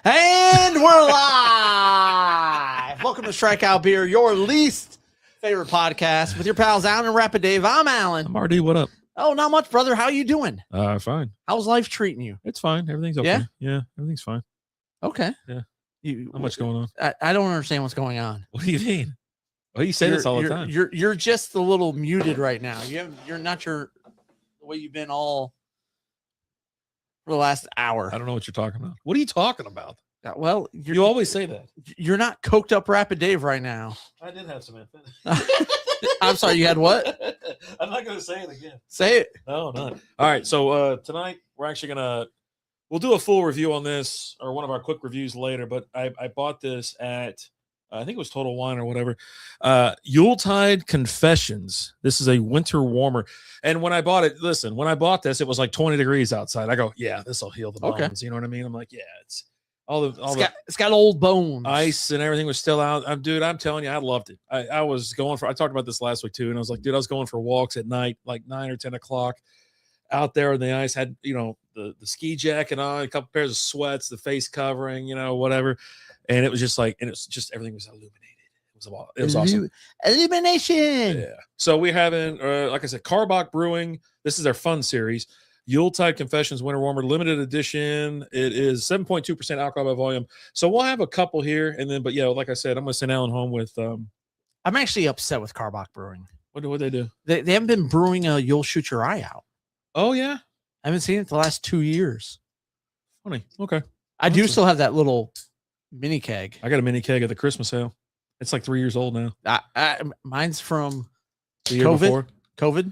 And we're live. Welcome to Strikeout Beer, your least favorite podcast with your pals Alan and Rapid Dave. I'm Alan. I'm RD. What up? Oh, not much, brother. How you doing? Fine. How's life treating you? It's fine. Everything's okay. Yeah, everything's fine. Okay. Yeah. Not much going on. I don't understand what's going on. What do you mean? Well, you say this all the time. You're just a little muted right now. You're not the way you've been all for the last hour. I don't know what you're talking about. What are you talking about? Well, you always say that. You're not coked up Rapid Dave right now. I did have some infant. I'm sorry, you had what? I'm not going to say it again. Say it. No, not. All right, so tonight we're actually we'll do a full review on this, or one of our quick reviews later, but I bought this at, I think it was Total Wine or whatever, Yuletide Confessions. This is a winter warmer. And when I bought it, when I bought this, it was like 20 degrees outside. I go, yeah, this will heal the bones. Okay. You know what I mean? I'm like, yeah, it's got old bones. Ice and everything was still out. Dude, I'm telling you, I loved it. I was going for, I talked about this last week too, and I was like, dude, I was going for walks at night, like 9 or 10 o'clock out there on the ice, had, the ski jacket on, a couple pairs of sweats, the face covering, whatever. And it was just like, and it's just, everything was illuminated. It was awesome. Illumination. Yeah. So we're having, like I said, Carbach Brewing. This is their fun series. Yuletide Confessions Winter Warmer Limited Edition. It is 7.2% alcohol by volume. So we'll have a couple here, and then, but yeah, like I said, I'm going to send Alan home with. I'm actually upset with Carbach Brewing. What they do? They haven't been brewing a You'll Shoot Your Eye Out. Oh yeah, I haven't seen it the last 2 years. Funny. Okay. I do still have that little mini keg. I got a mini keg at the Christmas sale. It's like 3 years old now. Mine's from the year before. COVID.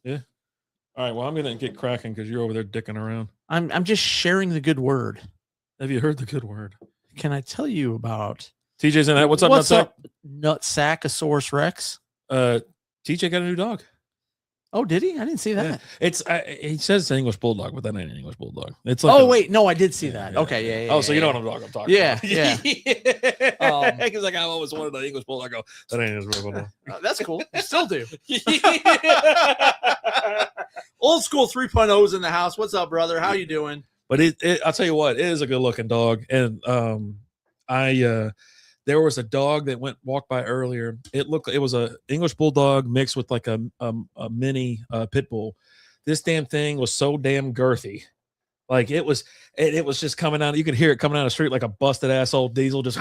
Yeah. All right. Well, I'm gonna get cracking because you're over there dicking around. I'm just sharing the good word. Have you heard the good word? Can I tell you about TJ's in that? What's up, Nutsacosaurus Rex? TJ got a new dog. Oh, did he? I didn't see that. Yeah. It's he says it's an English bulldog, but that ain't an English bulldog. It's like wait, no, I did see that. Yeah. Okay, yeah. Oh, so you know what I'm talking yeah, about. Yeah. Because like I've always wanted an English bulldog. I go, that ain't English bulldog. That's cool. You still do. Old school 3.0s in the house. What's up, brother? How you doing? But I'll tell you what, it is a good looking dog. And there was a dog that walked by earlier. It was a English bulldog mixed with like a mini pit bull. This damn thing was so damn girthy. Like it was just coming out. You could hear it coming down the street like a busted ass old diesel. Just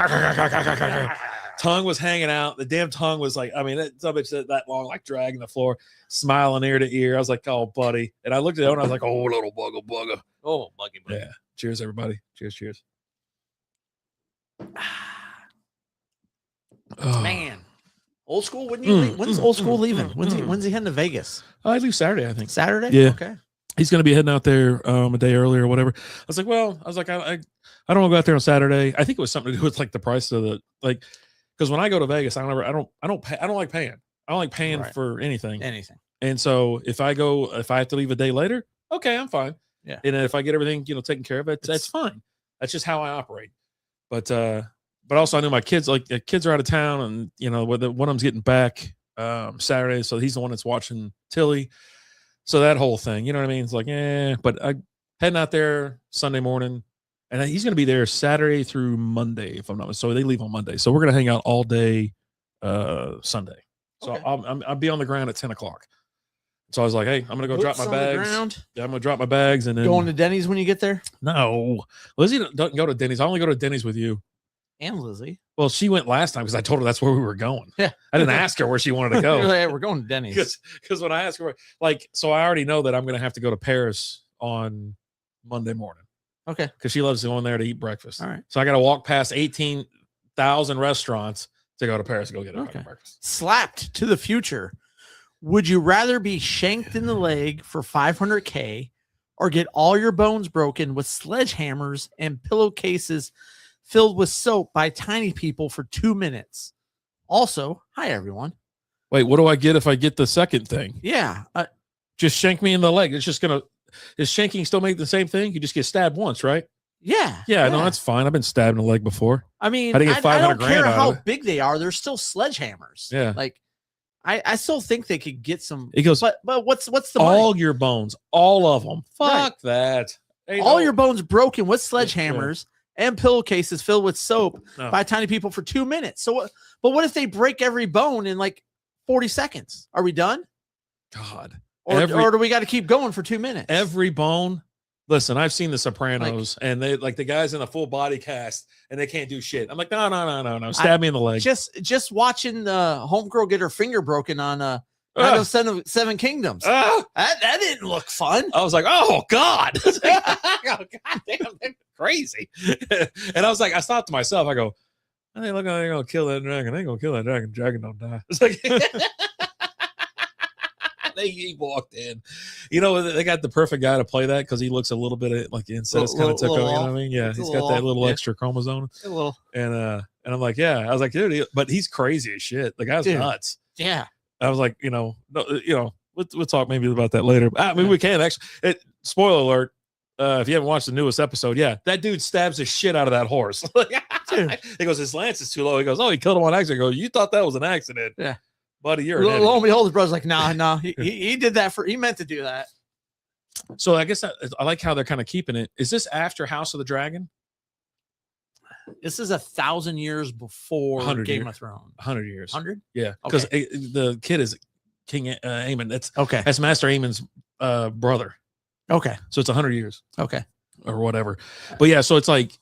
tongue was hanging out. The damn tongue was like, I mean, that long, like dragging the floor, smiling ear to ear. I was like, oh, buddy. And I looked at it and I was like, oh, little bugger. Oh, buggy. Yeah. Cheers, everybody. Cheers. Oh. Man, old school. Wouldn't you leave? When's old school leaving? When's he heading to Vegas? I leave Saturday, I think. Saturday? Yeah. Okay. He's going to be heading out there a day earlier or whatever. I was like, I don't want to go out there on Saturday. I think it was something to do with like the price of because when I go to Vegas, I don't like paying. I don't like paying for anything. And so if I have to leave a day later, okay, I'm fine. Yeah. And if I get everything, taken care of, that's fine. That's just how I operate. But also I know my kids, like the kids are out of town, and one of them's getting back Saturday, so he's the one that's watching Tilly. So that whole thing, you know what I mean? It's like, but I heading out there Sunday morning, and he's going to be there Saturday through Monday, if I'm not mistaken. So they leave on Monday, so we're going to hang out all day Sunday. So okay. I'll be on the ground at 10 o'clock. So I was like, hey, I'm going to go drop my bags. Yeah, I'm going to drop my bags and then going to Denny's when you get there. No, Lizzie doesn't go to Denny's. I only go to Denny's with you. And Lizzie. Well, she went last time because I told her that's where we were going. Yeah. I didn't ask her where she wanted to go. Like, hey, we're going to Denny's. Because when I asked her, so I already know that I'm going to have to go to Paris on Monday morning. Okay. Because she loves going there to eat breakfast. All right. So I got to walk past 18,000 restaurants to go to Paris to go get breakfast. Slapped to the future. Would you rather be shanked in the leg for $500K or get all your bones broken with sledgehammers and pillowcases filled with soap by tiny people for 2 minutes? Also, hi, everyone. Wait, what do I get if I get the second thing? Yeah. Just shank me in the leg. It's just going to, is shanking still make the same thing? You just get stabbed once, right? Yeah. No, that's fine. I've been stabbed in the leg before. I mean, I didn't get 500 I don't grand care out how of it. big they are. They're still sledgehammers. Yeah. Like, I still think they could get some. It goes, but what's the all money? your bones, all of them. Fuck that. All your bones broken with sledgehammers. and pillowcases filled with soap No. by tiny people for 2 minutes. So what? But what if they break every bone in like 40 seconds? Are we done? God. Or do we got to keep going for 2 minutes? Every bone. Listen, I've seen The Sopranos, and they like the guys in a full body cast, and they can't do shit. I'm like, no. Stab me in the leg. Just watching the homegirl get her finger broken on Seven Kingdoms. That didn't look fun. I was like, oh God. Oh, God damn, they're crazy. And I was like, I thought to myself, I go, hey, look how they're gonna kill that dragon. They ain't gonna kill that dragon. Dragon don't die. It's like he walked in. You know, they got the perfect guy to play that because he looks a little bit like the incest kind of took over. You know what I mean? Yeah, he's got that little extra chromosome. And I'm like, yeah. I was like, dude, but he's crazy as shit. The guy's nuts. Yeah. I was like, we'll talk maybe about that later. I mean, we can actually. Spoiler alert. If you haven't watched the newest episode, that dude stabs the shit out of that horse. He goes, his lance is too low. He goes, oh, he killed him on accident. I go, you thought that was an accident? Yeah. Buddy, you're lo and behold, his brother's like, nah. He did that he meant to do that. So I guess I like how they're kind of keeping it. Is this after House of the Dragon? This is 1,000 years before Game of Thrones. 100 years. 100? Yeah. Because the kid is King Aemon. That's Master Aemon's brother. Okay. So it's 100 years. Okay. Or whatever. But yeah, so it's like.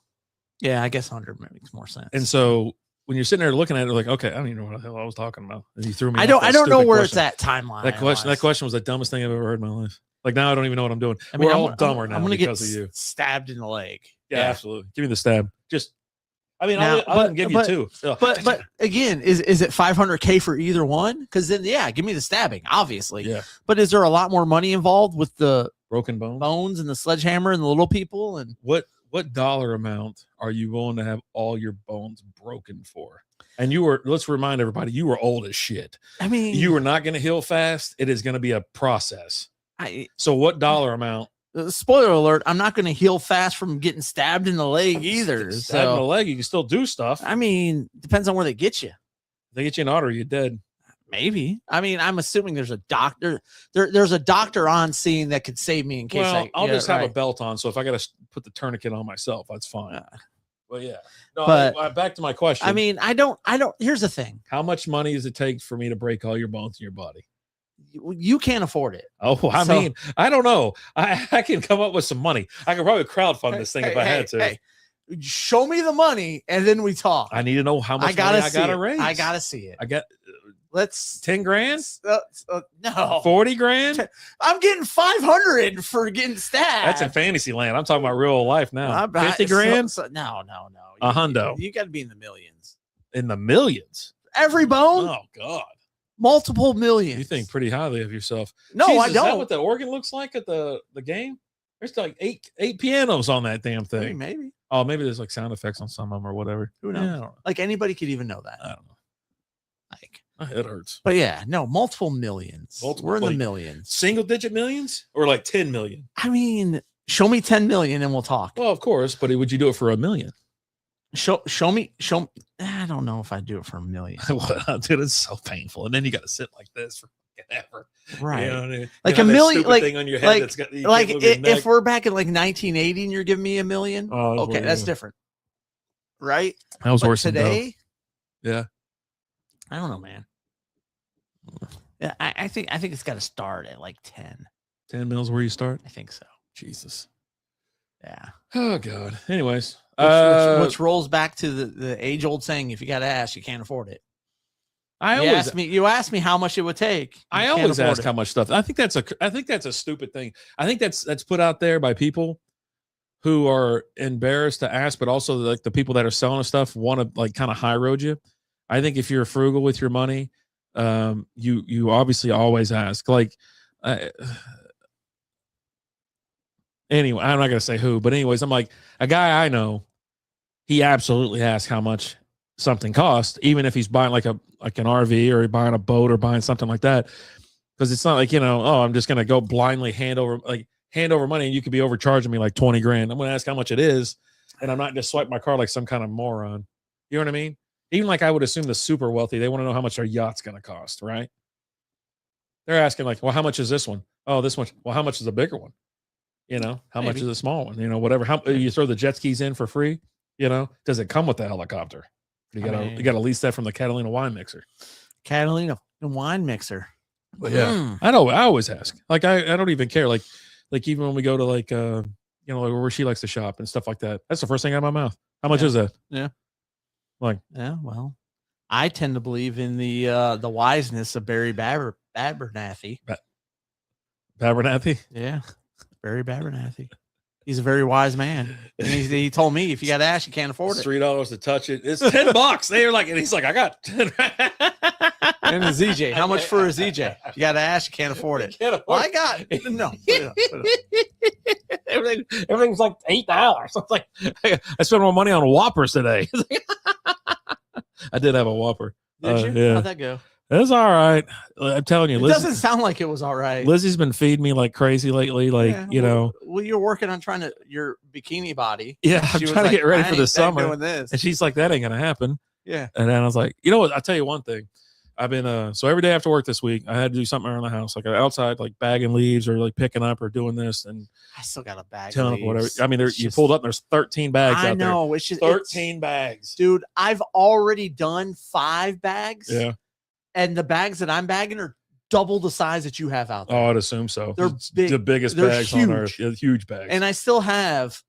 Yeah, I guess 100 makes more sense. And so when you're sitting there looking at it, like, okay, I don't even know what the hell I was talking about. And he threw me. I don't know where it's at timeline. That question was the dumbest thing I've ever heard in my life. Like now I don't even know what I'm doing. I mean, we're all dumber now because of you. Stabbed in the leg. Yeah, absolutely. Give me the stab. I'll give you two. But again, is it $500K for either one? Because then, give me the stabbing, obviously. Yeah. But is there a lot more money involved with the broken bones and the sledgehammer and the little people? And what dollar amount are you willing to have all your bones broken for? And let's remind everybody, you were old as shit. I mean, you were not going to heal fast. It is going to be a process. So what dollar amount? Spoiler alert, I'm not going to heal fast from getting stabbed in the leg either. Stabbed in the leg, you can still do stuff. I mean, depends on where they get you. If they get you an artery, you're dead. Maybe. I mean, I'm assuming there's a doctor. There's a doctor on scene that could save me in case I'll just have a belt on. So if I got to put the tourniquet on myself, that's fine. But yeah. No, but back to my question. I mean, I don't. Here's the thing. How much money does it take for me to break all your bones in your body? You can't afford it. Oh, I mean, I don't know. I can come up with some money. I could probably crowdfund this thing if I had to. Hey, show me the money and then we talk. I need to know how much money I gotta raise. I gotta see it. Let's 10 grand. No, 40 grand. I'm getting 500 for getting stabbed. That's in fantasy land. I'm talking about real life now. 50 grand. No. A hundo. You got to be in the millions. In the millions. Every bone. Oh God. Multiple millions. You think pretty highly of yourself. No, Jesus, I don't. Is that what the organ looks like at the game? There's like eight pianos on that damn thing. Maybe. Oh, maybe there's like sound effects on some of them or whatever. Who knows? Yeah, like anybody could even know that. I don't know. My head hurts. But yeah, no, multiple millions. We're in the millions. Single digit millions or like 10 million? I mean, show me 10 million and we'll talk. Well, of course, but would you do it for $1 million? Show me. I don't know if I do it for $1 million. Dude, it's so painful. And then you got to sit like this for ever. Right. You know what I mean? Like $1 million, like thing on your head if we're back in like 1980 and you're giving me $1 million, okay, that's different. Right? That was worse today. Yeah. I don't know, man. Yeah, I think it's got to start at like 10. 10 mils where you start? I think so. Jesus. Yeah. Oh God. Anyways, which rolls back to the age old saying: if you got ass, you can't afford it. You asked me how much it would take. I always ask how much stuff. I think that's a stupid thing. I think that's put out there by people who are embarrassed to ask, but also like the people that are selling stuff want to like kind of high road you. I think if you're frugal with your money, you obviously always ask. Like, anyway, I'm not gonna say who, but anyways, I'm like a guy I know. He absolutely asks how much something costs, even if he's buying like an RV or buying a boat or buying something like that, because it's not like I'm just gonna go blindly hand over money and you could be overcharging me like 20 grand. I'm gonna ask how much it is, and I'm not just swipe my card like some kind of moron. You know what I mean? Even like I would assume the super wealthy, they want to know how much their yacht's going to cost, right? They're asking like, well, how much is this one? Oh, this one. Well, how much is a bigger one? How much is a small one? Whatever. How you throw the jet skis in for free? You know, does it come with the helicopter? You gotta lease that from the Catalina wine mixer. Catalina wine mixer. But yeah, I know. I always ask. Like I don't even care. Like even when we go to like you know, like where she likes to shop and stuff like that. That's the first thing out of my mouth. How much is that? Yeah. Like well, I tend to believe in the wiseness of Barry Abernathy. Abernathy? Yeah, Barry Abernathy. He's a very wise man. And he told me if you got ash, you can't afford it. $3 to touch it. It's $10. They're like, and he's like, I got 10. And a ZJ. How much for a ZJ? You got ash, you can't afford it. I got no. Everything's like $8. It's like I spent more money on Whoppers today. I did have a Whopper. Did you? Yeah. How'd that go? It's all right. I'm telling you, it doesn't sound like it was all right. Lizzie's been feeding me like crazy lately. Like, you know, well, you're working on trying to your bikini body. Yeah, I'm trying to get ready for the summer. Doing this. And she's like, that ain't gonna happen. Yeah. And then I was like, you know what? I'll tell you one thing. I've been so every day after work this week, I had to do something around the house, like outside, like bagging leaves or like picking up or doing this. And I still got a bag. Whatever. I mean, you pulled up and there's 13 bags out there. I know. It's just 13 bags. Dude, I've already done 5 bags. Yeah. And the bags that I'm bagging are double the size that you have out there. Oh, I'd assume so. They're big. The biggest bags on earth. Yeah, huge bags. And I still have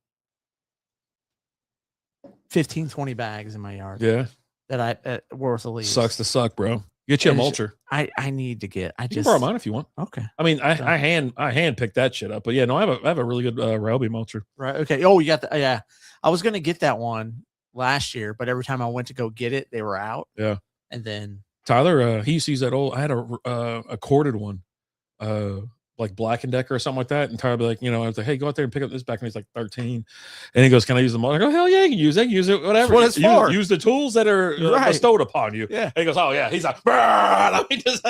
15, 20 bags in my yard. Yeah. That worth of leaves. Sucks to suck, bro. Get you a mulcher. I need to get. You can borrow mine if you want. Okay. I mean, I hand picked that shit up, but yeah, no, I have a really good Ryobi mulcher. Right. Okay. Oh, you got the yeah. I was gonna get that one last year, but every time I went to go get it, they were out. Yeah. And then Tyler, he used to use that old. I had a corded one, like Black and Decker or something like that. And Tyler be like, you know, I was like, hey, go out there and pick up this back. And he's like 13, and he goes, can I use the mulcher? I go, hell yeah, you can use it. Use it, whatever. That's what it's for. Use the tools that are bestowed upon you. Yeah. And he goes, oh yeah. He's like, I mean, just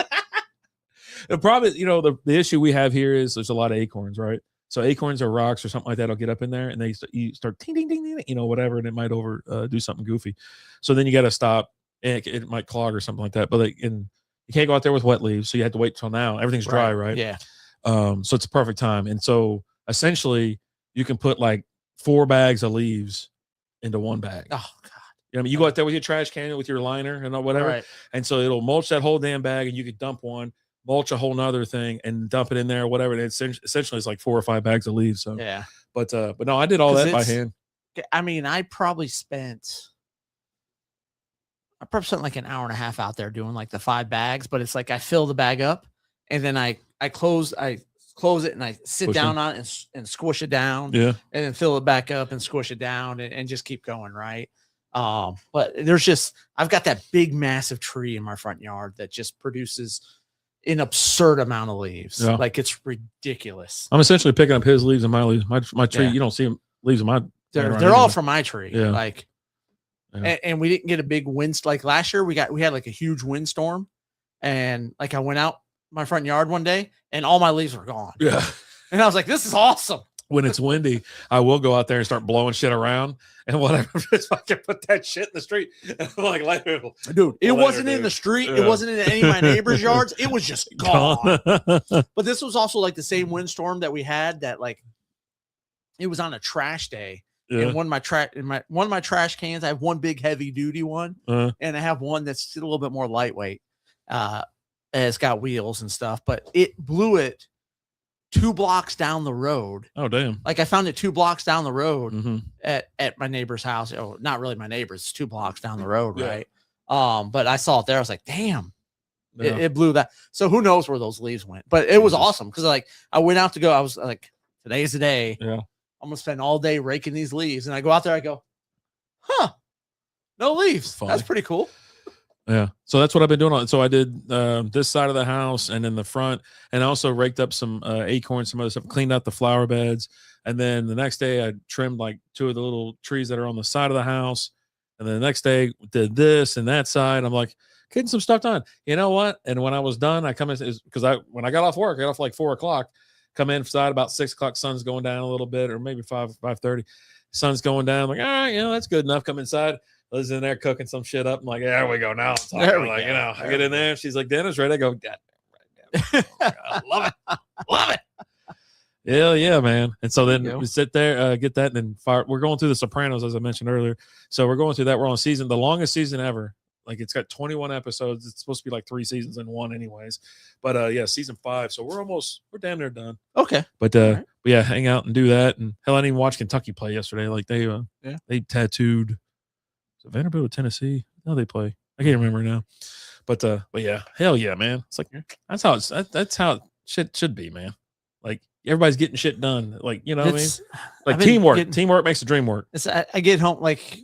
the problem is, you know, the issue we have here is there's a lot of acorns, right? So acorns or rocks or something like that will get up in there, and they start ding ding ding ding, you know, whatever, and it might do something goofy. So then you got to stop. And it might clog or something like that, but you can't go out there with wet leaves, so you have to wait till now. Everything's dry, right? Yeah. So it's a perfect time, and so essentially you can put like 4 bags of leaves into 1 bag. Oh God! You know, I mean, you go out there with your trash can with your liner and whatever, right. And so it'll mulch that whole damn bag, and you can dump one, mulch a whole nother thing, and dump it in there, or whatever. And it's essentially it's like 4 or 5 bags of leaves. So yeah, but no, I did all that by hand. I mean, I probably spent like an hour and a half out there doing like the 5 bags, but it's like I fill the bag up and then I close it and I sit down on it and squish it down. Yeah. And then fill it back up and squish it down and just keep going. Right. But I've got that big, massive tree in my front yard that just produces an absurd amount of leaves. Yeah. Like it's ridiculous. I'm essentially picking up his leaves and my leaves. My tree, you don't see them leaves in my. They're all from my tree. Yeah. Like, yeah. And we didn't get a big wind. Like last year, we had like a huge windstorm, and like I went out my front yard one day, and all my leaves were gone. Yeah, and I was like, "This is awesome." When it's windy, I will go out there and start blowing shit around and whatever. Just fucking put that shit in the street. And I'm like, dude, it wasn't in the street. Yeah. It wasn't in any of my neighbors' yards. It was just gone. But this was also like the same windstorm that we had. That like, it was on a trash day. Yeah. And one of my trash cans, I have one big heavy duty one, and I have one that's a little bit more lightweight. It's got wheels and stuff, but it blew it 2 blocks down the road. Oh damn! Like I found it 2 blocks down the road at my neighbor's house. Oh, not really my neighbor's. It's 2 blocks down the road, right? But I saw it there. I was like, damn, it blew that. So who knows where those leaves went? But it was awesome because like I went out to go. I was like, today's the day. Yeah. I'm gonna spend all day raking these leaves, and I go out there. I go, no leaves. That's pretty cool. Yeah. So that's what I've been doing. So I did this side of the house and in the front, and I also raked up some acorns, some other stuff, cleaned out the flower beds, and then the next day I trimmed like 2 of the little trees that are on the side of the house, and then the next day did this and that side. I'm like getting some stuff done. You know what? And when I was done, I come in because when I got off work, I got off like 4 o'clock. Come inside about 6 o'clock. Sun's going down a little bit, or maybe 5:30. Sun's going down. I'm like, all right, you know, that's good enough. Come inside. Liz in there cooking some shit up. I'm like, there we go. Now I'm talking. Like, you know, I get in there. She's like, dinner's ready. I go, God, right. I love it. Hell yeah, man. And so then There you go. we sit there, get that, and then fire. We're going through The Sopranos, as I mentioned earlier. So we're going through that. We're on the longest season ever. Like it's got 21 episodes. It's supposed to be like 3 seasons in one, anyways. But yeah, season 5. So we're damn near done. Okay. But right. yeah, hang out and do that. And hell, I didn't even watch Kentucky play yesterday. Like they tattooed Vanderbilt or Tennessee. How they play? I can't remember now. But yeah, hell yeah, man. It's like that's how shit should be, man. Like everybody's getting shit done. Like, you know what I mean? Like teamwork makes the dream work. I get home, like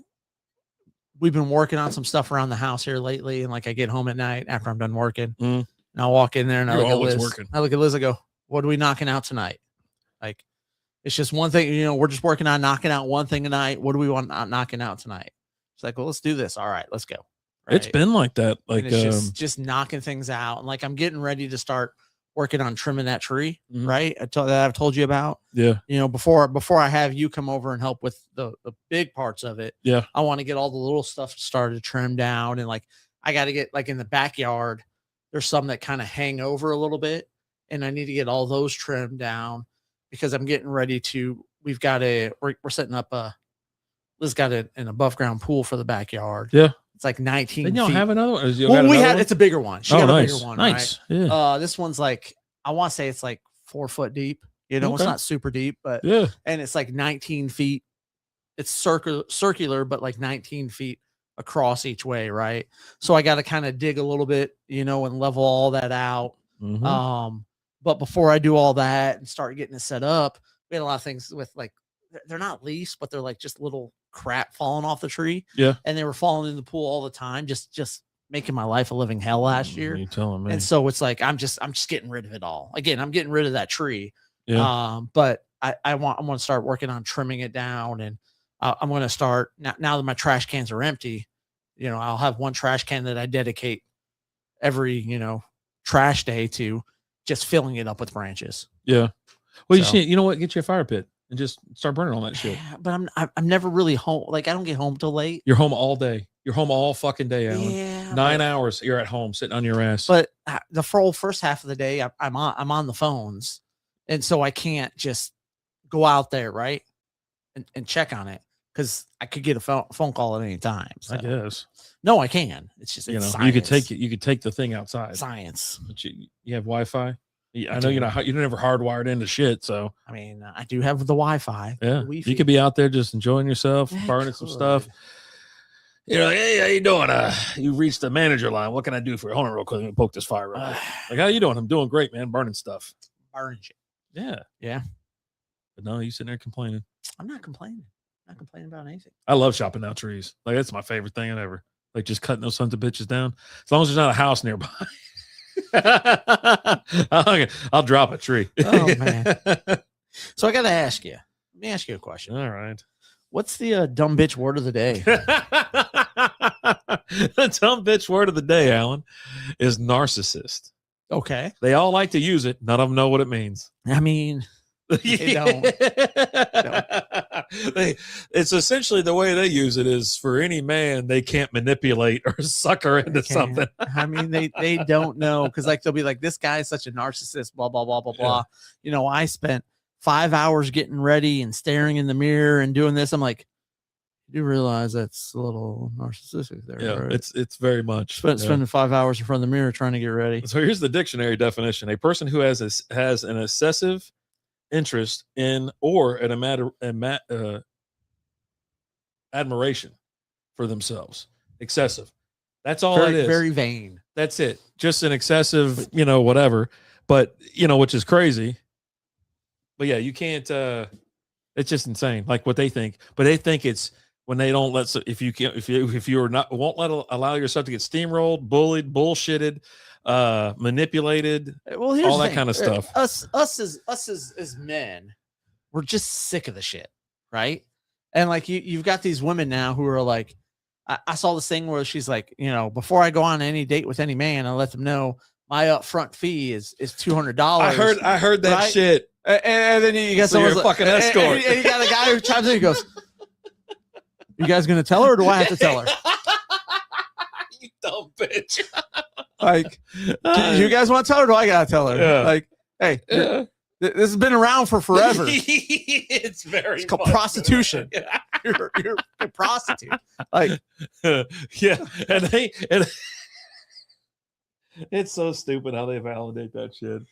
we've been working on some stuff around the house here lately, and like I get home at night after I'm done working, and I walk in there and I look at Liz. I look at Liz. I go, "What are we knocking out tonight?" Like, it's just one thing. You know, we're just working on knocking out one thing tonight. What do we want knocking out tonight? It's like, well, let's do this. All right, let's go. Right? It's been like that. Like it's just knocking things out, and like I'm getting ready to start working on trimming that tree, right? I've told you about. Yeah. You know, before I have you come over and help with the big parts of it. Yeah. I want to get all the little stuff started to trim down, and like I got to get like in the backyard. There's some that kind of hang over a little bit, and I need to get all those trimmed down because I'm getting ready to. We're setting up Liz got an above ground pool for the backyard. Yeah. It's like 19 Then y'all feet. have another one? It's a bigger one. She got a bigger one. Nice. Right? Yeah. This one's like, I want to say it's like 4 foot deep. You know, It's not super deep, but yeah. And it's like 19 feet. It's circular, but like 19 feet across each way. Right. So I got to kind of dig a little bit, you know, and level all that out. But before I do all that and start getting it set up, we had a lot of things with like, they're not leaves, but they're like just little crap falling off the tree. Yeah. And they were falling in the pool all the time, just making my life a living hell last year. You telling me? And so it's like I'm just getting rid of it all. Again, I'm getting rid of that tree. Yeah. But I'm going to start working on trimming it down, and I'm going to start now that my trash cans are empty. You know, I'll have one trash can that I dedicate every, you know, trash day to just filling it up with branches. Yeah. Well, you know what? Get you a fire pit and just start burning all that shit. Yeah, but I'm never really home. Like I don't get home till late. You're home all day. You're home all fucking day, Alan. Yeah, 9 hours. You're at home sitting on your ass. But the whole first half of the day, I'm on the phones, and so I can't just go out there, right, and check on it because I could get a phone call at any time. So. I guess. No, I can. It's just you science. You could take the thing outside. Science. But you have Wi-Fi. I know you're never hardwired into shit. So I mean, I do have the Wi-Fi. Yeah, the you could be out there just enjoying yourself, burning some stuff. You know, hey, how you doing? You reached the manager line. What can I do for you? Hold on real quick. Let me poke this fire real quick. Like, how you doing? I'm doing great, man. Burning stuff. Burning shit. Yeah. Yeah. But no, you sitting there complaining. I'm not complaining. I'm not complaining about anything. I love chopping down trees. Like, that's my favorite thing ever. Like, just cutting those sons of bitches down. As long as there's not a house nearby. I'll drop a tree. Oh, man. So I got to ask you. Let me ask you a question. All right. What's the dumb bitch word of the day? The dumb bitch word of the day, Alan, is narcissist. Okay. They all like to use it. None of them know what it means. I mean, they don't. It's essentially the way they use it is for any man they can't manipulate or sucker into something. I mean, they don't know because like they'll be like, this guy is such a narcissist, blah, blah, blah, blah, blah. You know, I spent 5 hours getting ready and staring in the mirror and doing this. I'm like, you do realize that's a little narcissistic there. Yeah, right? it's very much spending 5 hours in front of the mirror trying to get ready. So here's the dictionary definition: a person who has an excessive interest in or an admiration for themselves. Excessive. That's all it is. Very vain. That's it. Just an excessive, you know, whatever. But you know, which is crazy. But yeah, you can't. It's just insane, like what they think. But they think it's when they don't let. If you are not won't allow yourself to get steamrolled, bullied, bullshitted, manipulated. Well, here's all the that thing. kind of stuff. Us as men, we're just sick of the shit, right? And like you've got these women now who are like, I saw this thing where she's like, you know, before I go on any date with any man, I let them know my upfront fee is $200. I heard that right? shit. And then you got someone fucking escort. And you got a guy who chimes in. He goes, "You guys gonna tell her, or do I have to tell her?" You dumb bitch. Like, do you guys want to tell her? Or do I gotta tell her? Yeah. Like, hey, This has been around for forever. It's very. It's called prostitution. You're a prostitute. Like, yeah, and it's so stupid how they validate that shit.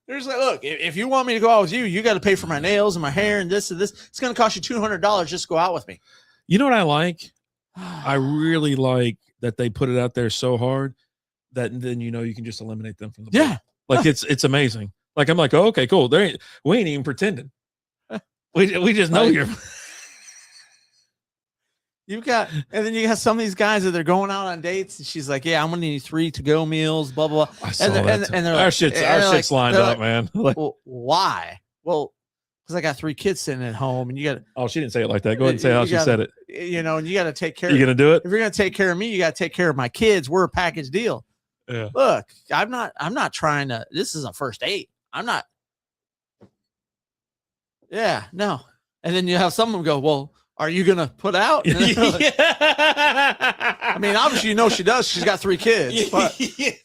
There's like, look, if you want me to go out with you, you got to pay for my nails and my hair and this and this. It's going to cost you $200 just to go out with me. You know what I like? I really like that they put it out there so hard that then you can just eliminate them from the board. Like it's amazing. Like I'm like, oh, okay, cool. We ain't even pretending. We just know you're. And then you got some of these guys that they're going out on dates, and she's like, "Yeah, I'm gonna need 3 to-go meals, blah blah blah." And they're like, our shit's lined up, man. Like, well, why? Well, because I got 3 kids sitting at home, and you got. Oh, she didn't say it like that. Go ahead and say how she said it. And you got to take care. You gonna do it? If you're gonna take care of me, you got to take care of my kids. We're a package deal. Yeah. Look, I'm not trying to. This is a first date. I'm not. Yeah, no. And then you have someone go, well. Are you gonna put out? Like, I mean, obviously, she does. She's got 3 kids, but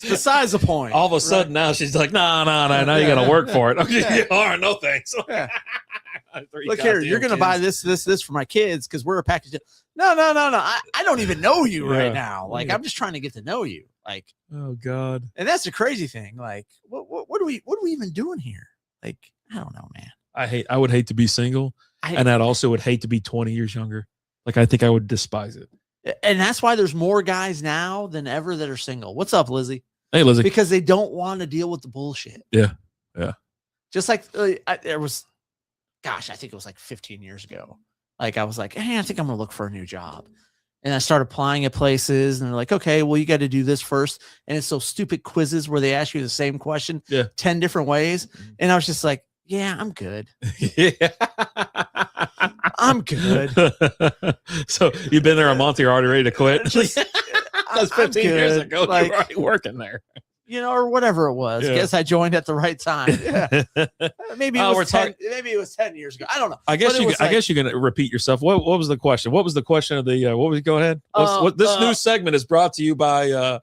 besides the point. All of a sudden, now she's like, no, now you gotta work for it. Okay, all right, no thanks. Yeah. Look here, you're gonna buy this for my kids because we're a package. No. I don't even know you right now. Like, I'm just trying to get to know you. Like, oh god. And that's the crazy thing. Like, what are we even doing here? Like, I don't know, man. I would hate to be single. And I'd also would hate to be 20 years younger. Like, I think I would despise it. And that's why there's more guys now than ever that are single. What's up, Lizzie? Hey, Lizzie. Because they don't want to deal with the bullshit. Yeah. Just like there was, gosh, I think it was like 15 years ago. Like, I was like, hey, I think I'm going to look for a new job. And I started applying at places, and they're like, okay, well, you got to do this first. And it's those stupid quizzes where they ask you the same question 10 different ways. And I was just like, yeah, I'm good. Yeah. I'm good. So you've been there a month, you're already ready to quit? That's 15 years ago. Like, you're already working there. Or whatever it was. I guess I joined at the right time. Yeah. Maybe it was 10, maybe it was 10 years ago. I don't know. I guess you're gonna repeat yourself. What was the question? What was the question of the what was go ahead? This new segment is brought to you by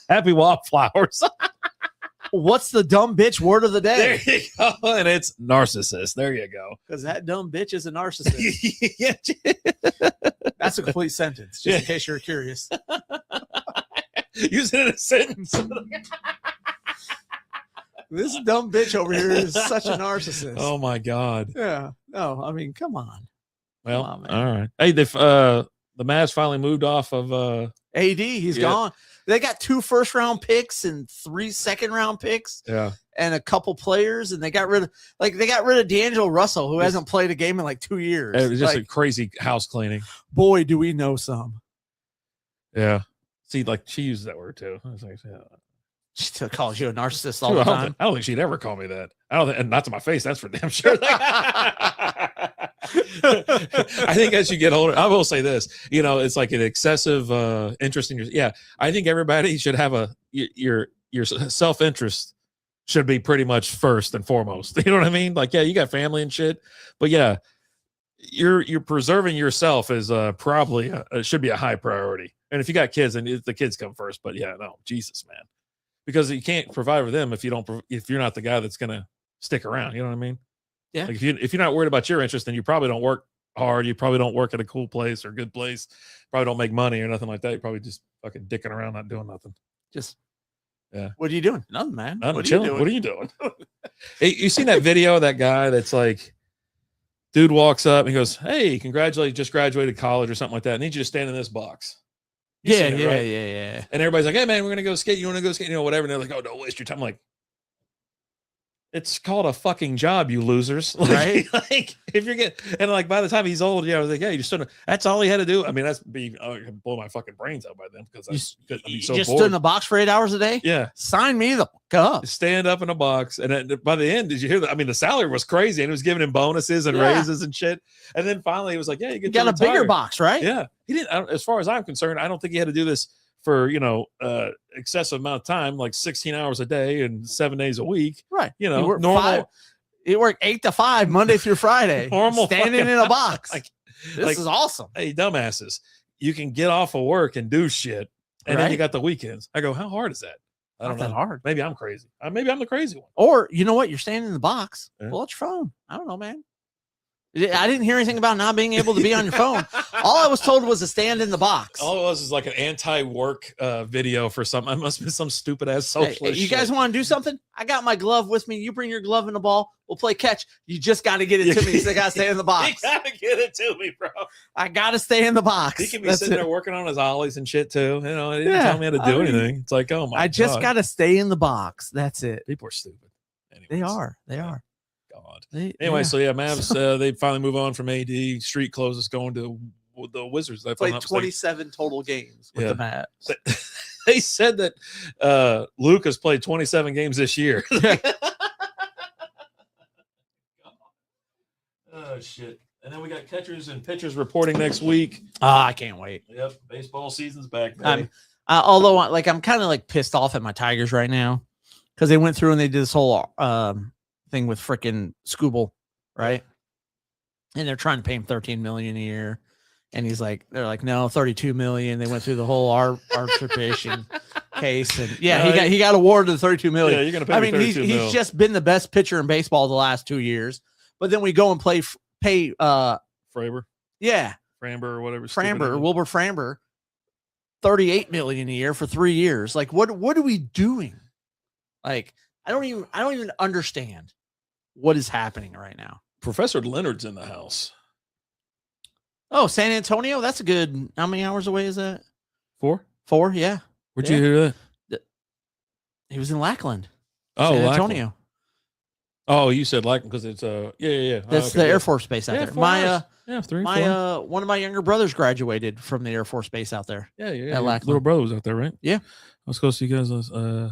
Happy Wildflowers. What's the dumb bitch word of the day? There you go. And it's narcissist. There you go. Because that dumb bitch is a narcissist. That's a complete sentence, just in case you're curious. Use it in a sentence. This dumb bitch over here is such a narcissist. Oh my god. Yeah. No, I mean, come on. Well, all right. Hey, the Mavs finally moved off of AD. He's gone. They got 2 first-round picks and 3 second-round picks. Yeah. And a couple players, and they got rid of D'Angelo Russell, who hasn't played a game in like 2 years. It was just a crazy house cleaning. Boy, do we know some. Yeah. See, like, she uses that word too. I was like, she still calls you a narcissist all the time. I don't think she'd ever call me that. And not to my face. That's for damn sure. I think as you get older, I will say this, it's like an excessive interest in I think everybody should have your self-interest should be pretty much first and foremost. You know what I mean? Like, you got family and shit, but you're preserving yourself is probably should be a high priority. And if you got kids, then the kids come first. But Jesus, man, because you can't provide for them if you're not the guy that's gonna stick around. You know what I mean? Yeah. Like if you're not worried about your interest, then you probably don't work hard. You probably don't work at a cool place or good place. Probably don't make money or nothing like that. You're probably just fucking dicking around, not doing nothing. What are you doing? Nothing, man. What are you doing? Hey, you seen that video of that guy that's like, dude walks up and he goes, hey, congratulations, just graduated college or something like that. I need you to stand in this box. Yeah. And everybody's like, hey, man, we're going to go skate. You want to go skate? Whatever. And they're like, oh, don't waste your time. I'm like, it's called a fucking job, you losers. Right? Like, if you're getting, and like by the time he's old, I was like, you just stood. That's all he had to do. I mean, I could blow my fucking brains out by then because I'd be so just bored. stood in a box for 8 hours a day. Yeah, sign me the fuck up. Stand up in a box, and then by the end, did you hear that? I mean, the salary was crazy, and it was giving him bonuses and raises and shit. And then finally, he was like, you got a bigger box, right? Yeah, he didn't. As far as I'm concerned, I don't think he had to do this for excessive amount of time, like 16 hours a day and 7 days a week. Right. Normal. You work 8 to 5 Monday through Friday. Normal standing in a box. This is awesome. Hey, dumbasses, you can get off of work and do shit, and then you got the weekends. I go, how hard is that? I don't Not know. that hard. Maybe I'm crazy. Maybe I'm the crazy one. Or you know what? You're standing in the box. Yeah. Pull out your phone. I don't know, man. I didn't hear anything about not being able to be on your phone. All I was told was to stand in the box. All it was is like an anti-work video for something. I must be some stupid ass socialist. Hey, you guys want to do something? I got my glove with me. You bring your glove and the ball. We'll play catch. You just got to get it to me. So I got to stay in the box. You got to get it to me, bro. I got to stay in the box. He can be sitting there working on his ollies and shit too. You know, he didn't tell me how to do anything. It's like, oh my God. I just got to stay in the box. That's it. People are stupid. Anyways. They are. They are. God. Anyway, so yeah, Mavs, they finally move on from AD. Street closes going to the Wizards. They played 27 total games with the Mavs. They said that Luke has played 27 games this year. Oh, shit. And then we got catchers and pitchers reporting next week. I can't wait. Yep. Baseball season's back, baby. Although, I'm kind of like pissed off at my Tigers right now because they went through and they did this whole thing with freaking Scooble, right? And they're trying to pay him $13 million a year, and they're like, no, $32 million. They went through the whole arbitration case, and he got awarded the $32 million. Yeah, you're gonna pay. I mean, he's just been the best pitcher in baseball the last 2 years, but then we go and pay Framber, Framber or whatever, Wilbur Framber, $38 million a year for 3 years. Like, what are we doing? Like, I don't even understand what is happening right now. Professor Leonard's in the house. Oh, San Antonio. That's a good. How many hours away is that? 4. Yeah. Where'd you hear that? He was in Lackland. Oh, San Lackland. Antonio. Oh, you said Lackland because it's yeah. That's the Air Force Base out there. One of my younger brothers graduated from the Air Force Base out there. Yeah. At Lackland. Little brother was out there, right? Yeah. I was close to you guys. Yeah,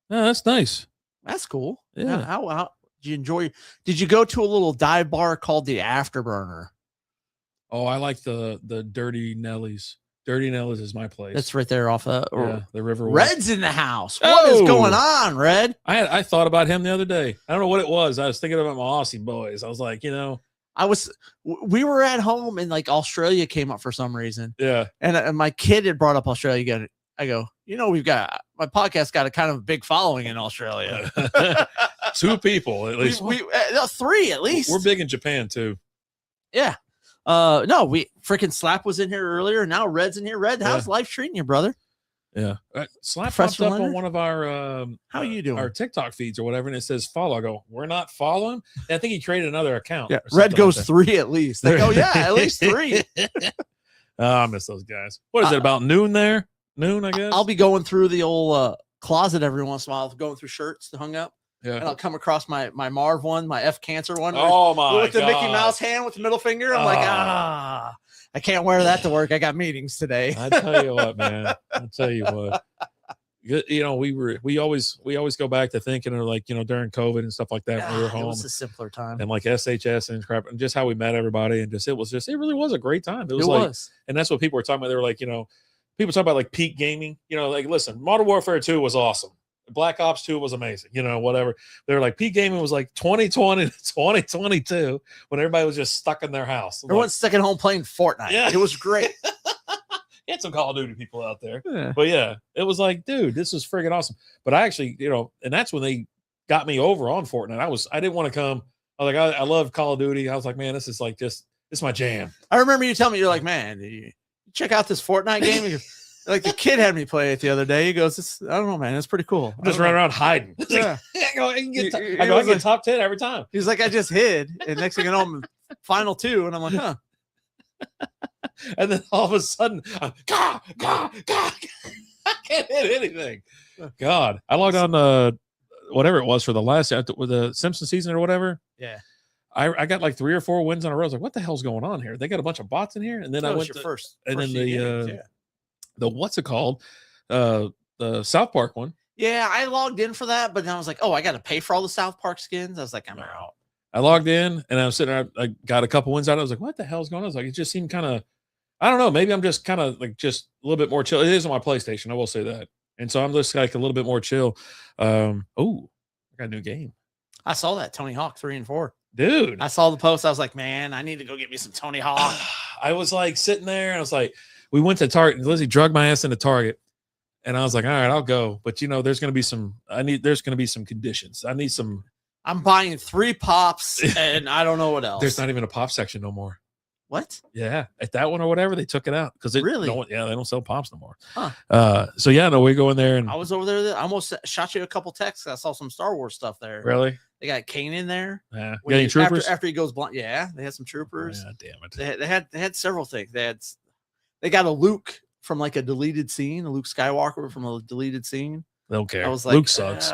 that's nice. That's cool. Yeah. How did you enjoy? Did you go to a little dive bar called the Afterburner? Oh, I like the Dirty Nellies. Dirty Nellies is my place. That's right there off the river. Red's in the house. What is going on, Red? I thought about him the other day. I don't know what it was. I was thinking about my Aussie boys. I was like, we were at home and like Australia came up for some reason. Yeah. And my kid had brought up Australia. I go, we've got my podcast got a kind of big following in Australia. 2 people at least. We 3 at least. We're big in Japan too. Yeah. No, we freaking Slap was in here earlier. Now Red's in here. Red, how's life treating you, brother? Yeah. Slap popped up on one of our how are you doing? Our TikTok feeds or whatever, and it says follow. I go, we're not following. And I think he created another account. Yeah. Red goes like 3 at least. They go, at least 3. I miss those guys. What is it about noon there? Noon, I guess. I'll be going through the old closet every once in a while, going through shirts to hung up. Yeah. And I'll come across my Marv one, my F Cancer one. Oh my with the Mickey Mouse hand with the middle finger. I'm like, I can't wear that to work. I got meetings today. I tell you what, man. I tell you what. We always go back to thinking of like, during COVID and stuff like that when we were home. It was a simpler time. And like SHS and crap and just how we met everybody and it really was a great time. It was. And that's what people were talking about. They were like, people talk about like peak gaming, like, listen, Modern Warfare 2 was awesome. Black Ops 2 was amazing, whatever. They were like, peak gaming was like 2020 to 2022 when everybody was just stuck in their house. Everyone's stuck at home playing Fortnite. Yeah. It was great. You had some Call of Duty people out there. Yeah. But yeah, it was like, dude, this is friggin' awesome. But I actually, and that's when they got me over on Fortnite. I didn't want to come. I was like, I love Call of Duty. I was like, man, this is my jam. I remember you telling me, you're like, man, you check out this Fortnite game. Like the kid had me play it the other day. He goes, I don't know, man. It's pretty cool. I'm just running around hiding. Yeah. I get top 10 every time. He's like, I just hid. And next thing you know, I'm final 2. And I'm like, huh. And then all of a sudden, I can't hit anything. God. I logged on whatever it was for the last, with the Simpson season or whatever. Yeah. I got like 3 or 4 wins in a row. I was like, what the hell's going on here? They got a bunch of bots in here. And then I went the what's it called? The South Park one. Yeah, I logged in for that, but then I was like, I got to pay for all the South Park skins. I was like, I'm out. I logged in and I was sitting there. I got a couple wins out. I was like, what the hell's going on? I was like, it just seemed kind of, I don't know. Maybe I'm just kind of like just a little bit more chill. It is on my PlayStation. I will say that. And so I'm just like a little bit more chill. I got a new game. I saw that Tony Hawk 3 and 4. Dude. I saw the post. I was like, man, I need to go get me some Tony Hawk. I was like sitting there and I was like, we went to Target. Lizzie drugged my ass into Target. And I was like, all right, I'll go. But there's going to be some conditions. I need some. I'm buying 3 pops and I don't know what else. There's not even a pop section no more. What? Yeah, at that one or whatever, they took it out because really, they don't sell pops no more. Huh. So yeah, no, we go in there and I was over there. I almost shot you a couple texts. I saw some Star Wars stuff there. Really? They got Kane in there. Yeah. Got any troopers? After he goes blind. Yeah, they had some troopers. Yeah, damn it. They had several things. They got a Luke from like a deleted scene, a Luke Skywalker from a deleted scene. They don't care. I was like, Luke sucks.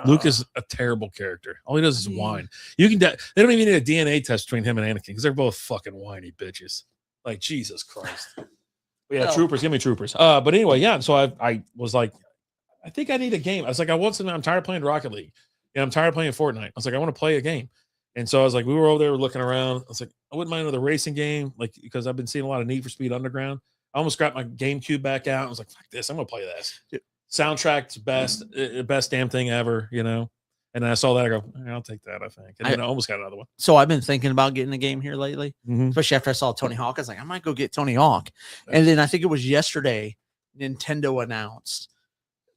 Luke is a terrible character. All he does is whine. You can. They don't even need a DNA test between him and Anakin because they're both fucking whiny bitches. Like Jesus Christ. But yeah, troopers. Give me troopers. But anyway, yeah. So I was like, I think I need a game. I was like, I'm tired of playing Rocket League. Yeah, I'm tired of playing Fortnite. I was like, I want to play a game. And so I was like, we were over there looking around. I was like, I wouldn't mind another racing game, like because I've been seeing a lot of Need for Speed Underground. I almost got my GameCube back out. I was like, fuck this, I'm gonna play this. Soundtrack's best damn thing ever, And then I saw that, I go, I'll take that, I think. And then I almost got another one. So I've been thinking about getting a game here lately, especially after I saw Tony Hawk. I was like, I might go get Tony Hawk. And then I think it was yesterday, Nintendo announced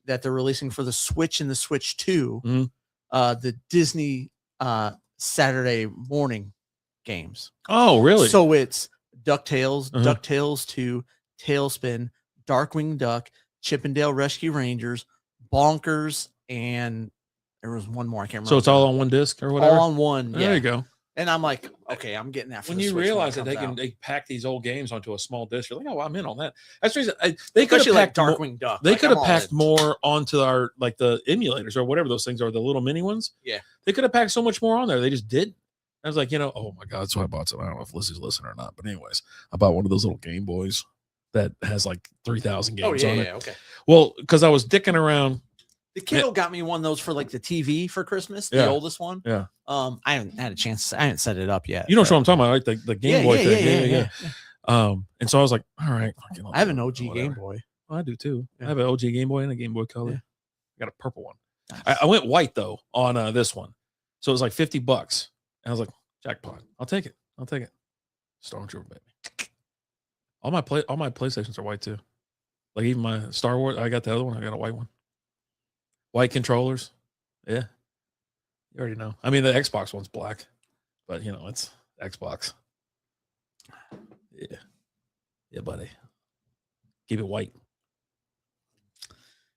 that they're releasing for the Switch and the Switch 2, the Disney Saturday morning games. Oh, really? So it's DuckTales, DuckTales 2, Tailspin, Darkwing Duck, Chippendale Rescue Rangers, Bonkers, and there was one more I can't remember. So it's all on one disc or whatever? All on one. There you go. And I'm like, okay, I'm getting that. When you realize that they pack these old games onto a small disc, you're like, oh, well, I'm in on that. That's the reason they could have packed Darkwing Duck. They could have packed more onto our the emulators or whatever those things are, the little mini ones. Yeah, they could have packed so much more on there. They just didn't. I was like, oh my god, so I bought some. I don't know if Lizzie's listening or not, but anyways, I bought one of those little Game Boys that has like 3,000 games on it. Okay. Well, because I was dicking around. The kiddo got me one of those for like the TV for Christmas, the oldest one. Yeah. I haven't had a chance. I haven't set it up yet. You know what I'm talking about, right? The Game Boy thing. Yeah. And so I was like, all right. I have an OG Game Boy. Well, I do too. Yeah. I have an OG Game Boy and a Game Boy Color. Yeah. I got a purple one. Nice. I went white though on this one. So it was like $50. And I was like, jackpot. I'll take it. Stormtrooper, baby. All my PlayStations are white too. Like even my Star Wars, I got the other one. I got a white one. White controllers. Yeah. You already know. I mean, the Xbox one's black, but it's Xbox. Yeah. Yeah, buddy. Keep it white.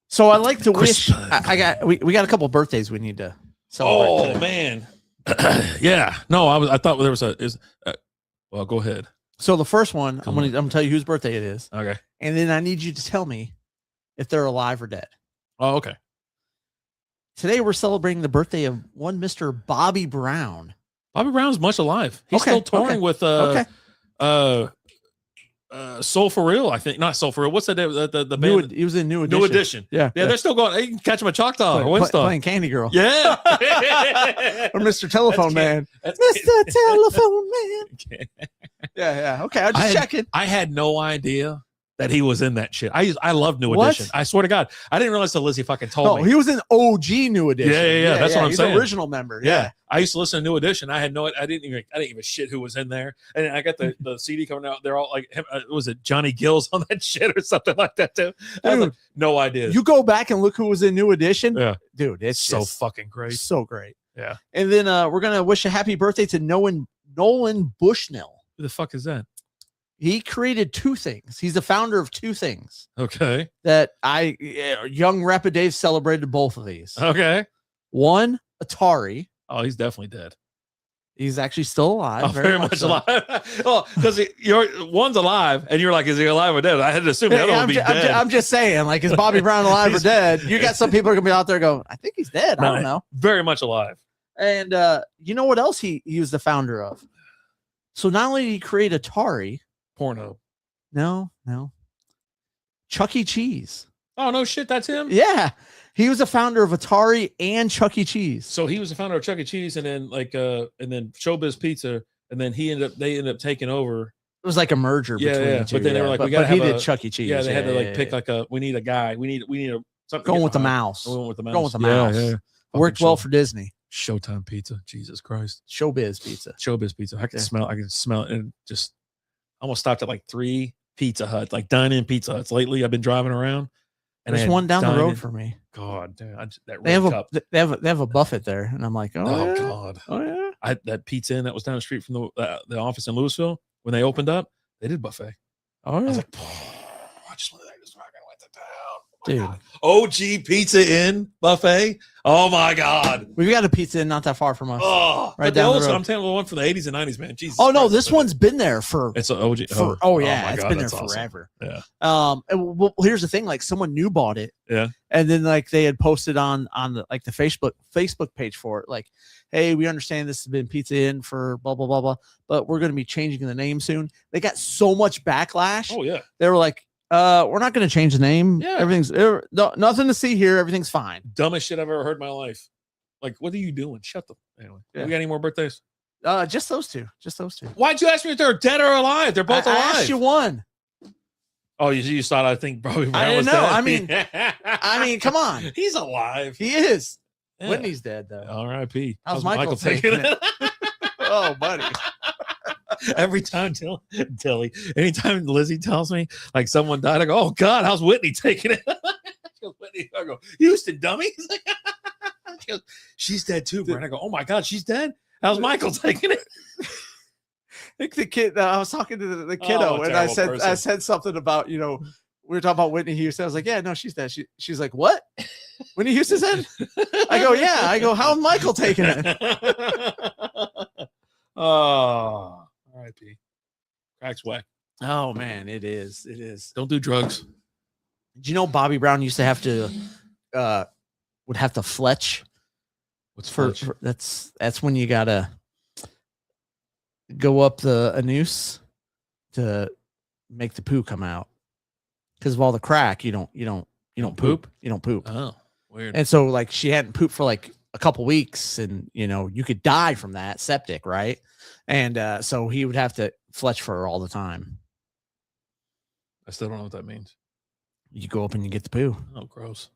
So I like to wish we got a couple birthdays we need to celebrate. Oh today. Man. Yeah. No, I thought there was well, go ahead. So the first one, I'm gonna tell you whose birthday it is. Okay. And then I need you to tell me if they're alive or dead. Oh, okay. Today we're celebrating the birthday of one Mr. Bobby Brown. Bobby Brown's much alive. He's still touring with Soul for Real, I think. Not Soul for Real. What's the band? He was in New Edition. New Edition. Yeah. They're still going. You can catch him at Choctaw or Winston. Playing Candy Girl. Yeah. Or Mr. Telephone Man. Mr. Telephone Man. Yeah. Okay, I'm just checking. I had no idea that he was in that shit. I love New Edition. I swear to God, I didn't realize that Lizzie fucking told me. He was in OG New Edition. Yeah. That's what I'm saying. He's an original member. Yeah. I used to listen to New Edition. I didn't even give a shit who was in there. And I got the CD coming out. They're all like, was it Johnny Gill's on that shit or something like that too? I was like, no idea. You go back and look who was in New Edition. Yeah, dude, it's so fucking great. So great. Yeah. And then we're gonna wish a happy birthday to Nolan Bushnell. Who the fuck is that? He created 2 things. He's the founder of 2 things. Okay. That young Rapid Dave celebrated both of these. Okay. One, Atari. Oh, he's definitely dead. He's actually still alive. Oh, very much alive. Well, because one's alive, and you're like, is he alive or dead? I had to assume the other one would be dead. I'm just saying, like, is Bobby Brown alive or dead? You got some people are gonna be out there going, I think he's dead. I don't know. Very much alive. And you know what else he was the founder of? So not only did he create Atari, porno. No. Chuck E. Cheese. Oh no shit, that's him? Yeah. He was the founder of Atari and Chuck E. Cheese. So he was the founder of Chuck E. Cheese and then and then Showbiz Pizza, and then they ended up taking over. It was like a merger between the two. But then they were like, we gotta have he did Chuck E. Cheese. Yeah, they had to pick we need a guy. We need something. Going with the mouse. Going with the mouse. Going with the mouse. Yeah. Worked well for Disney. Showtime Pizza. Jesus Christ. Showbiz Pizza. Showbiz Pizza. I can smell it and just almost stopped at like 3 Pizza Hut, like dine-in Pizza Huts. Lately, I've been driving around. And there's one down the road for me. God, dude, that They have red cup. they have a buffet there, and I'm like, oh yeah? God, Oh yeah. That Pizza Inn that was down the street from the office in Louisville, when they opened up, they did buffet. Oh yeah. I was like, I just went to town. Dude, OG Pizza Inn buffet. Oh my God, we've got a Pizza Inn not that far from us. Oh, right but down the road. I'm telling you, the one for the 80s and 90s, man. Jesus. Oh no, Christ, this one's been there for. It's an OG. Oh yeah, my it's God, been there that's forever. Awesome. Yeah. And well, here's the thing: like someone new bought it. Yeah. And then like they had posted on the like the Facebook page for it, like, hey, we understand this has been Pizza Inn for blah blah blah blah, but we're going to be changing the name soon. They got so much backlash. Oh yeah. They were like, we're not going to change the name. Yeah. Everything's nothing to see here. Everything's fine. Dumbest shit I've ever heard in my life. Like, what are you doing? Shut the. Anyway, Yeah. We got any more birthdays? Just those two. Just those two. Why'd you ask me if they're dead or alive? They're both alive. I asked you one. Oh, you thought I think probably I didn't was know. dead? I mean, come on. He's alive. He is. Yeah. Whitney's dead though. R.I.P. How's Michael taking it? Oh, buddy. Every time Tilly, anytime Lizzie tells me like someone died, I go, "Oh God, how's Whitney taking it?" She goes, "Whitney," I go, "Houston, dummy." She goes, "She's dead too, Brian." I go, "Oh my God, she's dead. How's Michael taking it?" I think the kid. I was talking to the kiddo, and I said something about we were talking about Whitney Houston. I was like, "Yeah, no, she's dead." She's like, "What? Whitney Houston said?" I go, "Yeah." I go, "How's Michael taking it?" Oh. R.I.P. Crack's whack. Oh man, it is. It is. Don't do drugs. Do you know Bobby Brown used to have to would have to fletch? What's for that's when you gotta go up a noose to make the poo come out. Because of all the crack, you don't poop. You don't poop. Oh, weird. And so like she hadn't pooped for like a couple weeks, and you could die from that septic, right? And so he would have to fletch for her all the time. I still don't know what that means. You go up and you get the poo. Oh, gross.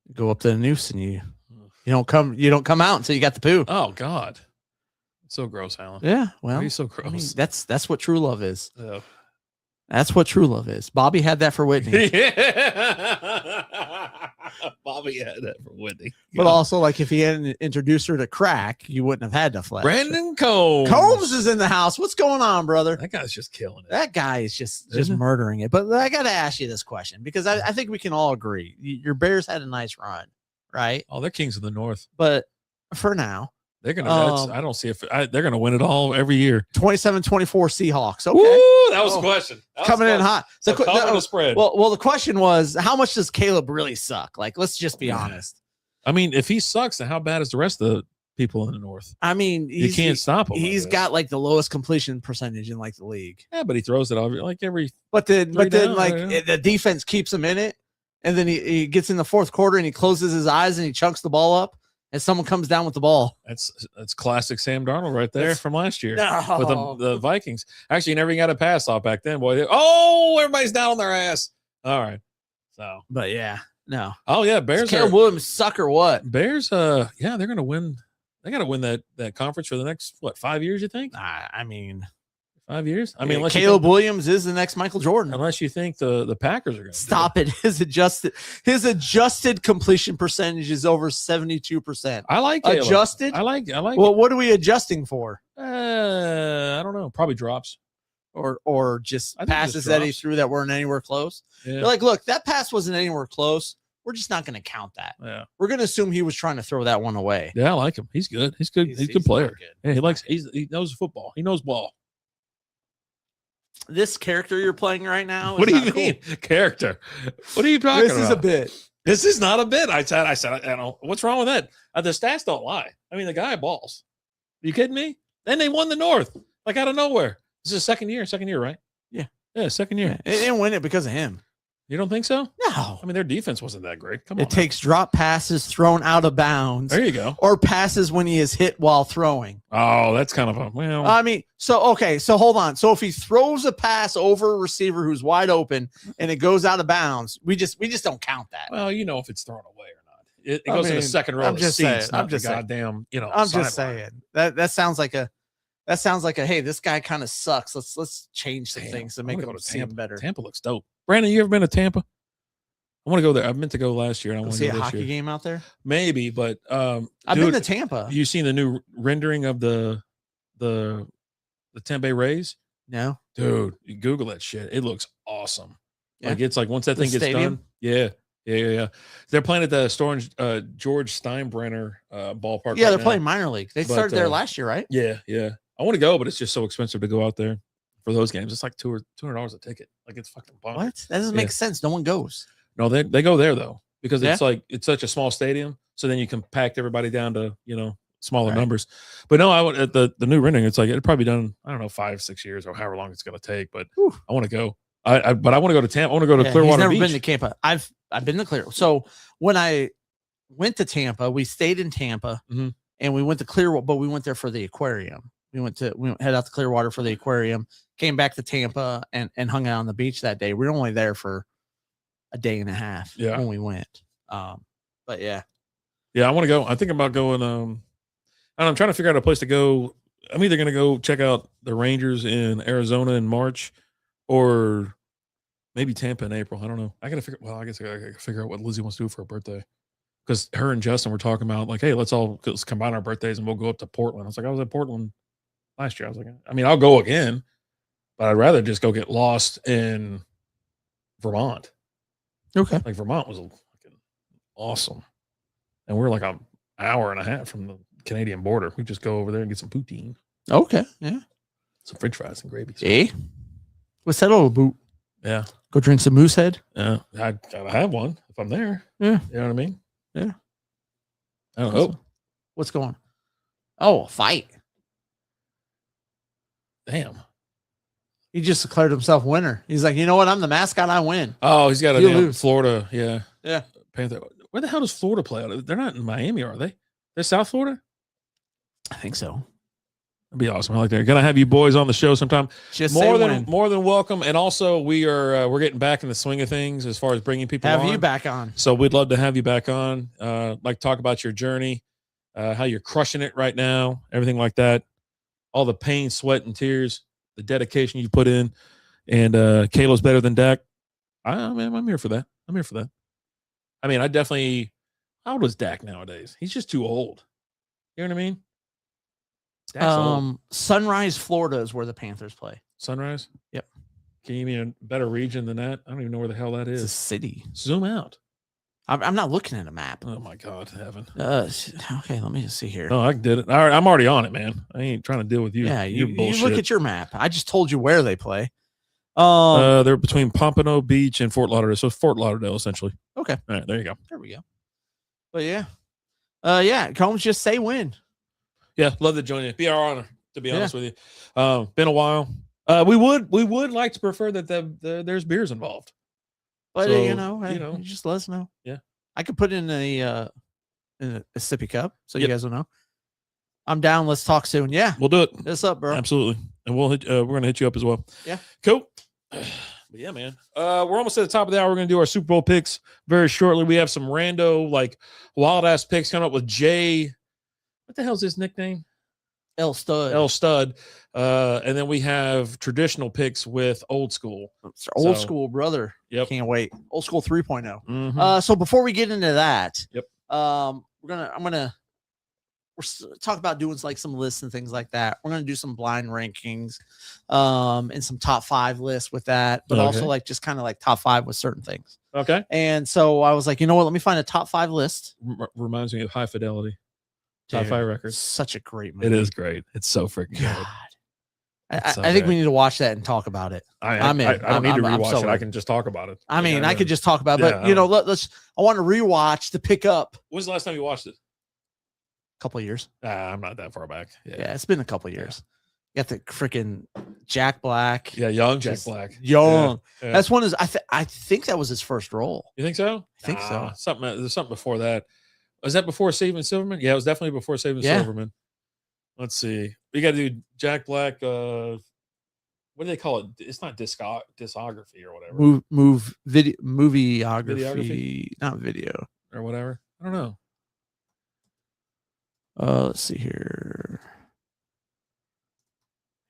You go up to the noose and you don't come out until you got the poo. Oh God. So gross, Alan. Yeah. Well, why are you so gross? I mean, that's what true love is. Oh. That's what true love is. Bobby had that for Whitney. Bobby had that for Whitney. But also, like, if he hadn't introduced her to crack, you wouldn't have had to fletch. Brandon Combs. Combs is in the house. What's going on, brother? That guy's just killing it. That guy is just murdering it. But I got to ask you this question, because I think we can all agree. Your Bears had a nice run, right? Oh, they're kings of the North. But for now, they're going to, I don't see if they're going to win it all every year. 27-24 Seahawks. Okay. Woo, that was a question. Coming in hot. So the spread. Well, the question was, how much does Caleb really suck? Like, let's just be honest. I mean, if he sucks, then how bad is the rest of the people in the North? I mean, you can't stop him. He's got like the lowest completion percentage in like the league. Yeah, but he throws it like every. But then the defense keeps him in it, and then he gets in the fourth quarter and he closes his eyes and he chunks the ball up, and someone comes down with the ball. That's classic Sam Darnold right there from last year with the Vikings. Actually, he never got a pass off back then, boy. Everybody's down on their ass. All right. So, but yeah, no. Oh yeah, Bears. Caleb Williams suck or what? Bears. Yeah, they're gonna win. They got to win that conference for the next 5 years? You think? I mean, 5 years. I mean, Caleb Williams is the next Michael Jordan. Unless you think the Packers are going to stop it. His adjusted completion percentage is over 72%. I like Caleb. Adjusted. I like. Well, what are we adjusting for? I don't know. Probably drops. Or just passes that he threw that weren't anywhere close. Yeah. They're like, look, that pass wasn't anywhere close. We're just not going to count that. Yeah. We're going to assume he was trying to throw that one away. Yeah, I like him. He's good. He's good. He's a good player. Good. Yeah, he knows football. He knows ball. This character you're playing right now. What do you mean? Cool. Character. What are you talking about? This is a bit. This is not a bit. I said, I don't know. What's wrong with that? The stats don't lie. I mean, the guy balls. Are you kidding me? Then they won the North, like out of nowhere. This is second year, right? Yeah. Yeah, second year. Yeah. They didn't win it because of him. You don't think so? No. I mean, their defense wasn't that great. Come on. It takes drop passes thrown out of bounds. There you go. Or passes when he is hit while throwing. Oh, that's kind of a, well. I mean, so hold on. So if he throws a pass over a receiver who's wide open and it goes out of bounds, we just don't count that. Well, if it's thrown away or not. It goes in the second row. I'm just saying. I'm just goddamn, I'm just saying. That sounds like a hey, this guy kind of sucks. Let's change some things to make him seem better. Tampa looks dope. Brandon, you ever been to Tampa? I want to go there. I meant to go last year. And I want to see go a this hockey year. game out there. Maybe, but I've dude, been to Tampa. You seen the new rendering of the Tampa Bay Rays? No, Dude, you Google that shit. It looks awesome. Yeah. Like it's like once that The thing gets stadium? done. Yeah. They're playing at the George Steinbrenner ballpark. yeah, right they're now. playing minor league. They But, started there last year, right? Yeah. I want to go, but it's just so expensive to go out there for those games. It's like $200 a ticket. Like it's fucking bonkers. What? That doesn't make sense. No one goes. No, they go there though because Yeah? it's like it's such a small stadium. So then you compact everybody down to smaller Right. numbers. But no, I would at the new rendering. It's like it'd probably be done. I don't know 5-6 years or however long it's going to take. But Whew. I want to go. But I want to go to Tampa. I want to go to Yeah, Clearwater he's never Beach. been to Tampa. I've been to Clear. So when I went to Tampa, we stayed in Tampa, Mhm. and we went to Clearwater, but we went there for the aquarium. We head out to Clearwater for the aquarium. Came back to Tampa and hung out on the beach that day. We were only there for a day and a half when we went. But yeah, I want to go. I think about going. I'm trying to figure out a place to go. I'm either going to go check out the Rangers in Arizona in March, or maybe Tampa in April. I don't know. I got to figure. Well, I guess I got to figure out what Lizzie wants to do for her birthday, because her and Justin were talking about like, hey, let's combine our birthdays and we'll go up to Portland. I was like, I was in Portland last year. I was like, I mean, I'll go again, but I'd rather just go get lost in Vermont. okay. Like Vermont was fucking awesome, and we're like an hour and a half from the Canadian border. We just go over there and get some poutine, Okay, yeah. some French fries and gravy. Hey, what's that old boot? Yeah, Go drink some Moosehead. I gotta have one if I'm there. Yeah, You know what I mean? Yeah. I don't know. What's going on? Oh, a fight. Damn. He just declared himself winner. He's like, you know what? I'm the mascot. I win. Oh, he's got a You damn lose. Florida. Yeah. Yeah. Panther. Where the hell does Florida play out? They're not in Miami, are they? They're South Florida? I think so. That'd be awesome. I like that. Gonna have you boys on the show sometime. Just more say than win. more than welcome. And also, we're getting back in the swing of things as far as bringing people Have on. you back on? So we'd love to have you back on. Like talk about your journey, how you're crushing it right now, everything like that. All the pain, sweat, and tears, the dedication you put in. And Kayla's better than Dak. I'm here for that. I'm here for that. I mean, I definitely. How old is Dak nowadays? He's just too old. You know what I mean? Dak's old. Sunrise, Florida is where the Panthers play. Sunrise? Yep. Can you give me a better region than that? I don't even know where the hell that It's a is. city. Zoom out. I'm not looking at a map. Oh my God, heaven. Okay, let me just see here. No, I did it. All right, I'm already on it, man. I ain't trying to deal with you. Yeah, you you look at your map. I just told you where they play. They're between Pompano Beach and Fort Lauderdale. So Fort Lauderdale, essentially. Okay. All right, there you go. There we go. But yeah. Combs, just say win. Yeah, love to join you. Be our honor, to be honest with you. Been a while. We would like to prefer that there's beers involved. But So, you just let us know. Yeah. I could put in a sippy cup so you guys will know. I'm down. Let's talk soon. Yeah. We'll do it. What's up, bro? Absolutely. And we're gonna hit you up as well. Yeah. Cool. But yeah, man. We're almost at the top of the hour. We're gonna do our Super Bowl picks very shortly. We have some rando, like wild ass picks coming up with Jay. What the hell's his nickname? L Stud. L Stud. And then we have traditional picks with old school. It's old school, brother. Yep. Can't wait. Old school 3.0. Mhm. So before we get into that, Yep. I'm gonna talk about doing like some lists and things like that. We're gonna do some blind rankings, and some top 5 lists with that, but also like just kind of like top 5 with certain things. Okay. And so I was like, you know what? Let me find a top 5 list. Reminds me of High Fidelity. Top Dude, 5 records. Such a great movie. It is great. It's so freaking good. God. I so think good. we need to watch that and talk about it. I don't need to I'm rewatch so it. I in. can just talk about it. I mean, Like, I could just talk about it, but Yeah, let's. I want to rewatch to pick up. When's the last time you watched it? A couple of years. I'm not that far back. Yeah, it's been a couple of years. You got the freaking Jack Black. Yeah, young Jack Just Black. Young. Yeah. That's one is I think that was his first role. You think so? I think so. There's something before that. Was that before Saving Silverman? Yeah, it was definitely before Saving Silverman. Let's see. We got to do Jack Black. What do they call it? It's not discography or whatever. Movieography, not video or whatever. I don't know. Let's see here.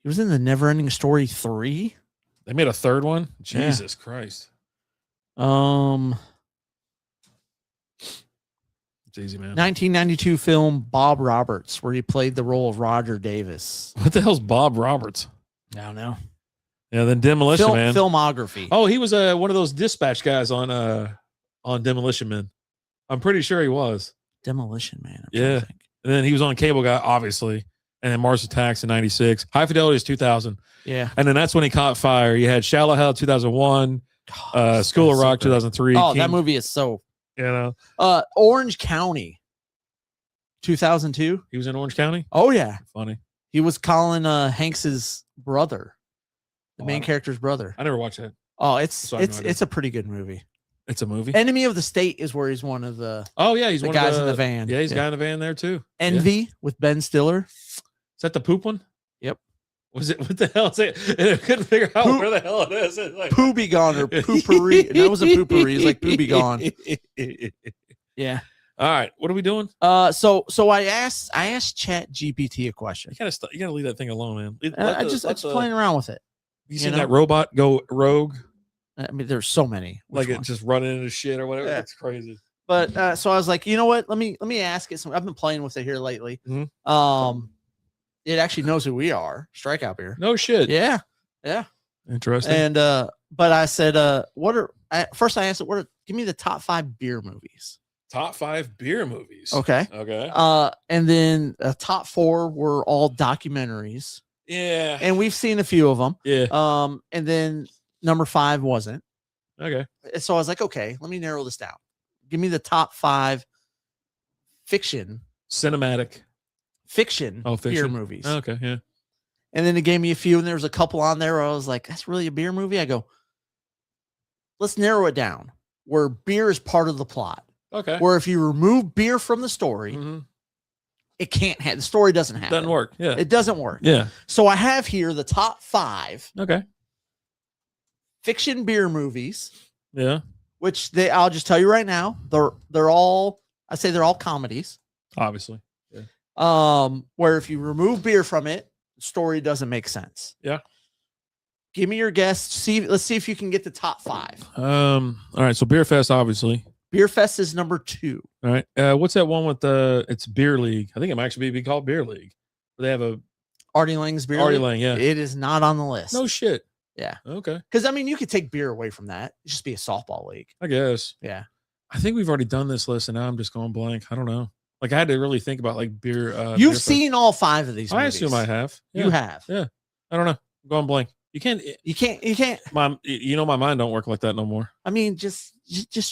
He was in the Neverending Story 3. They made a third one. Jesus Christ. It's easy, man. 1992 film Bob Roberts, where he played the role of Roger Davis. What the hell's Bob Roberts? I don't know. Yeah, then Demolition Man. Filmography. Oh, he was one of those dispatch guys on Demolition Man. I'm pretty sure he was. Demolition Man. Yeah. And then he was on Cable Guy, obviously. And then Mars Attacks in 96. High Fidelity is 2000. Yeah. And then that's when he caught fire. You had Shallow Hell 2001, School of Rock 2003. Oh, that movie is so. You know. Orange County 2002. He was in Orange County? Oh, yeah. Funny. He was Colin Hanks's brother, the main character's brother. I never watched that. Oh, it's a pretty good movie. It's a movie. Enemy of the State is where he's one of the. Oh yeah, he's the one guys of in the van. Yeah, he's a guy in the van there too. Envy with Ben Stiller. Is that the poop one? Yep. Was it? What the hell is it? And I couldn't figure out where the hell it is. It's like Poopy Gone or Poopery. That was a Poopery. It's like Poopy Gone. Yeah. All right. What are we doing? So I asked Chat GPT a question. You gotta leave that thing alone, man. I just playing around with it. You seen that robot go rogue? I mean, there's so many. Like it just running into shit or whatever. It's crazy. But so I was like, you know what? Let me ask it. I've been playing with it here lately. Mm-hmm. It actually knows who we are. Strikeout Beer. No shit. Yeah. Interesting. And but I said, first I asked it, give me the top 5 beer movies. Top 5 beer movies. Okay. And then top 4 were all documentaries. Yeah. And we've seen a few of them. Yeah. And then number 5 wasn't. Okay. And so I was like, okay, let me narrow this down. Give me the top 5 fiction beer movies. Okay, yeah. And then it gave me a few, and there was a couple on there where I was like, that's really a beer movie? I go, let's narrow it down where beer is part of the plot. Okay. Where if you remove beer from the story, it can't have, the story doesn't happen. Doesn't work. Yeah. It doesn't work. Yeah. So I have here the top 5 fiction beer movies. Yeah. Which I'll just tell you right now, they're all comedies. Obviously. Yeah. Where if you remove beer from it, the story doesn't make sense. Yeah. Give me your guess. Let's see if you can get the top 5. All right. So Beer Fest, obviously. Beer Fest is number 2. All right. What's that one with it's Beer League? I think it might actually be called Beer League. They have a Artie Lang's Beer Artie League. Lang, yeah. It is not on the list. No shit. Yeah. Okay. Because I mean, you could take beer away from that. It'd just be a softball league. I guess. Yeah. I think we've already done this list, and now I'm just going blank. I don't know. Like I had to really think about like beer. You've seen all 5 of these movies. I assume I have. Yeah. You have. Yeah. I don't know. I'm going blank. You can't. You know, my mind don't work like that no more. I mean, just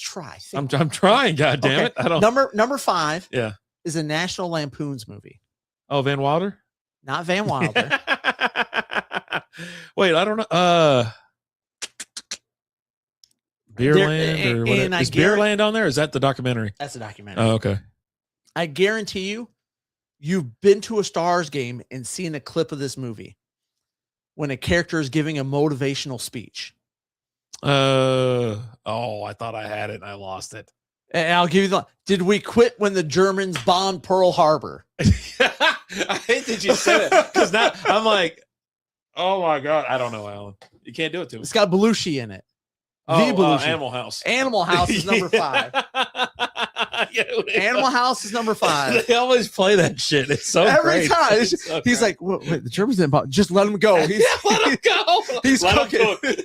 try. I'm trying. God damn it. I don't. Number 5. Yeah. Is a National Lampoon's movie. Oh, Van Wilder. Not Van Wilder. Wait, I don't know. Beerland or whatever. Is Beerland on there? Or is that the documentary? That's a documentary. Oh, okay. I guarantee you've been to a Stars game and seen a clip of this movie when a character is giving a motivational speech. I thought I had it and I lost it. And I'll give you did we quit when the Germans bombed Pearl Harbor? I hate that you said it because now I'm like, oh my God. I don't know, Alan. You can't do it to me. It's got Belushi in it. Animal House. Animal House is number 5. Animal House is number 5. They always play that shit. It's so every great. time. He's like, wait, the Germans didn't just let him go. Let him go. He's let cooking. Him cook.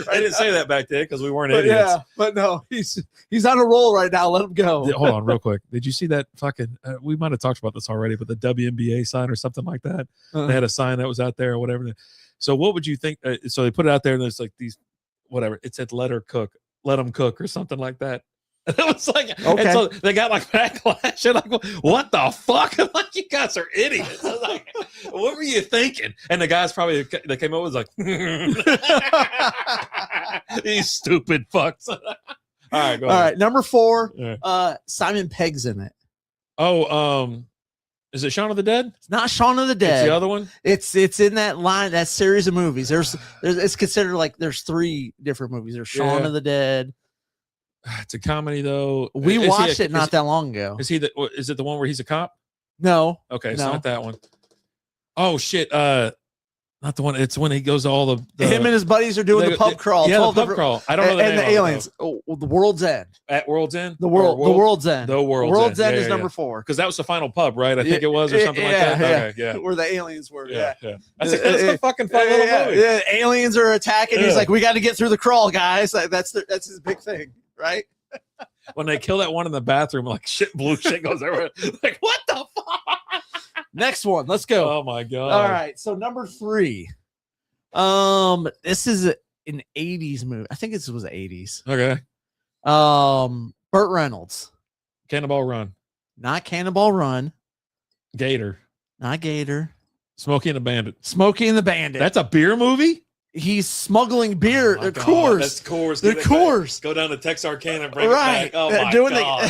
I didn't say that back then because we weren't idiots. Yeah, but no, he's on a roll right now. Let him go. Hold on, real quick. Did you see that fucking? We might have talked about this already, but the WNBA sign or something like that. They had a sign that was out there or whatever. So what would you think? So they put it out there, and there's like these. Whatever it said, let them cook or something like that. And it was like, okay. And so they got like backlash. And like, what the fuck? I'm like, you guys are idiots. I was like, what were you thinking? And the guys probably that came up was like, these stupid fucks. All right, go ahead. All right, number 4. Simon Pegg's in it. Oh, is it Shaun of the Dead? It's not Shaun of the Dead. It's the other one. It's in that series of movies. There's it's considered like there's 3 different movies. There's Shaun of the Dead. It's a comedy though. We watched it not that long ago. Is it the one where he's a cop? No. Okay, it's not that one. Oh shit. Not the one. It's when he goes to all the him and his buddies are doing the pub crawl. Yeah, the pub crawl. I don't know the name and the of it, aliens. though. The World's End. At World's End. The World's End. The World's End is number 4 because that was the final pub, right? I think it was or something like that. Okay, yeah. Where the aliens were. Yeah. That's a fucking fun little movie. Yeah, aliens are attacking. He's like, we got to get through the crawl, guys. Like, that's his big thing, right? When they kill that one in the bathroom, like blue shit goes everywhere. Like, what the fuck? Next one. Let's go. Oh my god. All right. So number 3. This is an 80s movie. I think this was 80s. Okay. Burt Reynolds. Cannonball Run. Not Cannonball Run. Gator. Not Gator. Smokey and the Bandit. Smokey and the Bandit. That's a beer movie? He's smuggling beer. Oh They're God, Coors. That's Coors. They're Coors. Go down to Texarkana and bring Right. it back. Oh my Doing God.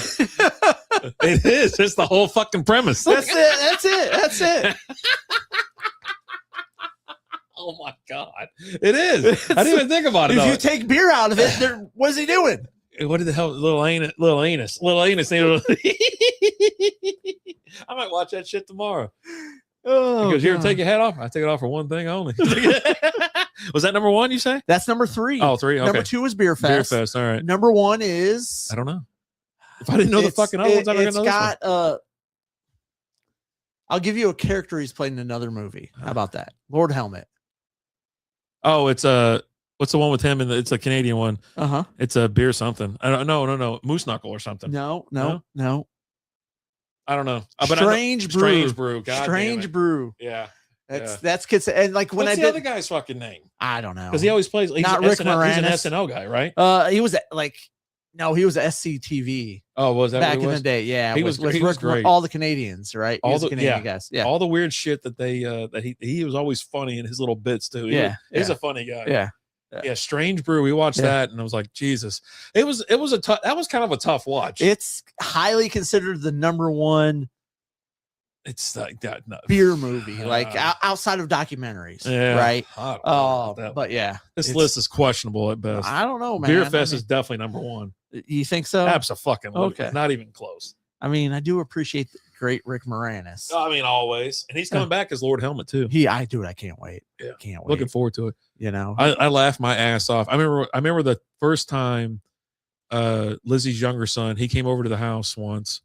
It is. It's the whole fucking premise. That's it. That's it. Oh my God. It is. I didn't even think about it. If you take beer out of it, what is he doing? What the hell? Little anus. I might watch that shit tomorrow. Oh, Because you ever God. take your hat off? I take it off for one thing only. Was that number 1, you say? That's number 3. Oh, 3. Okay. Number 2 is Beer Fest. Beer Fest. All right. Number 1 is I don't know. If I didn't know the fucking other ones, I'm not going to know this one. I'll give you a character he's played in another movie. How about that? Lord Helmet. Oh, it's what's the one with him? It's a Canadian one. Uh-huh. It's a beer something. I don't. No. Moose Knuckle or something. No. I don't know. Strange Brew. Strange Brew. God Strange damn it. Brew. Yeah. That's kids. And like when What's I the did, other guy's fucking name? I don't know. Because he always plays. He's Not an Rick SNL, he's an Moranis. SNL guy, right? He was like, no, he was SCTV Oh, was that back what he in was? the day. Yeah, He with was Rick, great. all the Canadians, right? He was a Canadian guys. Yeah, All the weird shit that they that he was always funny in his little bits too. He's a funny guy. Yeah. Strange Brew. We watched that and I was like, Jesus. It was a tough. That was kind of a tough watch. It's highly considered the number 1 It's like that beer movie, like outside of documentaries, right? But yeah, this list is questionable at best. I don't know, man. Beer Fest is definitely number 1. You think so? Absolutely. Okay. Not even close. I mean, I do appreciate the great Rick Moranis. I mean, always. And he's coming back as Lord Helmet too. I can't wait. Yeah. Can't wait. Looking forward to it. You know, I laughed my ass off. I remember the first time Lizzie's younger son, he came over to the house once.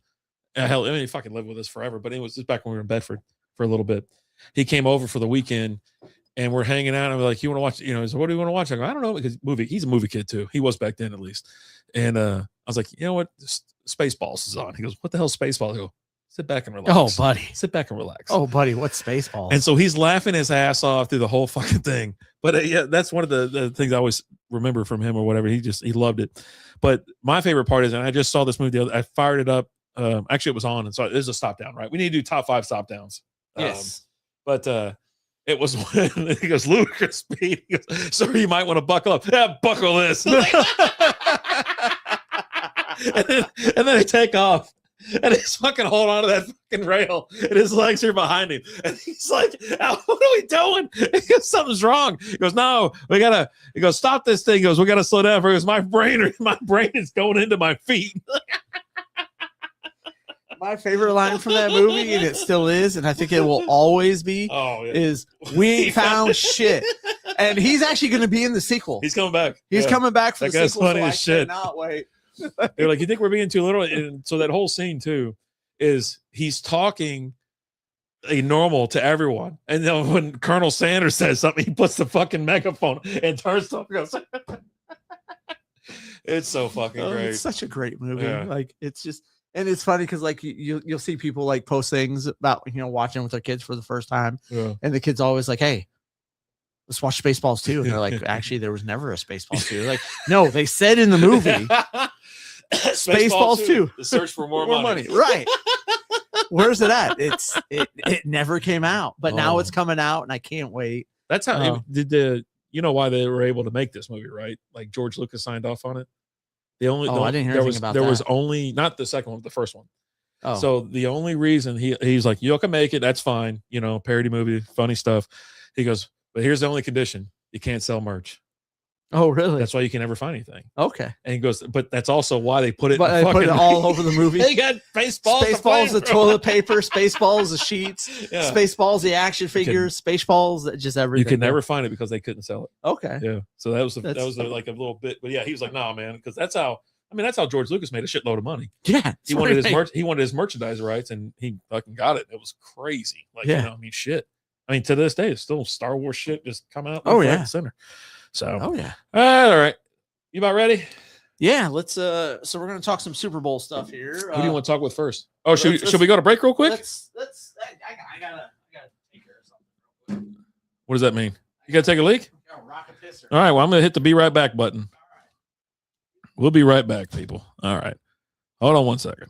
Hell, I mean, he fucking lived with us forever, but it was just back when we were in Bedford for a little bit. He came over for the weekend and we're hanging out and we're like, you want to watch, he said, what do you want to watch? I go, I don't know, because he's a movie kid too. He was back then at least. And I was like, you know what? Spaceballs is on. He goes, what the hell is Spaceballs? I go, sit back and relax. Oh, buddy. Sit back and relax. Oh, buddy, what's Spaceballs? And so he's laughing his ass off through the whole fucking thing. But yeah, that's one of the things I always remember from him or whatever. He loved it. But my favorite part is, and I just saw this movie I fired it up. Actually, it was on, and so it is a stop down, right? We need to do top 5 stop downs. Yes. But it was when he goes, ludicrous speed. He goes, sir, you might want to buckle up. Yeah, buckle this. and then they take off. And he's fucking holding on to that fucking rail, and his legs are behind him. And he's like, what are we doing? He goes, something's wrong. He goes, no, he goes, stop this thing. He goes, we got to slow down. He goes, my brain is going into my feet. My favorite line from that movie, and it still is, and I think it will always be, is we ain't found shit. And he's actually going to be in the sequel. He's coming back. He's coming back for that the guy's sequel. funny So as shit. Cannot wait. They're like, you think we're being too little? And so that whole scene too is he's talking a normal to everyone. And then when Colonel Sanders says something, he puts the fucking megaphone and turns to him and goes, it's so fucking great. It's such a great movie. Yeah. Like, it's just, and it's funny because like you'll see people like post things about, watching with their kids for the first time. Yeah. And the kid's always like, hey, let's watch Spaceballs 2. And they're like, actually, there was never a Spaceballs 2. Like, no, they said in the movie, Spaceballs 2. The search for more money. Right. Where's it at? It never came out, but now it's coming out and I can't wait. That's how you know why they were able to make this movie, right? Like George Lucas signed off on it. I didn't hear anything about that. There was only, not the second one, but the first one. Oh. So the only reason he's like, you can make it, that's fine. Parody movie, funny stuff. He goes, but here's the only condition. You can't sell merch. Oh, really? That's why you can never find anything. Okay. And he goes, but that's also why they put it. But they put it all over the movie. They got Spaceballs, the toilet paper, Spaceballs, the sheets, Yeah. Spaceballs, the action figures, Spaceballs, just everything. You could never find it because they couldn't sell it. Okay. Yeah. So that was like a little bit, but yeah, he was like, "Nah, man," because that's how George Lucas made a shitload of money. Yeah. He wanted his merchandise rights, and he fucking got it. It was crazy. Like, shit. I mean, to this day, it's still Star Wars shit just come out. Oh, yeah. Right center. So. Oh yeah. All right. You about ready? Yeah. Let's. So we're gonna talk some Super Bowl stuff here. Who do you want to talk with first? Oh, should we go to break real quick? I gotta take care of something. What does that mean? You gotta take a leak? Rock a pisser. All right. Well, I'm gonna hit the be right back button. We'll be right back, people. All right. Hold on one second.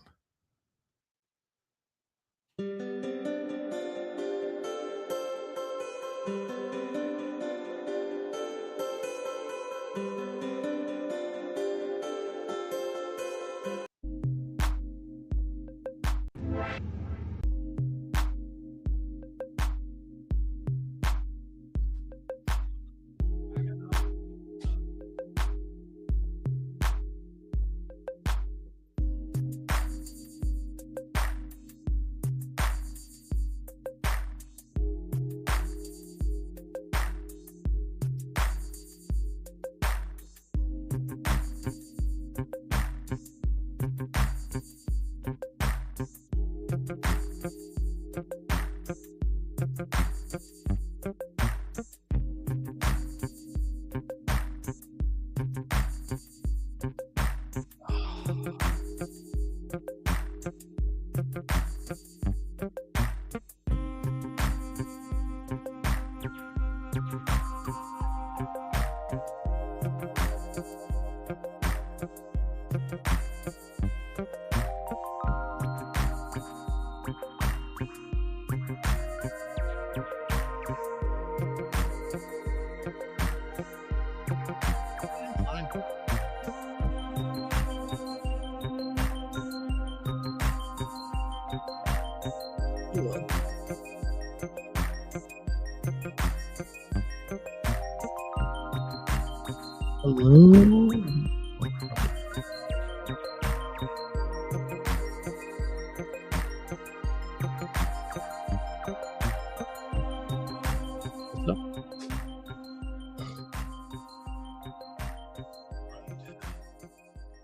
Hello.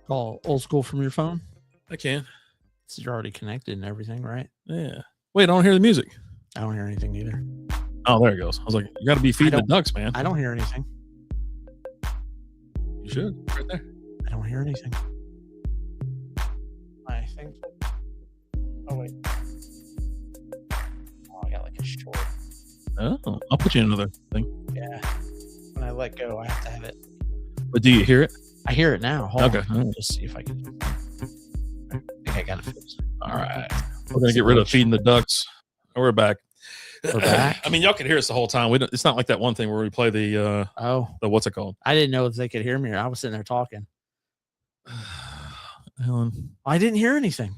Call old school from your phone. I can. So you're already connected and everything, right? Yeah. Wait, I don't hear the music. I don't hear anything either. Oh, there it goes. I was like, you got to be feeding the ducks, man. I don't hear anything. You should. Right there. I don't hear anything. I think. Oh, wait. Oh, I got like a short. Oh, I'll put you in another thing. Yeah. When I let go, I have to have it. But do you hear it? I hear it now. Hold Okay. on. Just see if I can. I think I got it fixed. All right. We're going to get rid of feeding the ducks. We're back. We're back. I mean, y'all can hear us the whole time. It's not like that one thing where we play the what's it called? I didn't know if they could hear me or I was sitting there talking. Helen. I didn't hear anything.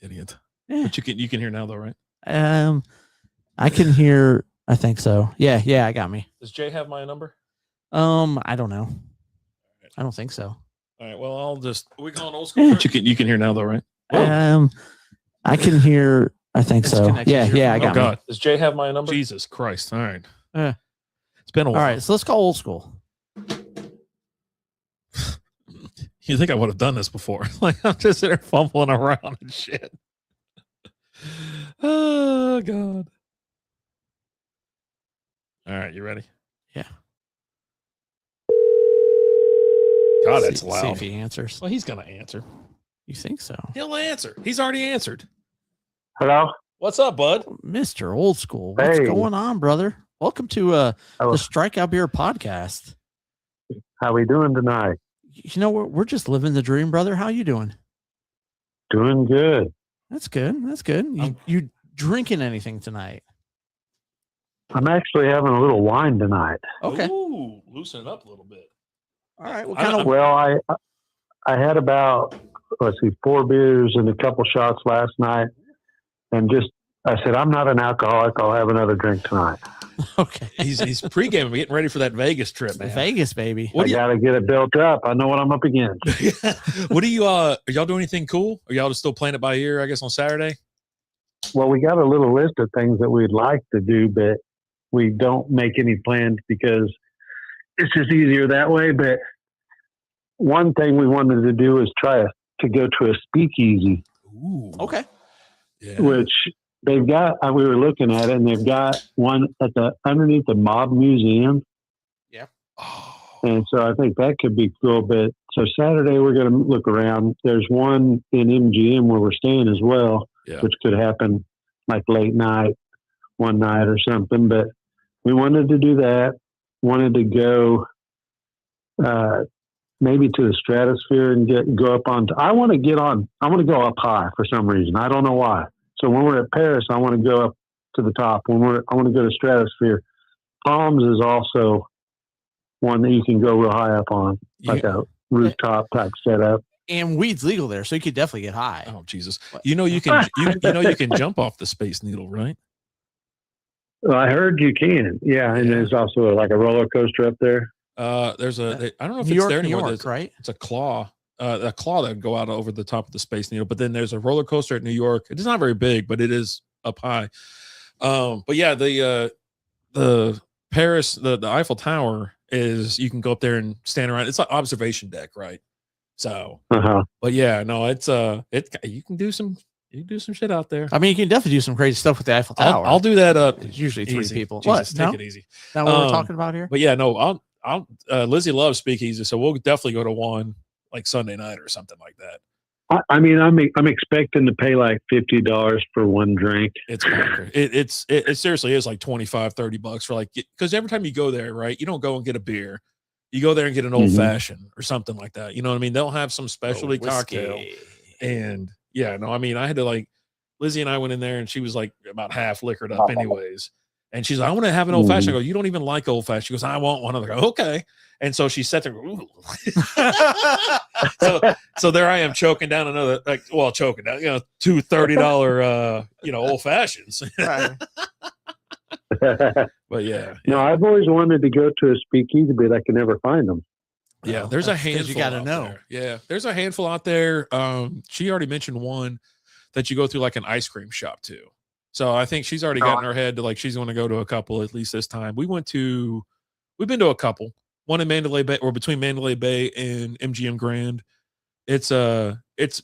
Idiot. Yeah. But you can hear now though, right? I can hear. I think so. Yeah, I got me. Does Jay have my number? I don't know. I don't think so. All right. Well, Are we calling old school? You can hear now though, right? I can hear. I think so. Yeah, I got God. Does Jay have my number? Jesus Christ. All right. It's been a while. All right, so let's call old school. You think I would have done this before? Like, I'm just sitting there fumbling around and shit. Oh, God. All right, you ready? Yeah. God, that's loud. See if he answers. Well, he's going to answer. You think so? He'll answer. He's already answered. Hello? What's up, bud? Mr. Old School. What's going on, brother? Welcome to the Strikeout Beer podcast. How we doing tonight? You know, we're just living the dream, brother. How you doing? Doing good. That's good. That's good. You drinking anything tonight? I'm actually having a little wine tonight. Okay. Ooh, loosen it up a little bit. All right. What kind of? Well, I had about 4 beers and a couple shots last night, and just I said, I'm not an alcoholic. I'll have another drink tonight. Okay. He's pre-gaming, getting ready for that Vegas trip, man. Vegas, baby. I got to get it built up. I know what I'm up against. What do you, are y'all doing anything cool? Are y'all just still playing it by ear, I guess, on Saturday? Well, we got a little list of things that we'd like to do, but we don't make any plans because it's just easier that way. But one thing we wanted to do is try to go to a speakeasy. Ooh. Okay. Yeah. Which they've got. We were looking at it, and they've got one at underneath the Mob Museum. Yeah. Oh. And so I think that could be cool. But so Saturday we're going to look around. There's one in MGM where we're staying as well, which could happen like late night, one night or something. But we wanted to do that. Wanted to go maybe to the Stratosphere and go up on. I want to go up high for some reason. I don't know why. So when we're at Paris, I want to go up to the top. I want to go to Stratosphere. Palms is also one that you can go real high up on, like a rooftop type setup. And weed's legal there, so you could definitely get high. Oh Jesus! You know you can you can jump off the Space Needle, right? Well, I heard you can. Yeah, and there's also like a roller coaster up there. There's I don't know if New it's York, there anymore. New York, right? It's a claw that would go out over the top of the Space Needle. But then there's a roller coaster at New York. It's not very big, but it is up high. But yeah, the Paris, the Eiffel Tower is, you can go up there and stand around. It's like observation deck, right? So, but yeah, no, it's you can do some shit out there. I mean, you can definitely do some crazy stuff with the Eiffel Tower. I'll do that. It's usually three easy. people. Jesus, What? take it easy. Now what we're talking about here? But yeah, no, I'll Lizzie loves speakeasy, so we'll definitely go to one like Sunday night or something like that. I mean, I'm expecting to pay like $50 for one drink. It's it seriously is like $25-$30 for, like, because every time you go there, right, you don't go and get a beer, you go there and get an old fashioned or something like that. You know what I mean? They'll have some specialty cocktail, and yeah, no, I mean, I had to, like, Lizzie and I went in there and she was like about half liquored up anyways. And she's like, I want to have an old fashioned. I go, you don't even like old fashioned. She goes, I want one. I go, okay. And so she sat there. so there I am choking down another, choking down, two $30, old fashions. Right. But yeah. No, I've always wanted to go to a speakeasy, but I can never find them. Yeah, there's a handful. You got to know. There. Yeah, there's a handful out there. She already mentioned one that you go through like an ice cream shop too. So I think she's already got in her head to, like, she's going to go to a couple at least this time. We've been to a couple. One in Mandalay Bay, or between Mandalay Bay and MGM Grand. It's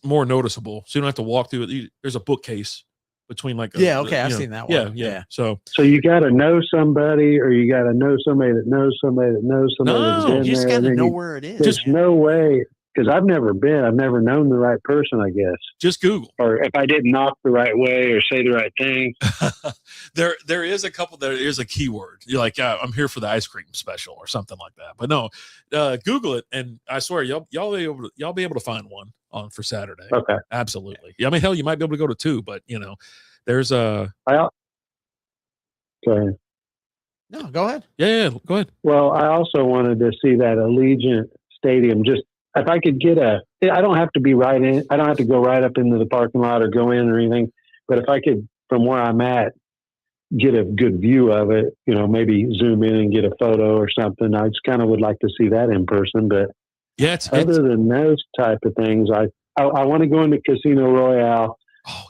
more noticeable, so you don't have to walk through it. There's a bookcase between, like, I've seen that one. Yeah. So you got to know somebody, or you got to know somebody that knows somebody that knows somebody. No, you just got to know where it is. There's no way, because I've never known the right person, I guess. Just Google. Or if I didn't knock the right way or say the right thing. there is a couple, there is a keyword. You're like, yeah, I'm here for the ice cream special or something like that. But no, Google it, and I swear y'all be able to find one on for Saturday. Okay. Absolutely. Yeah, I mean, hell, you might be able to go to two, but there's a Sorry. No, go ahead. Yeah, go ahead. Well, I also wanted to see that Allegiant Stadium. Just if I could get I don't have to be right in. I don't have to go right up into the parking lot or go in or anything. But if I could, from where I'm at, get a good view of it, maybe zoom in and get a photo or something. I just kind of would like to see that in person. But yeah, other than those type of things, I want to go into Casino Royale,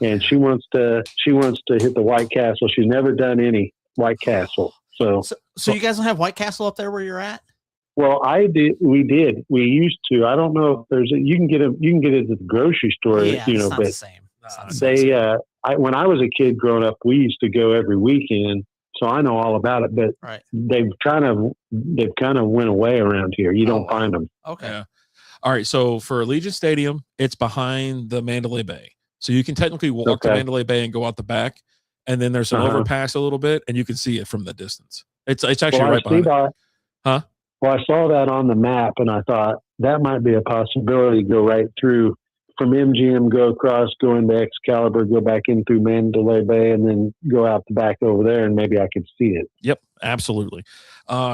and she wants to hit the White Castle. She's never done any White Castle. So you guys don't have White Castle up there where you're at? Well, we did. We used to. I don't know if there's you can get it at the grocery store. Yeah, it's not but the same. When I was a kid growing up, we used to go every weekend, so I know all about it. But they've kind of went away around here. You don't find them. Okay. Yeah. All right. So for Allegiant Stadium, it's behind the Mandalay Bay, so you can technically walk to Mandalay Bay and go out the back, and then there's an overpass a little bit, and you can see it from the distance. It's actually right behind it. Huh? Well, I saw that on the map, and I thought that might be a possibility. Go right through from MGM, go across, go into Excalibur, go back in through Mandalay Bay, and then go out the back over there, and maybe I could see it. Yep, absolutely.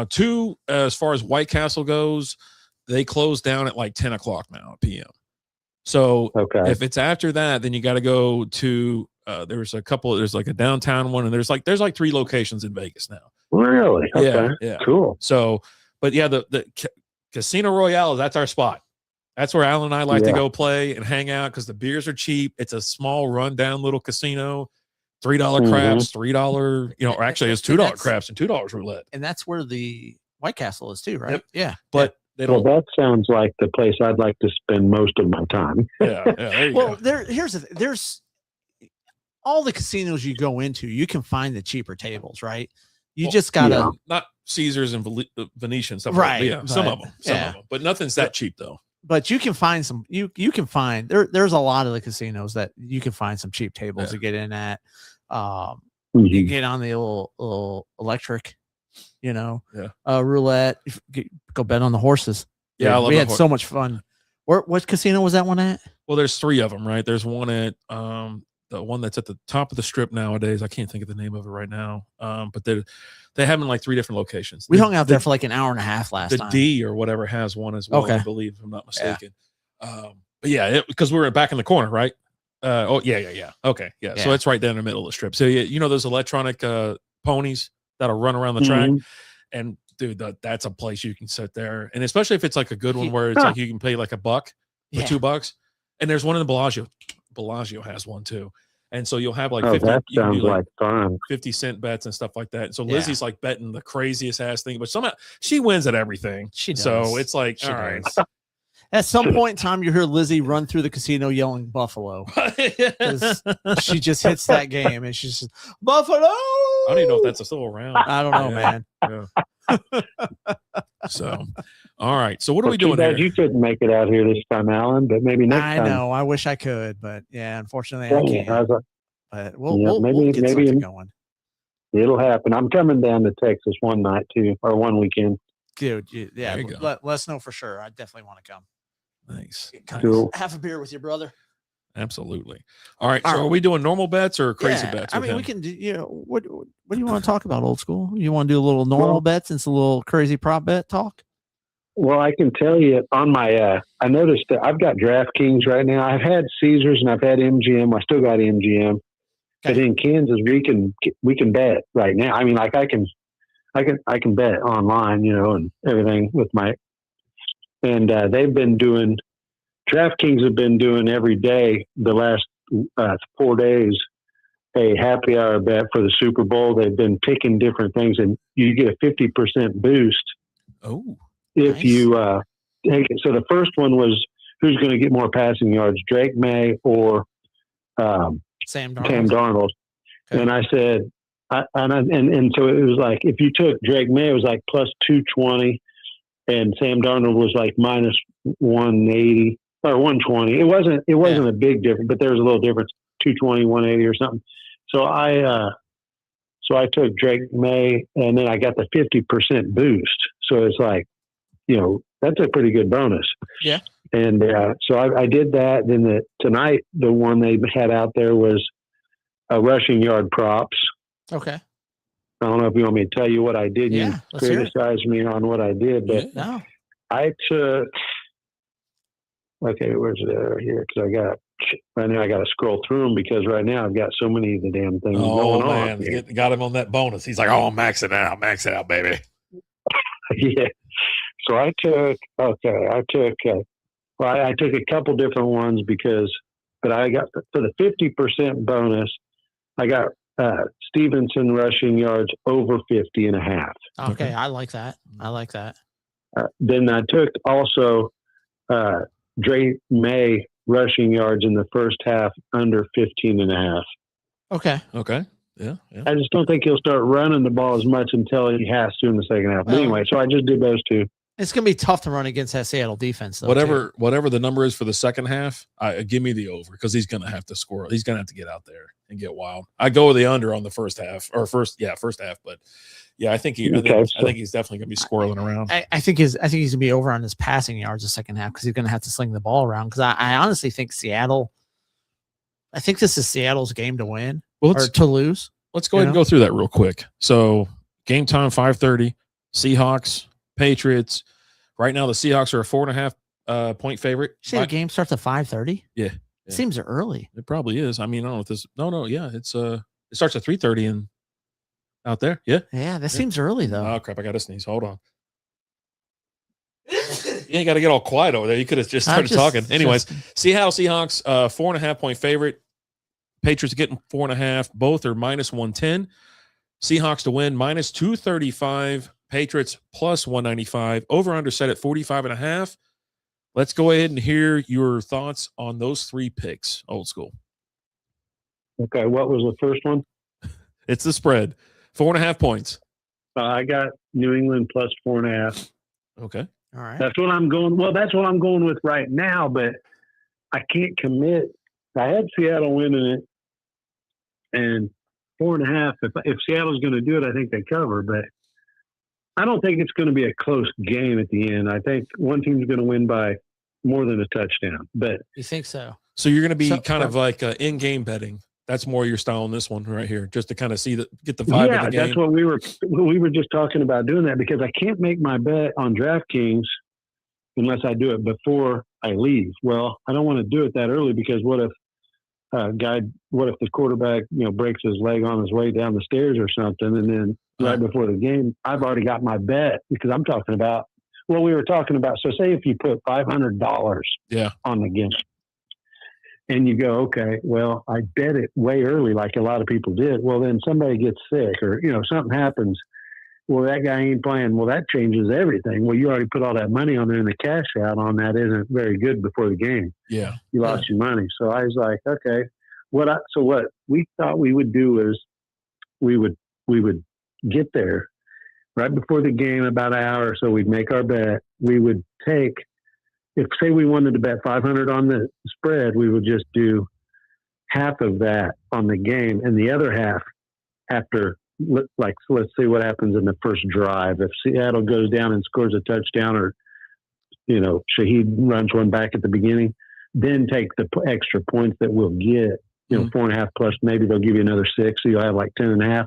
Two, as far as White Castle goes, they close down at like 10 o'clock now p.m. So if it's after that, then you got to go to there's a couple. There's like a downtown one, and there's like 3 locations in Vegas now. Really? Okay. Yeah. Cool. So, but yeah, the Casino Royale, that's our spot. That's where Alan and I like to go play and hang out because the beers are cheap. It's a small, rundown little casino. $3 craps, $3, or actually it's $2 craps and $2 roulette. And that's where the White Castle is too, right? Yep. Yeah. But they don't. Well, that sounds like the place I'd like to spend most of my time. Yeah. There you go. There's all the casinos you go into, you can find the cheaper tables, right? You just gotta not Caesars and Venetian stuff, right? Like, yeah, some of them, but nothing's that cheap though. But you can find some. You can find there's a lot of the casinos that you can find some cheap tables to get in at. You get on the little electric, roulette. Go bet on the horses. Yeah, we had so much fun. What casino was that one at? Well, there's 3 of them, right? There's one at the one that's at the top of the strip nowadays. I can't think of the name of it right now. But they have them in like 3 different locations. We hung out there for like an hour and a half last time. The D or whatever has one as well, I believe, if I'm not mistaken. Yeah. But yeah, because we were back in the corner, right? Yeah. Okay, yeah. So it's right down in the middle of the strip. So those electronic ponies that'll run around the track, and dude, that's a place you can sit there, and especially if it's like a good one where it's like you can pay like $1 or $2. And there's one in the Bellagio. Bellagio has one too. And so you'll have like 50, that sounds like fun. 50-cent bets and stuff like that. And so Lizzie's like betting the craziest ass thing, but somehow she wins at everything. She does. So it's like, all right. At some point in time, you hear Lizzie run through the casino yelling Buffalo. She just hits that game and she's just, Buffalo. I don't even know if that's still around. I don't know, man. Yeah. So, all right. So what are we doing here? You couldn't make it out here this time, Alan, but maybe next time. I know. I wish I could, but unfortunately I can't. But we'll get something going. It'll happen. I'm coming down to Texas one night too, or one weekend. Dude, let us know for sure. I definitely want to come. Nice. Cool. Have a beer with your brother. Absolutely. All right. So are we doing normal bets or crazy bets? I mean, we can do, what do you want to talk about, old school? You want to do a little normal bets and some little crazy prop bet talk? Well, I can tell you on my, I noticed that I've got DraftKings right now. I've had Caesars and I've had MGM. I still got MGM. But in Kansas, we can bet right now. I mean, like I can bet online, and everything with and they've been doing, DraftKings have been doing every day the last 4 days a happy hour bet for the Super Bowl. They've been picking different things, and you get a 50% boost. Oh, if you take it. So the first one was who's going to get more passing yards, Drake May or Sam Darnold. Okay. And I said, and so it was like if you took Drake May, it was like plus 220, and Sam Darnold was like minus 180 or 120. It wasn't a big difference, but there was a little difference, 220, 180 or something. So I took Drake May, and then I got the 50% boost. So it's like, that's a pretty good bonus. Yeah. And so I did that. Then tonight, the one they had out there was rushing yard props. Okay. I don't know if you want me to tell you what I did. Yeah, you criticized me on what I did, but no. I took. Okay, where's it here? Because right now I got to scroll through them because right now I've got so many of the damn things going on. Got him on that bonus. He's like, "Oh, max it out, baby." Yeah. So I took. I took a couple different ones but I got for the 50% bonus. I got Stevenson rushing yards over 50.5. Okay, I like that. Then I took also Drake May rushing yards in the first half under 15.5. Okay. Yeah. I just don't think he'll start running the ball as much until he has to in the second half. But anyway, so I just did those two. It's going to be tough to run against that Seattle defense, though. Whatever the number is for the second half, give me the over because he's going to have to score. He's going to have to get out there and get wild. I go with the under on the first half. But yeah, I think he's definitely going to be squirreling around. I think he's going to be over on his passing yards the second half because he's going to have to sling the ball around. Because I honestly think Seattle. I think this is Seattle's game to win or to lose. Let's go ahead and go through that real quick. So game time 5:30. Seahawks. Patriots. Right now, the Seahawks are a 4.5 point favorite. The game starts at 5:30. Yeah. It seems early. It probably is. I mean, I don't know if this. No, yeah, it starts at 3:30 and out there. Yeah. Yeah, that seems early though. Oh crap! I got to sneeze. Hold on. You ain't got to get all quiet over there. You could have just started talking. Anyways, Seattle Seahawks, 4.5-point favorite. Patriots getting 4.5. Both are -110. Seahawks to win -235. Patriots +195. Over under set at 45.5. Let's go ahead and hear your thoughts on those 3 picks. Old school. Okay, what was the first one? It's the spread. 4.5 points. I got New England +4.5. Okay. All right. That's what I'm going. Well, that's what I'm going with right now, but I can't commit. I had Seattle winning it, and 4.5. If Seattle's going to do it, I think they cover. But I don't think it's going to be a close game at the end. I think one team's going to win by more than a touchdown. But You think so? So you're going to be kind of like in-game betting. That's more your style on this one right here, just to kind of get the vibe of the game. That's what we were just talking about doing that, because I can't make my bet on DraftKings unless I do it before I leave. Well, I don't want to do it that early, because what if the quarterback, breaks his leg on his way down the stairs or something, and then right before the game, I've already got my bet, because I'm talking about, we were talking about, so say if you put $500 on the game, and you go, okay, well, I bet it way early, like a lot of people did. Well, then somebody gets sick, or, something happens. Well, that guy ain't playing. Well, that changes everything. Well, you already put all that money on there, and the cash out on that isn't very good before the game. Yeah. You lost your money. So I was like, okay, what we thought we would do is we would get there right before the game, about an hour or so. We'd make our bet. We would take, if say we wanted to bet 500 on the spread, we would just do half of that on the game, and the other half after, like, so let's see what happens in the first drive. If Seattle goes down and scores a touchdown, or, Shaheed runs one back at the beginning, then take the extra points that we'll get, 4.5 plus, maybe they'll give you another 6. So you'll have like 10.5.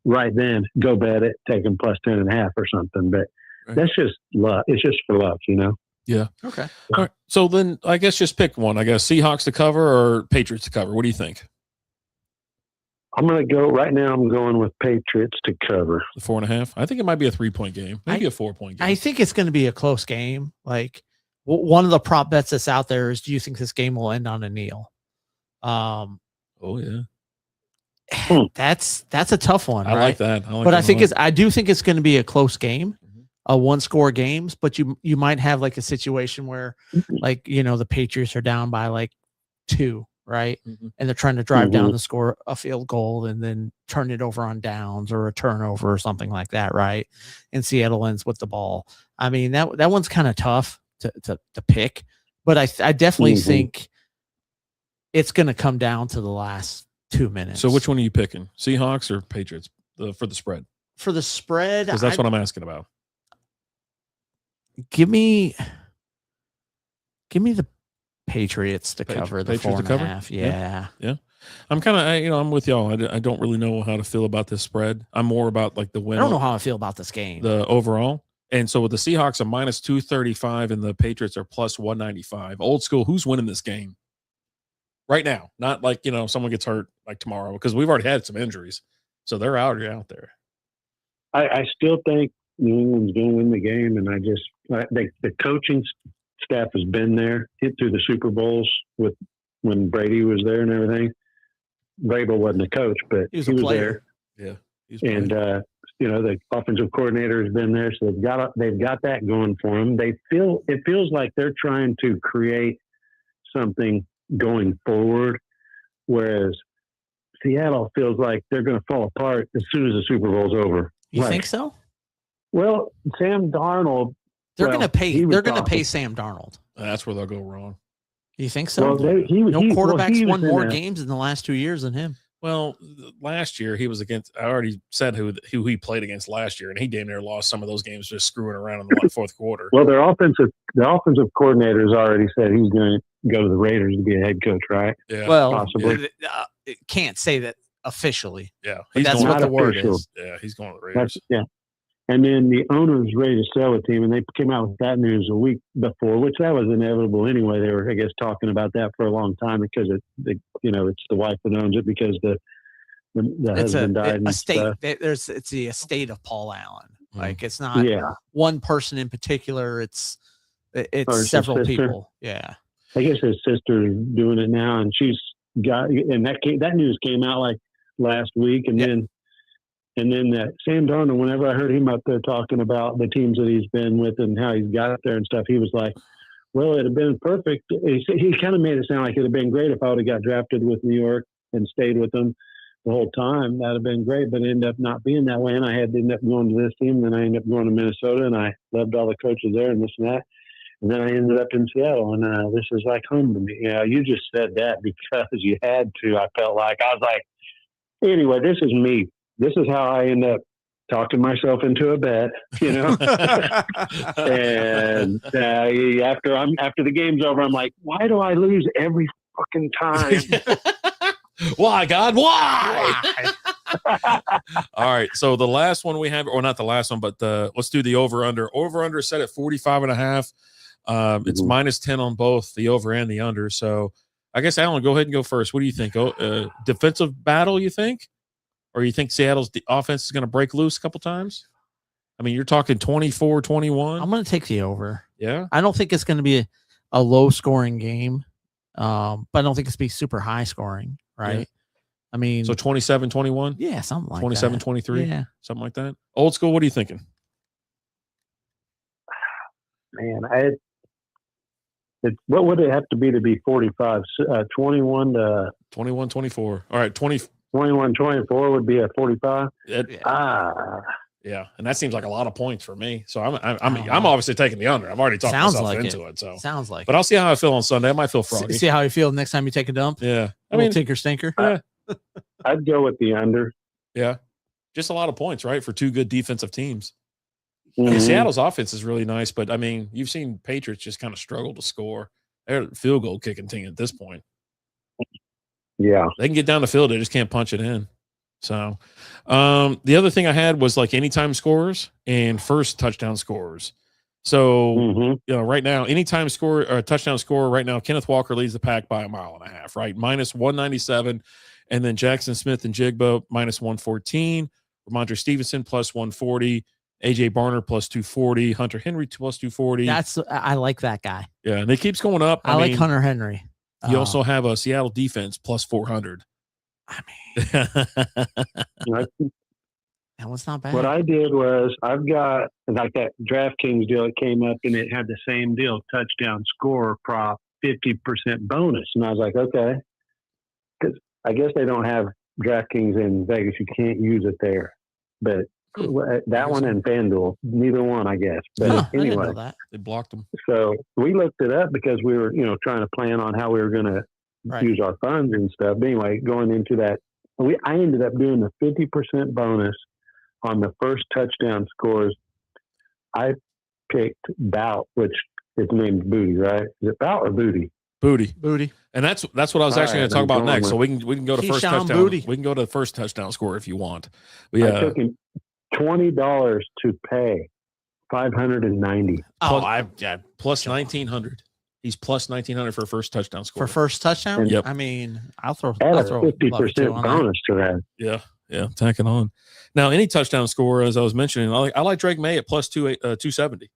Right then, go bet it, take them plus 10.5 or something. But that's just luck. It's just for luck, Yeah. Okay. All right. So then I guess just pick one. I guess Seahawks to cover or Patriots to cover. What do you think? I'm going to go right now. I'm going with Patriots to cover. 4.5. I think it might be a 3-point game, maybe a 4-point game. I think it's going to be a close game. Like, one of the prop bets that's out there is, do you think this game will end on a kneel? Oh yeah. That's a tough one. I like that. But I do think it's going to be a close game, a 1-score games. But you might have like a situation where, like, the Patriots are down by like 2, right? And they're trying to drive down to score a field goal and then turn it over on downs or a turnover or something like that, right? And Seattle ends with the ball. I mean, that one's kind of tough to pick, but I definitely think it's going to come down to the last 2 minutes. So which one are you picking? Seahawks or Patriots for the spread? For the spread, because that's what I'm asking about. Give me the Patriots to cover the 4.5. Yeah. I'm kind of, I'm with y'all. I don't really know how to feel about this spread. I'm more about like the win. I don't know how I feel about this game. The overall. And so with the Seahawks are -235 and the Patriots are +195. Old school, who's winning this game right now? Not like, someone gets hurt like tomorrow, because we've already had some injuries. So they're out there. I still think New England's going to win the game. And the coaching staff has been there, hit through the Super Bowls when Brady was there and everything. Vrabel wasn't a coach, but he was a player. there. Yeah. The offensive coordinator has been there, so they've got that going for them. It feels like they're trying to create something going forward, whereas Seattle feels like they're going to fall apart as soon as the Super Bowl's over. You think so? Well, Sam Darnold. They're going to pay. They're going to pay Sam Darnold. That's where they'll go wrong. You think so? Well, no quarterbacks won more games in the last 2 years than him. Well, last year he was against. I already said who he played against last year, and he damn near lost some of those games just screwing around in the fourth quarter. Well, their offensive coordinator has already said he's going to go to the Raiders to be a head coach, right? Yeah, well, possibly. Can't say that officially. Yeah, that's what the word is. Yeah, he's going to the Raiders. And then the owner was ready to sell the team, and they came out with that news a week before, which that was inevitable anyway. They were, I guess, talking about that for a long time because it's the wife that owns it because the husband died. It's the estate of Paul Allen. Like it's not Yeah. one person in particular. It's several people. Yeah. I guess his sister's doing it now, and she's got, and that news came out like last week, and then that Sam Darnold, whenever I heard him up there talking about the teams that he's been with and how he's got there and stuff, he was like, well, it'd have been perfect. He kind of made it sound like it'd have been great if I would have got drafted with New York and stayed with them the whole time. That'd have been great, but it ended up not being that way. And I had to end up going to this team, then I ended up going to Minnesota, and I loved all the coaches there and this and that. And then I ended up in Seattle, and this is like home to me. Yeah, you just said that because you had to. I felt like I was like, anyway, this is me. This is how I end up talking myself into a bet, you know. And after the game's over, I'm like, why do I lose every fucking time? Why, God? Why? All right. So the last one we have, or not the last one, but let's do the over-under. Over-under set at 45.5. It's -10 on both the over and the under. So I guess, Alan, go ahead and go first. What do you think? Defensive battle, you think? Or you think Seattle's offense is going to break loose a couple times? I mean, you're talking 24-21. I'm going to take the over. Yeah. I don't think it's going to be a low-scoring game, but I don't think it's going to be super high-scoring, right? Yeah. I mean, so 27-21? Yeah, something like 27-23? Yeah. Something like that? Old school, what are you thinking? Man, what would it have to be 45? 21 to 21-24. All right, 21-24 would be a 45. Yeah, and that seems like a lot of points for me. So I'm obviously taking the under. I've already talked myself into it. So sounds like. But I'll see how I feel on Sunday. I might feel froggy. See how you feel next time you take a dump. Yeah, I mean, tinker stinker. Yeah. I'd go with the under. Yeah, just a lot of points, right, for two good defensive teams. I mean, Seattle's offense is really nice, but I mean, you've seen Patriots just kind of struggle to score. They're a field goal kicking team at this point. Yeah, they can get down the field, they just can't punch it in. So, the other thing I had was like anytime scorers and first touchdown scorers. So, right now, anytime score or touchdown scorer right now, Kenneth Walker leads the pack by 1.5 miles, right? -197, and then Jackson Smith and Jigba -114, Ramondre Stevenson +140. AJ Barner +240, Hunter Henry +240. I like that guy. Yeah, and it keeps going up. I like Hunter Henry. You also have a Seattle defense +400. I mean, that was not bad. What I did was I've got like that DraftKings deal that came up, and it had the same deal: touchdown score prop 50% bonus. And I was like, okay, because I guess they don't have DraftKings in Vegas. You can't use it there, but. That one and FanDuel, neither one, I guess. But anyway, they blocked them. So we looked it up because we were, trying to plan on how we were going to use our funds and stuff. But anyway, going into that, I ended up doing the 50% bonus on the first touchdown scores. I picked Bout, which is named Booty, right? Is it Bout or Booty? Booty. And that's what I was actually going to talk about next. So we can go to first touchdown. Booty. We can go to the first touchdown score if you want. I took him $20 to pay $590. Plus 1,900. He's plus 1,900 for a first touchdown score. For first touchdown? Yep. I mean, I'll throw a 50% bonus to that. Yeah, tack it on. Now, any touchdown score, as I was mentioning, I like Drake May at plus 270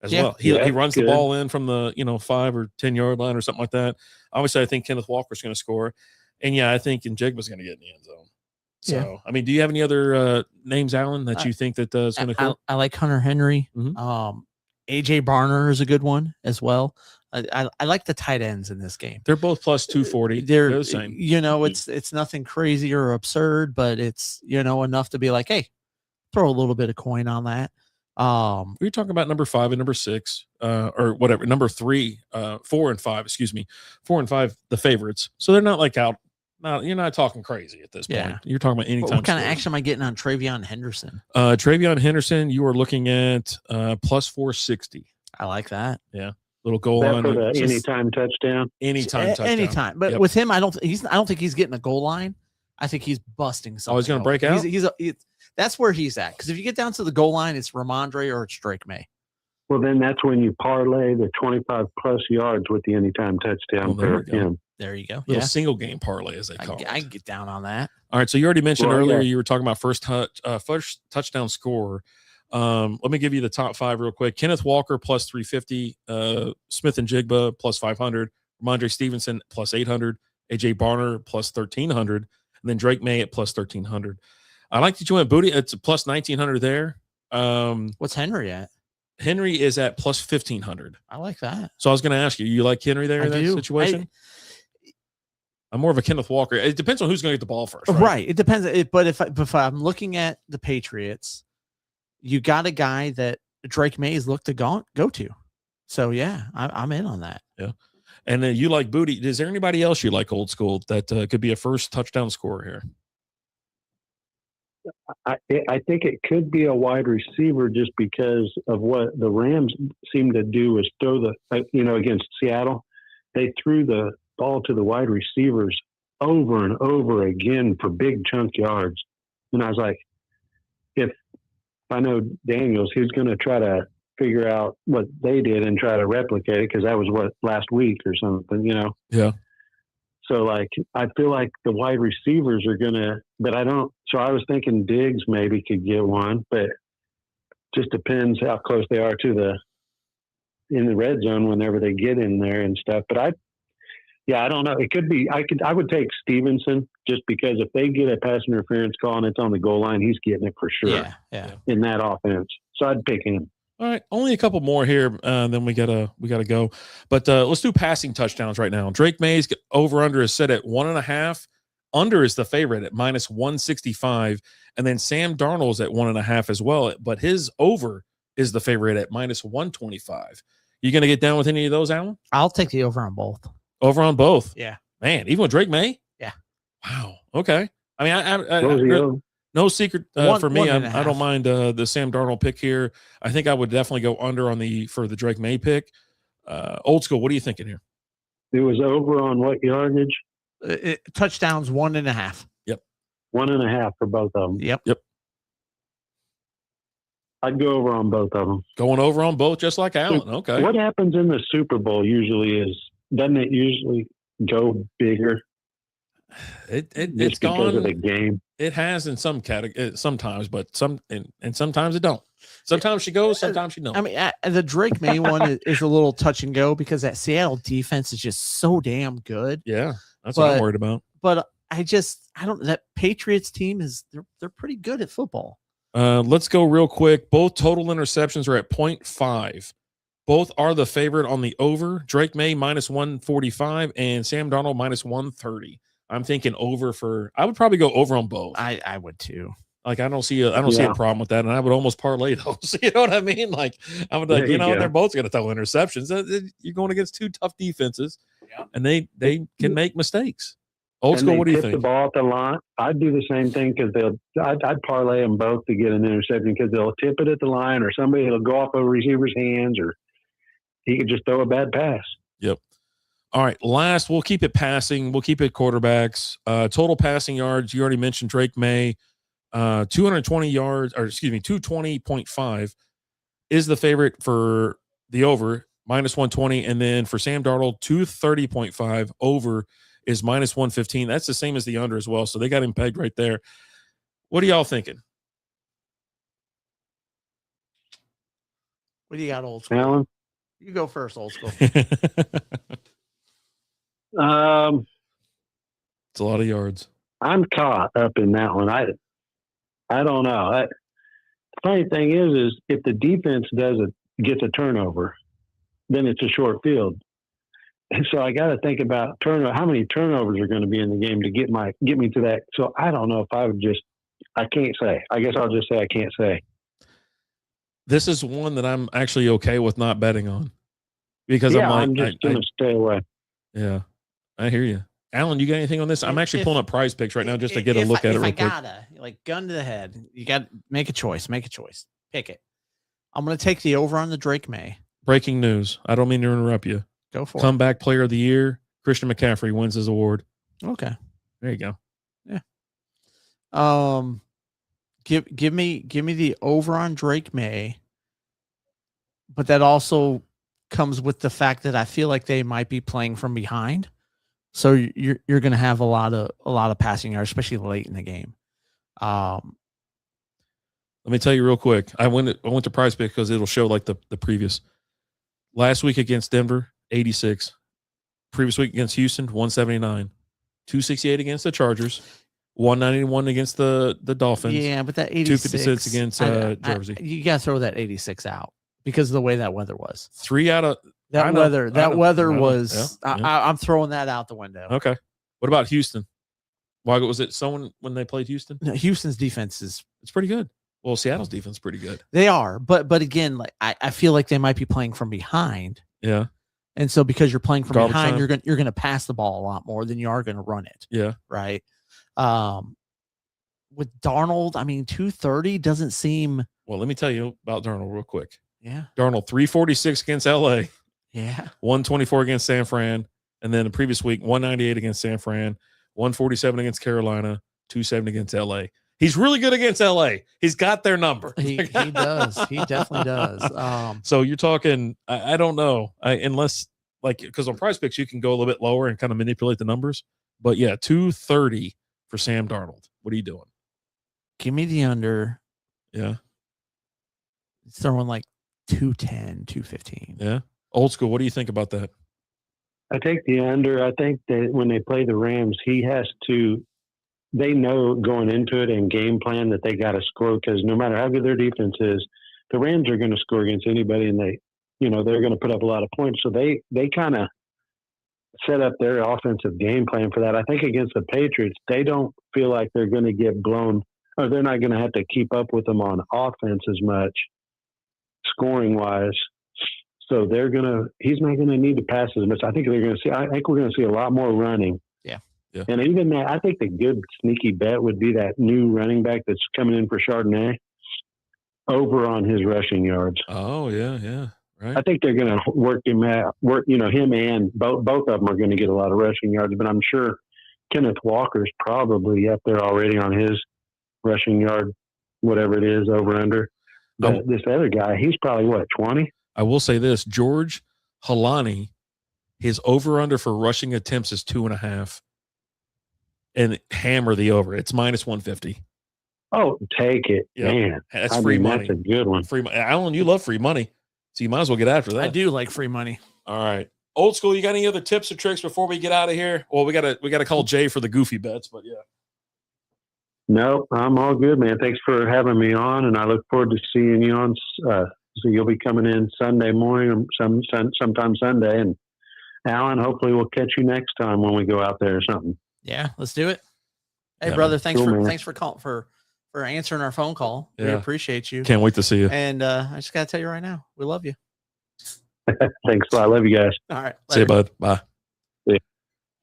as well. He runs the ball in from the 5 or 10 yard line or something like that. Obviously, I think Kenneth Walker's going to score, and I think Njigba's going to get in the end zone. So, I mean, do you have any other names, Alan, that you think that is going to come? I like Hunter Henry. AJ Barner is a good one as well. I like the tight ends in this game. They're both plus 240. They're the same. It's nothing crazy or absurd, but it's enough to be like, hey, throw a little bit of coin on that. We're talking about number 5 and number 6, or whatever. Number 3, 4 and 5. Excuse me, 4 and 5, the favorites. So they're not like out. No, you're not talking crazy at this point. Yeah. You're talking about anytime. What kind of action am I getting on Travion Henderson? Travion Henderson, you are looking at plus 460. I like that. Yeah, little goal that line. For the anytime touchdown. Anytime touchdown. Anytime. But with him, I don't think he's getting a goal line. I think he's busting something. Oh, he's going to break open. out? That's where he's at. Because if you get down to the goal line, it's Ramondre or it's Drake May. Well, then that's when you parlay the 25-plus yards with the anytime touchdown for him. There you go. Little single game parlay, as they call it. I can get down on that. All right. So you already mentioned earlier you were talking about first touchdown scorer. Let me give you the top 5 real quick. Kenneth Walker plus 350, Smith and Jigba plus 500, Ramondre Stevenson plus 800, AJ Barner plus 1300, and then Drake May at plus 1300. I like that you went Booty. It's a plus 1900 there. What's Henry at? Henry is at plus 1500. I like that. So I was going to ask you, you like Henry there in that situation? I'm more of a Kenneth Walker. It depends on who's going to get the ball first. Right. It depends. But if I'm looking at the Patriots, you got a guy that Drake Mays looked to go to. So, yeah, I'm in on that. Yeah. And then you like Booty. Is there anybody else you like old school that could be a first touchdown scorer here? I think it could be a wide receiver just because of what the Rams seem to do is throw against Seattle, they threw the ball to the wide receivers over and over again for big chunk yards. And I was like, if I know Daniels, he's going to try to figure out what they did and try to replicate it because that was last week or something, Yeah. So, I feel like the wide receivers are going to, but I don't. So I was thinking Diggs maybe could get one, but just depends how close they are to in the red zone whenever they get in there and stuff. But I don't know. It could be, I would take Stevenson just because if they get a pass interference call and it's on the goal line, he's getting it for sure. Yeah. In that offense. So I'd pick him. All right, only a couple more here, then we gotta go. But let's do passing touchdowns right now. Drake May's over under is set at 1.5. Under is the favorite at minus 165, and then Sam Darnold's at 1.5 as well. But his over is the favorite at minus 125. You gonna get down with any of those, Alan? I'll take the over on both. Over on both. Yeah, man. Even with Drake May. Yeah. Wow. Okay. I mean, I no secret for me. I don't mind the Sam Darnold pick here. I think I would definitely go under for the Drake May pick. Old school, what are you thinking here? It was over on what yardage? Touchdowns 1.5. Yep. 1.5 for both of them. Yep. I'd go over on both of them. Going over on both, just like Allen. Okay. What happens in the Super Bowl doesn't it usually go bigger? It's gone because of the game. It has in some category sometimes, but and sometimes it don't. Sometimes she goes, sometimes she don't. I mean, the Drake May one is a little touch and go because that Seattle defense is just so damn good. Yeah, that's what I'm worried about. But that Patriots team they're pretty good at football. Let's go real quick. Both total interceptions are at 0.5. Both are the favorite on the over. Drake May minus 145 and Sam Darnold minus 130. I'm thinking over I would probably go over on both. I would too. Like I don't see a problem with that, and I would almost parlay those. You know what I mean? Like I would like, they're both going to throw interceptions. You're going against two tough defenses, and they can make mistakes. Old school, what do you think? The ball at the line. I'd do the same thing because I'd parlay them both to get an interception because they'll tip it at the line, or somebody will go off a receiver's hands, or he could just throw a bad pass. Yep. All right, last, we'll keep it passing. We'll keep it quarterbacks. Total passing yards, you already mentioned Drake May. 220 yards, or excuse me, 220.5 is the favorite for the over, minus 120. And then for Sam Darnold, 230.5 over is minus 115. That's the same as the under as well. So they got him pegged right there. What are y'all thinking? What do you got, old school? Alan? You go first, old school. It's a lot of yards. I'm caught up in that one. I don't know. The funny thing is if the defense gets a turnover, then it's a short field. And so I got to think about how many turnovers are going to be in the game to get me to that. So I don't know if I can't say. I guess I'll just say I can't say. This is one that I'm actually okay with not betting on because I'm just going to stay away. Yeah, I hear you. Alan, you got anything on this? I'm actually pulling up Prize Picks right now just to get a look at it real quick. Gun to the head, you got to make a choice. Pick it. I'm going to take the over on the Drake May. Breaking news. I don't mean to interrupt you. Go for Comeback Player of the Year. Christian McCaffrey wins his award. Okay. There you go. Yeah. Give me the over on Drake May, but that also comes with the fact that I feel like they might be playing from behind. So you're going to have a lot of passing yards, especially late in the game. Let me tell you real quick. I went to Prize Pick because it'll show like the previous. Last week against Denver, 86. Previous week against Houston, 179. 268 against the Chargers. 191 against the Dolphins. Yeah, but that 86 256 against Jersey. You got to throw that 86 out because of the way that weather was. 3 out of that weather. That weather was. Yeah. I'm throwing that out the window. Okay. What about Houston? Why was it someone when they played Houston? No, Houston's defense it's pretty good. Well, Seattle's defense is pretty good. They are, but again, like I feel like they might be playing from behind. Yeah. And so because you're playing from Garbage behind, time. you're gonna pass the ball a lot more than you are gonna run it. Yeah. Right. With Darnold, I mean, 230 doesn't seem. Well, let me tell you about Darnold real quick. Yeah. Darnold 346 against LA. Yeah. 124 against San Fran, and then the previous week 198 against San Fran, 147 against Carolina, 270 against LA. He's really good against LA. He's got their number. He does. He definitely does. So you're talking, I don't know, unless like, because on Prize Picks you can go a little bit lower and kind of manipulate the numbers. But yeah, 230 for Sam Darnold. What are you doing? Give me the under. Yeah. It's throwing like 210, 215. Yeah. Old school. What do you think about that? I take the under. I think that when they play the Rams, they know going into it and game plan that they got to score because no matter how good their defense is, the Rams are going to score against anybody and they're going to put up a lot of points. So they kind of set up their offensive game plan for that. I think against the Patriots, they don't feel like they're going to get blown or they're not going to have to keep up with them on offense as much scoring wise. So he's not going to need to pass as much. I think we're going to see a lot more running. Yeah. And even that, I think the good sneaky bet would be that new running back that's coming in for Chardonnay over on his rushing yards. Oh yeah. Right. I think they're going to work him and both of them are going to get a lot of rushing yards, but I'm sure Kenneth Walker's probably up there already on his rushing yard, whatever it is, over under. But this other guy, he's probably 20? I will say this, George Halani, his over under for rushing attempts is 2.5. And hammer the over. It's minus 150. Oh, take it. Yeah. Man. That's free money. That's a good one. Free money. Alan, you love free money. So you might as well get after that. I do like free money. All right. Old school, you got any other tips or tricks before we get out of here? Well, we gotta call Jay for the goofy bets, but yeah. No, I'm all good, man. Thanks for having me on, and I look forward to seeing you on. So you'll be coming in Sunday morning or sometime Sunday, and Alan, hopefully we'll catch you next time when we go out there or something. Yeah, let's do it. Hey, Yeah, brother, thanks man. for calling for answering our phone call. We Yeah. appreciate you. Can't wait to see you. And I just gotta tell you right now, we love you. Thanks a lot. I love you guys. All right. See you, later. bud. Bye. See ya.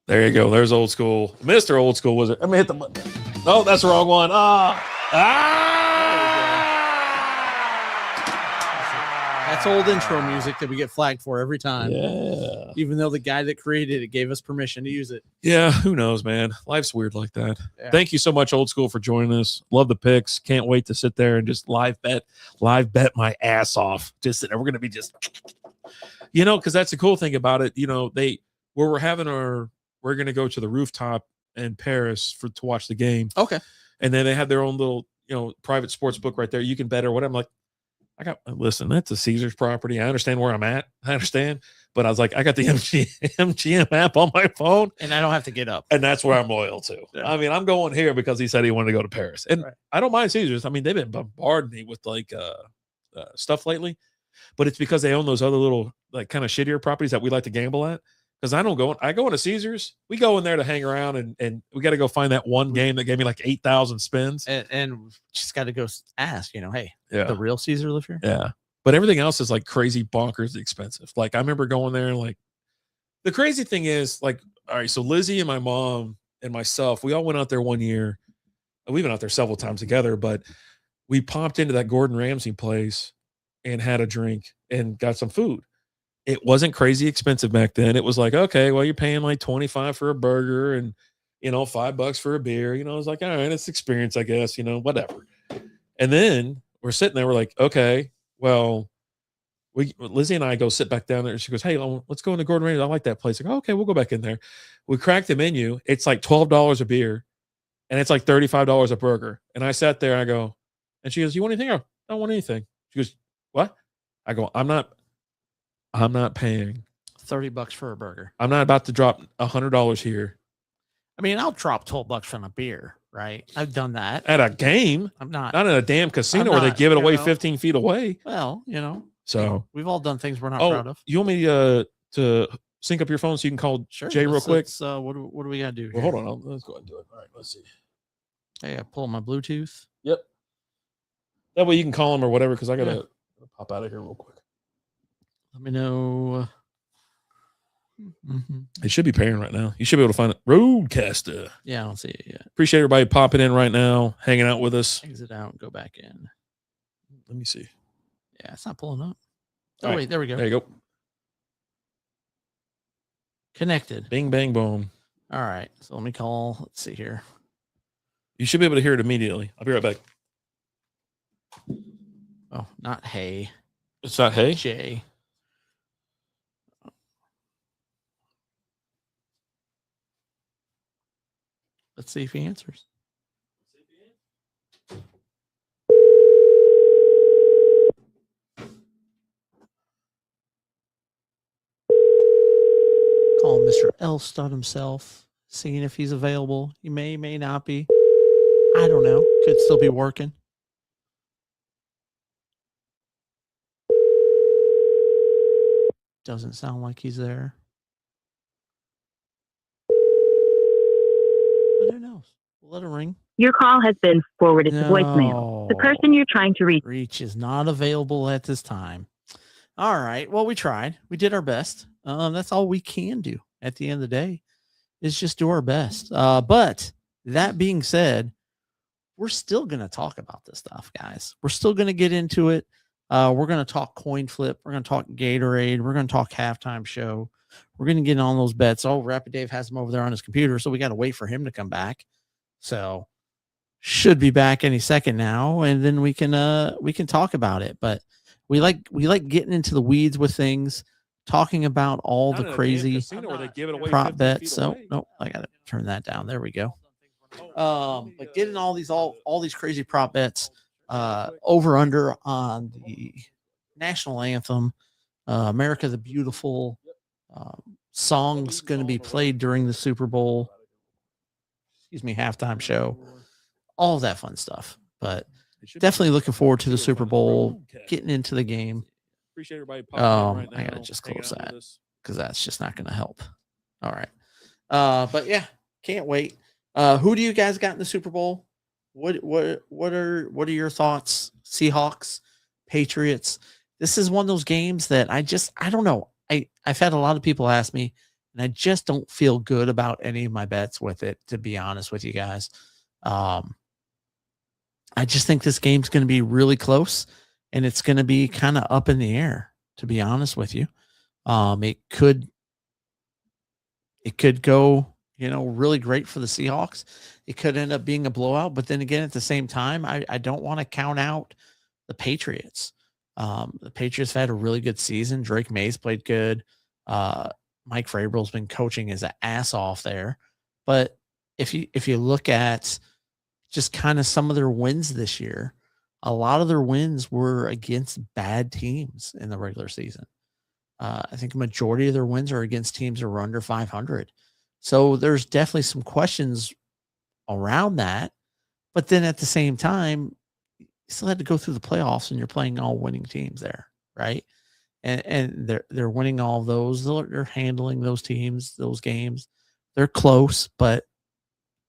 There you go. There's old school. Mr. Old School was it? Let me hit the button. Oh, that's the wrong one. That's old intro music that we get flagged for every time. Yeah. Even though the guy that created it gave us permission to use it. Yeah. Who knows, man? Life's weird like that. Yeah. Thank you so much, Old School, for joining us. Love the picks. Can't wait to sit there and just live bet my ass off. Just we're going to be just, because that's the cool thing about it. We're going to go to the rooftop in Paris to watch the game. Okay. And then they have their own little, private sports book right there. You can bet or whatever. I'm like, listen, that's a Caesars property. I understand where I'm at. I understand. But I was like, I got the MGM app on my phone. And I don't have to get up. And that's where I'm loyal to. Yeah. I mean, I'm going here because he said he wanted to go to Paris. And Right. I don't mind Caesars. I mean, they've been bombarding me with stuff lately. But it's because they own those other little kind of shittier properties that we like to gamble at. Because I go into Caesars. We go in there to hang around and we got to go find that one game that gave me like 8,000 spins. And just got to go ask, hey, Yeah. the real Caesar live here? Yeah. But everything else is like crazy bonkers expensive. Like I remember going there and the crazy thing is all right, so Lizzie and my mom and myself, we all went out there one year. We've been out there several times together, but we popped into that Gordon Ramsay place and had a drink and got some food. It wasn't crazy expensive back then. It was like, okay, well, you're paying like $25 for a burger and, $5 for a beer. I was like, all right, it's experience, I guess, whatever. And then we're sitting there, we're like, okay, well, Lizzie and I go sit back down there. She goes, hey, let's go into Gordon Ramsay. I like that place. Like, okay, we'll go back in there. We cracked the menu. It's like $12 a beer, and it's like $35 a burger. And I sat there and I go, and she goes, you want anything? I don't want anything. She goes, what? I go, I'm not paying $30 for a burger. I'm not about to drop $100 here. I mean, I'll drop $12 on a beer, right? I've done that at a game. I'm not in a damn casino where they give it away 15 feet away. Well, so we've all done things we're not proud of. You want me to sync up your phone so you can call Jay real quick? What do we got to do here? Well, hold on. Let's go ahead and do it. All right, let's see. Hey, I pull my Bluetooth. Yep. That way you can call him or whatever, because I got to pop out of here real quick. Let me know. It should be pairing right now. You should be able to find it. Roadcaster. Yeah, I don't see it yet. Appreciate everybody popping in right now, hanging out with us. Exit out and go back in. Let me see. Yeah, it's not pulling up. Oh, right. wait, there we go. There you go. Connected. Bing, bang, boom. All right. So let me call. Let's see here. You should be able to hear it immediately. I'll be right back. Oh, not hey. It's not hey? Jay. Let's see if he answers. Call Mr. Elstott himself, seeing if he's available. He may not be. I don't know. Could still be working. Doesn't sound like he's there. But who knows? We'll let it ring. Your call has been forwarded to voicemail. The person you're trying to reach is not available at this time. All right. Well, we tried. We did our best. That's all we can do at the end of the day is just do our best. But that being said, we're still going to talk about this stuff, guys. We're still going to get into it. We're going to talk coin flip. We're going to talk Gatorade. We're going to talk halftime show. We're going to get on those bets. Oh, Rapid Dave has them over there on his computer, so we got to wait for him to come back. So should be back any second now, and then we can talk about it. But we like getting into the weeds with things, talking about all the crazy prop bets. So nope, I got to turn that down. There we go. But getting all these crazy prop bets, over under on the national anthem, America the Beautiful, songs going to be played during the Super Bowl. Halftime show, all of that fun stuff. But definitely looking forward to the Super Bowl, getting into the game. Appreciate everybody. I gotta just close that because that's just not going to help. All right. But yeah, can't wait. Who do you guys got in the Super Bowl? What are your thoughts? Seahawks, Patriots. This is one of those games that I don't know. I've had a lot of people ask me, and I just don't feel good about any of my bets with it, to be honest with you guys. I just think this game's going to be really close, and it's going to be kind of up in the air, to be honest with you. It could go, really great for the Seahawks. It could end up being a blowout, but then again, at the same time, I don't want to count out the Patriots. The Patriots have had a really good season. Drake May's played good. Mike Vrabel's been coaching his ass off there. But if you look at just kind of some of their wins this year, a lot of their wins were against bad teams in the regular season. I think a majority of their wins are against teams that are under 500. So there's definitely some questions around that. But then at the same time, you still had to go through the playoffs and you're playing all winning teams there, right? And they're winning all those. They're handling those teams, those games. They're close, but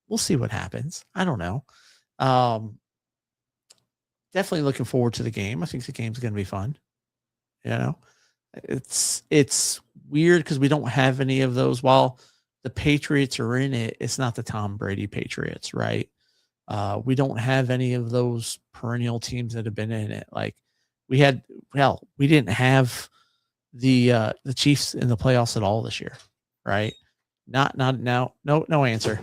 we'll see what happens. I don't know. Definitely looking forward to the game. I think the game's going to be fun. It's weird because we don't have any of those. While the Patriots are in it, it's not the Tom Brady Patriots, right? We don't have any of those perennial teams that have been in it. Like we didn't have the Chiefs in the playoffs at all this year, right? Not now. No answer.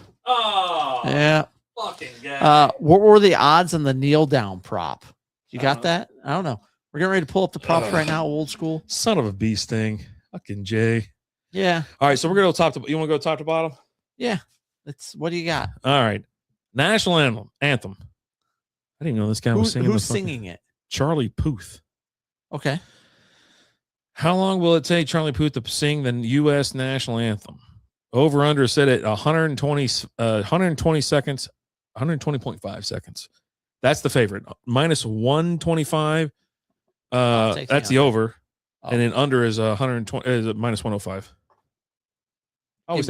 Yeah. Fucking guy. What were the odds on the kneel down prop? You got that? I don't know. We're getting ready to pull up the props right now, old school. Son of a bee sting. Fucking Jay. Yeah. All right, so we're gonna go top to. You want to go top to bottom? Yeah. What do you got? All right. National anthem. I didn't know this guy was singing. Who's singing it? Charlie Puth. Okay. How long will it take Charlie Puth to sing the U.S. national anthem? Over under set at 120 seconds, 120.5 seconds. That's the favorite. Minus 125. That's the over. Oh. And then under is 120 is minus 105.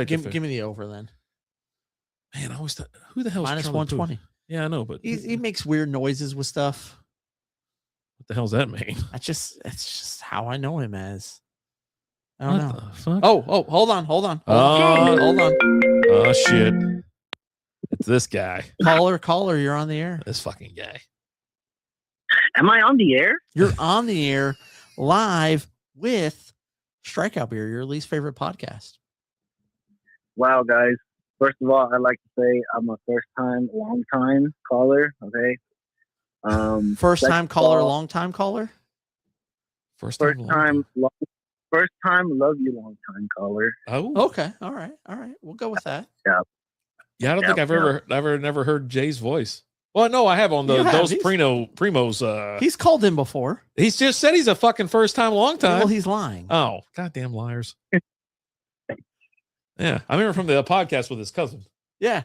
Give me the over then. Man, I always thought, who the hell is minus Charlie 120? Puth? Yeah, I know, but he makes weird noises with stuff. What the hell's that mean? It's just how I know him as. I don't know. The fuck? Oh, hold on. Hold on. Oh shit. It's this guy. Caller, you're on the air. This fucking guy. Am I on the air? You're on the air live with Strikeout Beer, your least favorite podcast. Wow, guys. First of all, I'd like to say I'm a long time caller. Okay. First time caller, long time caller. First time, love you, long time caller. Oh, okay. All right. We'll go with that. Yeah. Yeah, I don't think I've never heard Jay's voice. Well, no, I have on those Primos. He's called in before. He's just said he's a fucking first time, long time. Well, he's lying. Oh, goddamn liars. Yeah, I remember from the podcast with his cousin. Yeah.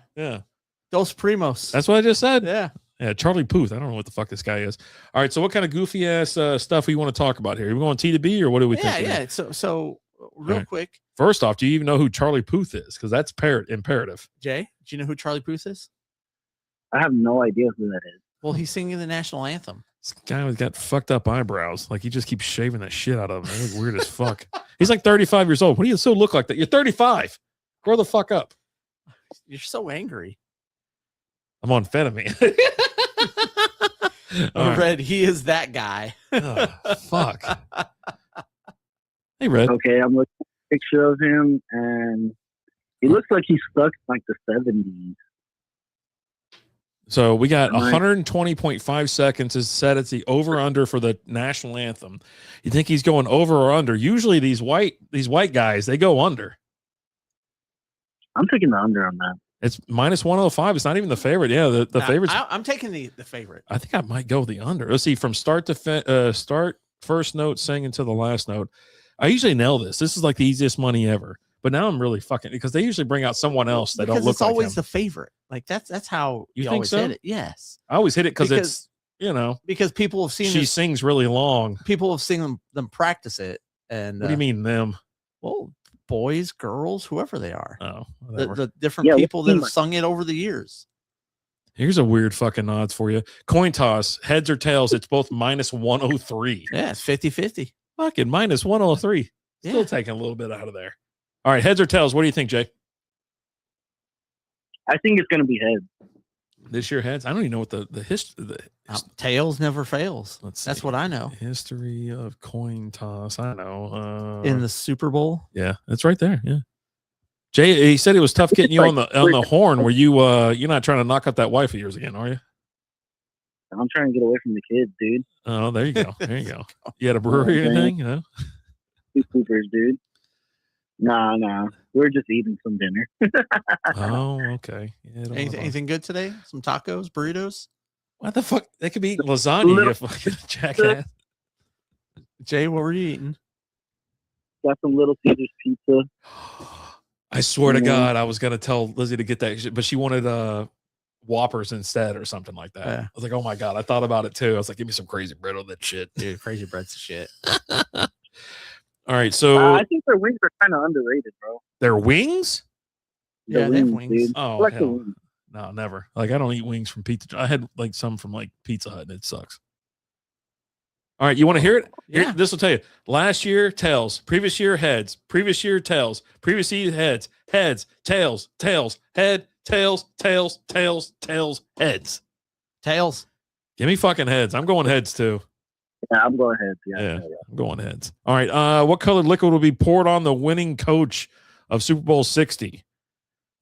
Dos Primos. That's what I just said. Yeah. Charlie Puth. I don't know what the fuck this guy is. All right, so what kind of goofy ass stuff we want to talk about here? Are we going T to B or what do we think? Yeah. So real quick. First off, do you even know who Charlie Puth is? Because that's imperative. Jay, do you know who Charlie Puth is? I have no idea who that is. Well, he's singing the national anthem. This guy has got fucked up eyebrows. Like he just keeps shaving that shit out of him. It's weird as fuck. He's like 35 years old. What do you so look like that? You're 35. Grow the fuck up. You're so angry. I'm on amphetamine. Red, he is that guy. Oh, fuck. Hey, Red. Okay, I'm looking at a picture of him, and he looks like he's stuck in like the 70s. So we got 120.5 seconds is set as the over-under for the national anthem. You think he's going over or under? Usually these white guys, they go under. I'm taking the under on that. It's minus 105. It's not even the favorite. Yeah, the favorite. I'm taking the favorite. I think I might go the under. Let's see, from start to start, first note singing to the last note. I usually nail this. This is like the easiest money ever. But now I'm really fucking because they usually bring out someone else that don't look like him. It's always the favorite. Like that's how you think always hit it. Yes, I always hit it because it's because people have seen she sings really long. People have seen them practice it. And what do you mean them? Well, boys, girls, whoever they are. Oh, the different people that have sung it over the years. Here's a weird fucking odds for you. Coin toss, heads or tails. It's both minus 103. Yeah, it's 50-50. Fucking minus 103. Still taking a little bit out of there. All right, heads or tails? What do you think, Jay? I think it's going to be heads. This year, heads? I don't even know what the history. Tails never fails. That's what I know. History of coin toss. I know. In the Super Bowl. Yeah, it's right there. Yeah. Jay, he said it was tough getting you on the horn. Were you you're not trying to knock up that wife of yours again, are you? I'm trying to get away from the kids, dude. Oh, there you go. There you go. You had a brewery or anything? You know? Two Coopers, dude. Nah. We're just eating some dinner. Oh, okay. Yeah, anything good today? Some tacos, burritos? What the fuck? They could be eating lasagna, you fucking jackass. Jay, what were you eating? Got some Little Caesars pizza. I swear to God, I was going to tell Lizzie to get that, but she wanted Whoppers instead or something like that. Yeah. I was like, oh my God, I thought about it too. I was like, give me some crazy bread on that shit. Dude, crazy bread's the shit. All right, so I think their wings are kind of underrated, bro. Their wings? Yeah, they have wings. Dude. Oh, like hell. No, never. Like I don't eat wings from Pizza. I had like some from like Pizza Hut, and it sucks. All right, you want to hear it? Yeah. This will tell you. Last year, tails. Previous year, heads. Previous year, tails. Previous year, heads. Heads. Tails. Tails. Head. Tails. Tails. Tails. Tails. Heads. Tails. Give me fucking heads. I'm going heads too. Yeah, I'm going heads. Yeah, I'm going heads. All right. What colored liquid will be poured on the winning coach of Super Bowl 60?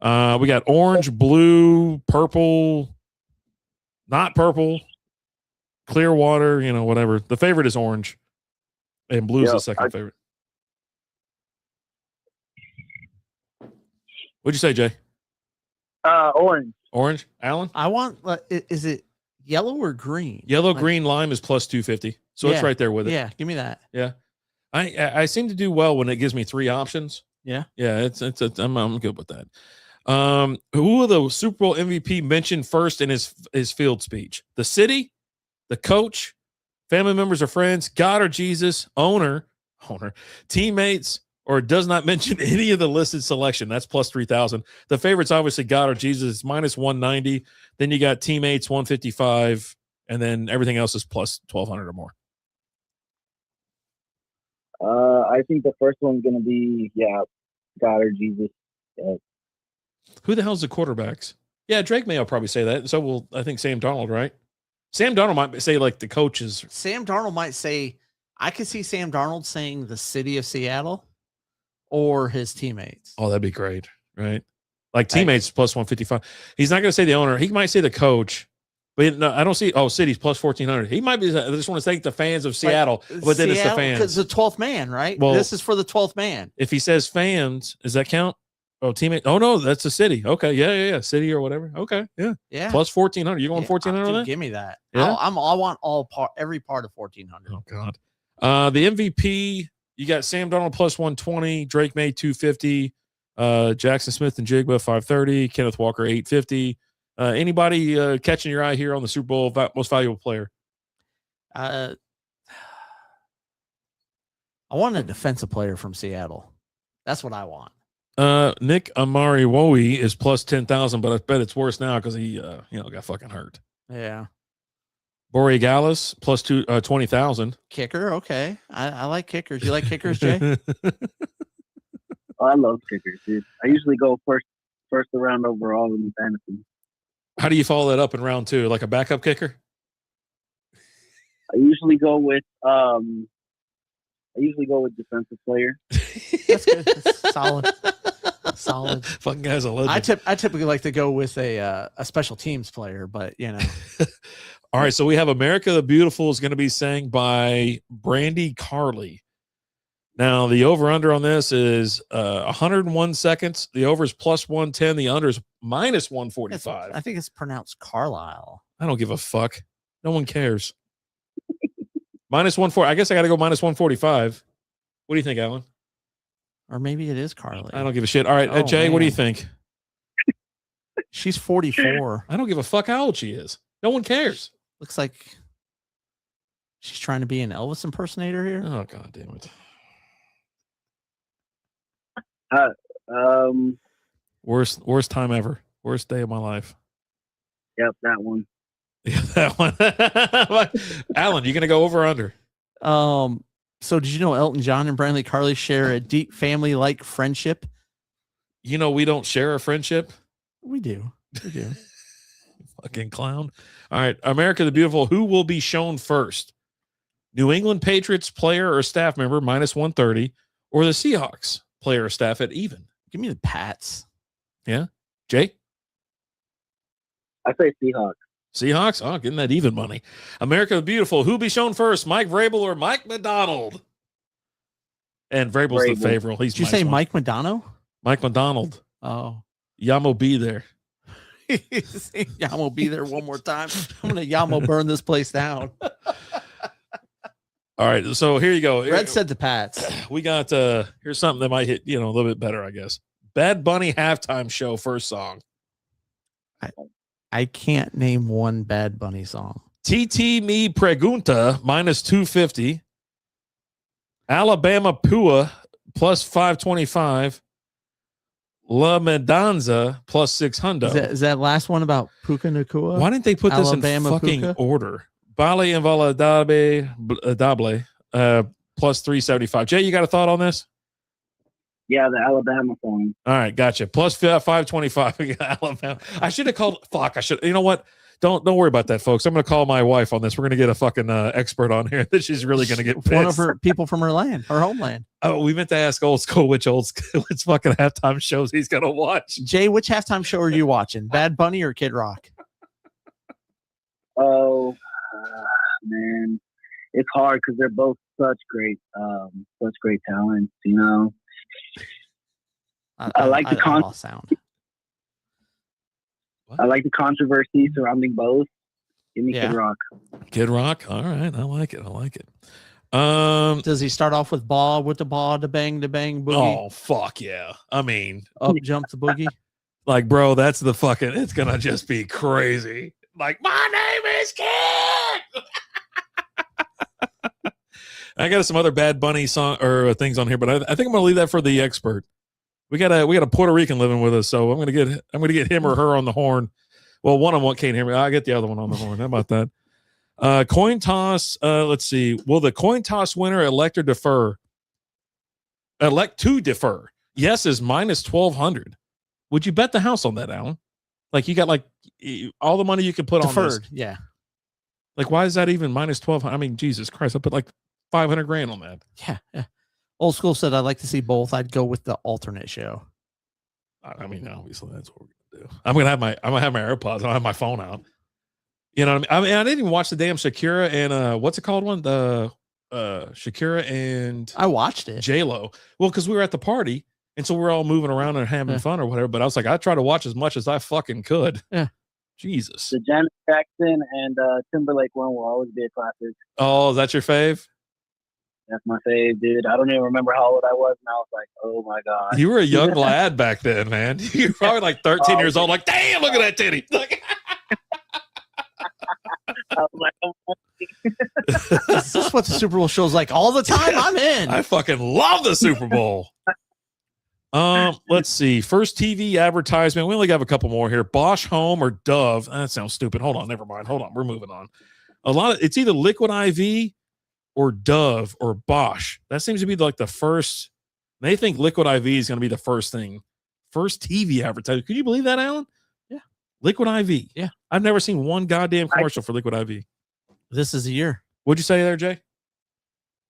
We got orange, blue, purple, not purple, clear water, whatever. The favorite is orange, and blue is the second favorite. What'd you say, Jay? Orange. Orange, Alan? I want. Is it yellow or green? Yellow, green, lime is plus 250. So it's right there with it. Yeah, give me that. Yeah. I seem to do well when it gives me 3 options. Yeah. Yeah, I'm good with that. Who will the Super Bowl MVP mention first in his field speech? The city, the coach, family members or friends, God or Jesus, owner, teammates, or does not mention any of the listed selection. That's plus 3,000. The favorite's obviously God or Jesus. It's minus 190. Then you got teammates 155, and then everything else is plus 1,200 or more. I think the first one's gonna be God or Jesus. Yeah. Who the hell's the quarterbacks? Yeah, Drake May will probably say that. So will I think Sam Darnold, right? Sam Darnold might say like the coaches. Sam Darnold might say. I could see Sam Darnold saying the city of Seattle. Or his teammates. Oh, that'd be great, right? Like teammates plus 155. He's not going to say the owner. He might say the coach, but no, I don't see. Oh, cities plus 1,400. He might be. I just want to thank the fans of Seattle, but then it's the fans. Because the 12th man, right? Well, this is for the 12th man. If he says fans, does that count? Oh, teammate. Oh no, that's the city. Okay, yeah, city or whatever. Okay, yeah. Plus 1,400. You going 1,400 on that? Give me that. Yeah? I want every part of 1,400. Oh God. The MVP. You got Sam Darnold plus 120, Drake May 250, Jackson Smith and Jigba 530, Kenneth Walker 850. Anybody catching your eye here on the Super Bowl most valuable player? I want a defensive player from Seattle. That's what I want. Nick Amariwoe is plus 10,000, but I bet it's worse now because he got fucking hurt. Yeah. Borealis plus 20,000. Kicker, okay. I like kickers. You like kickers, Jay? I love kickers, dude. I usually go first round overall in fantasy. How do you follow that up in round 2? Like a backup kicker? I usually go with defensive player. That's good. That's solid. Fucking guy's a legend. I typically like to go with a special teams player, but All right, so we have America the Beautiful is going to be sang by Brandy Carly. Now, the over-under on this is 101 seconds. The over is plus 110. The under is minus 145. I think it's pronounced Carlisle. I don't give a fuck. No one cares. Minus 140. I guess I got to go minus 145. What do you think, Alan? Or maybe it is Carly. I don't give a shit. All right, Jay, man. What do you think? She's 44. I don't give a fuck how old she is. No one cares. Looks like she's trying to be an Elvis impersonator here. Oh, God damn it. Worst time ever. Worst day of my life. Yep, that one. Yeah, that one. Alan, you going to go over or under? So did you know Elton John and Brandy Carly share a deep family-like friendship? We don't share a friendship. We do. Fucking clown. All right. America the Beautiful. Who will be shown first? New England Patriots player or staff member minus 130, or the Seahawks player or staff at even? Give me the Pats. Yeah. Jay? I say Seahawks. Seahawks? Oh, getting that even money. America the Beautiful. Who will be shown first? Mike Vrabel or Mike McDonald? And Vrabel's the favorite. Did you say Mike McDonough? Mike McDonald. Oh. Yamo be there. Yamo be there one more time. I'm going to Yamo burn this place down. All right. So here you go. Red said the Pats. We got, here's something that might hit, a little bit better, I guess. Bad Bunny halftime show first song. I can't name one Bad Bunny song. TT Me Pregunta minus 250. Alabama Pua plus 525. La Medanza plus 600. Is that last one about Puka Nakua? Why didn't they put this Alabama in fucking Puka? order? Bali Invalidable plus 375. Jay, you got a thought on this? Yeah, the Alabama song. All right, gotcha. Plus 525. Alabama. I should have called. Fuck. I should. You know what? Don't worry about that, folks. I'm going to call my wife on this. We're going to get a fucking expert on here that she's really going to get pissed. One of her people from her land, her homeland. Oh, we meant to ask old school which fucking halftime shows he's going to watch. Jay, which halftime show are you watching? Bad Bunny or Kid Rock? Oh, man, it's hard because they're both such great talents. You know, I like the sound. I like the controversy surrounding both. Give me Kid Rock. Kid Rock. All right. I like it. Does he start off with the ball, the bang, boogie? Oh, fuck yeah. I mean, up jump the boogie. Like, bro, that's the fucking, it's going to just be crazy. Like, my name is Kid. I got some other Bad Bunny song or things on here, but I think I'm going to leave that for the expert. We got a Puerto Rican living with us, so I'm gonna get him or her on the horn. Well, one of them can't hear me. I'll get the other one on the horn. How about that? Coin toss. Let's see. Will the coin toss winner elect or defer? Elect to defer. Yes is minus 1,200. Would you bet the house on that, Alan? Like you got like all the money you could put deferred, on this. Yeah. Like why is that even minus 1,200? I mean, Jesus Christ! I put like 500 grand on that. Yeah. Old school said I'd like to see both. I'd go with the alternate show. I mean, obviously that's what we're gonna do. I'm gonna have my AirPods. I don't have my phone out. You know what I mean? I didn't even watch the damn Shakira and what's it called one? The Shakira and I watched it. J-Lo. Well, because we were at the party and so we're all moving around and having fun or whatever. But I was like, I try to watch as much as I fucking could. Yeah. Jesus. The Janet Jackson and Timberlake one will always be a classic. Oh, is that your fave? That's my fave, dude. I don't even remember how old I was, and I was like, oh my God. You were a young lad back then, man. You were probably like 13 years old, like, damn, look at that titty. I was like, oh, Is this what the Super Bowl show's like all the time? I'm in. I fucking love the Super Bowl. Let's see. First TV advertisement. We only got a couple more here. Bosch Home or Dove. That sounds stupid. Hold on. Never mind. Hold on. We're moving on. It's either Liquid IV or Dove or Bosch. That seems to be like the first. They think Liquid IV is going to be the first thing. First TV advertisement. Could you believe that, Alan? Yeah. Liquid IV. Yeah. I've never seen one goddamn commercial for Liquid IV. This is a year. What'd you say there, Jay?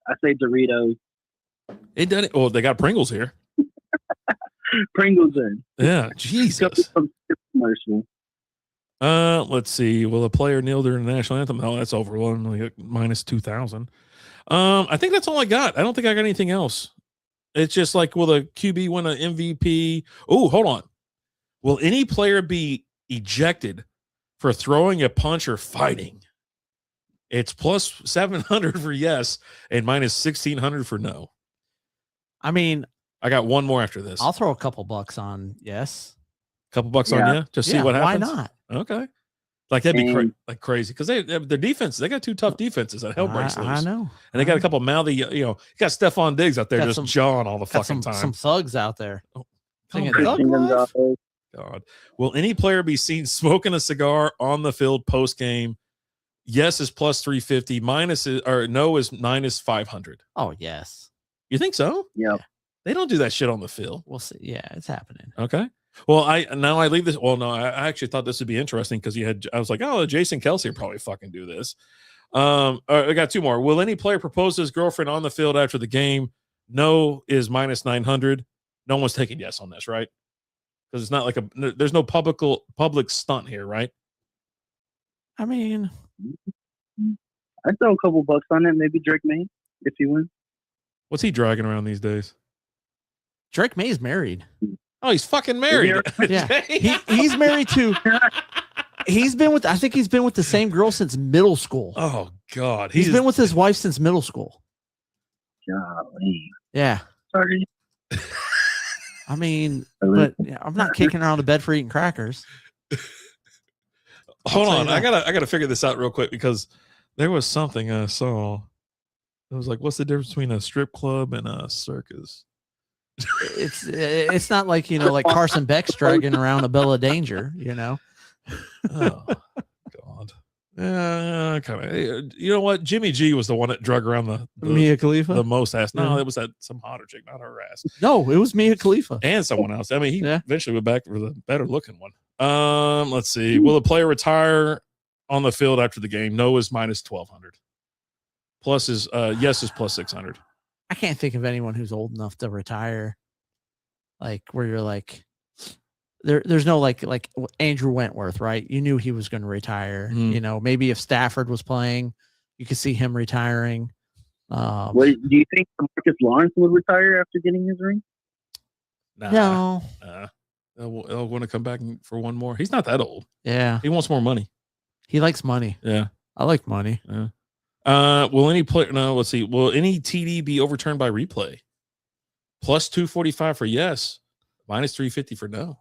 I say Doritos. It done it. Oh, they got Pringles here. Pringles in. Yeah. Jesus. Commercial. Let's see. Will a player kneel during the national anthem? Oh, that's over. Well, minus 2,000. I think that's all I got. I don't think I got anything else. It's just like, will the QB win an MVP? Oh, hold on. Will any player be ejected for throwing a punch or fighting? It's plus 700 for yes and minus 1,600 for no. I mean, I got one more after this. I'll throw a couple bucks on yes. Couple bucks on you? Just see what happens? Why not? Okay. Like that'd be crazy because their defense, they got two tough defenses that hell breaks loose. I know. And they got a couple mouthy, you got Stephon Diggs out there just jawing all the fucking time. Some thugs out there. God. Will any player be seen smoking a cigar on the field post game? Yes is plus 350. No is minus 500. Oh, yes. You think so? Yeah. They don't do that shit on the field. We'll see. Yeah, it's happening. Okay. Well, I leave this. Well, no, I actually thought this would be interesting because I was like, oh, Jason Kelsey will probably fucking do this. I got two more. Will any player propose to his girlfriend on the field after the game? No is minus 900. No one's taking yes on this, right? Because it's not like there's no public stunt here, right? I mean, I'd throw a couple bucks on it. Maybe Drake May if he wins. What's he dragging around these days? Drake May's married. Oh, he's fucking married. Yeah, he's married to. I think he's been with the same girl since middle school. Oh God, he's been with his wife since middle school. Golly. Yeah. Sorry. I mean, but I'm not kicking her out of bed for eating crackers. Hold on, I gotta figure this out real quick because there was something I saw. It was like, what's the difference between a strip club and a circus? It's not like, like Carson Beck's dragging around a bill of danger, Oh God. Kind of. You know what? Jimmy G was the one that drug around the Mia Khalifa, the most ass. No, it was some hotter chick, not her ass. No, it was Mia Khalifa and someone else. I mean, he eventually went back for the better looking one. Let's see. Will a player retire on the field after the game. No is minus 1,200. Plus is yes is plus 600. I can't think of anyone who's old enough to retire. Like where you're like, there's no like Andrew Wentworth, right? You knew he was going to retire. Mhm. You know, maybe if Stafford was playing, you could see him retiring. What, do you think Marcus Lawrence would retire after getting his ring? No. He'll want to come back for one more. He's not that old. Yeah. He wants more money. He likes money. Yeah. I like money. Yeah. Will any player? No. Let's see. Will any TD be overturned by replay? Plus 245 for yes, minus 350 for no.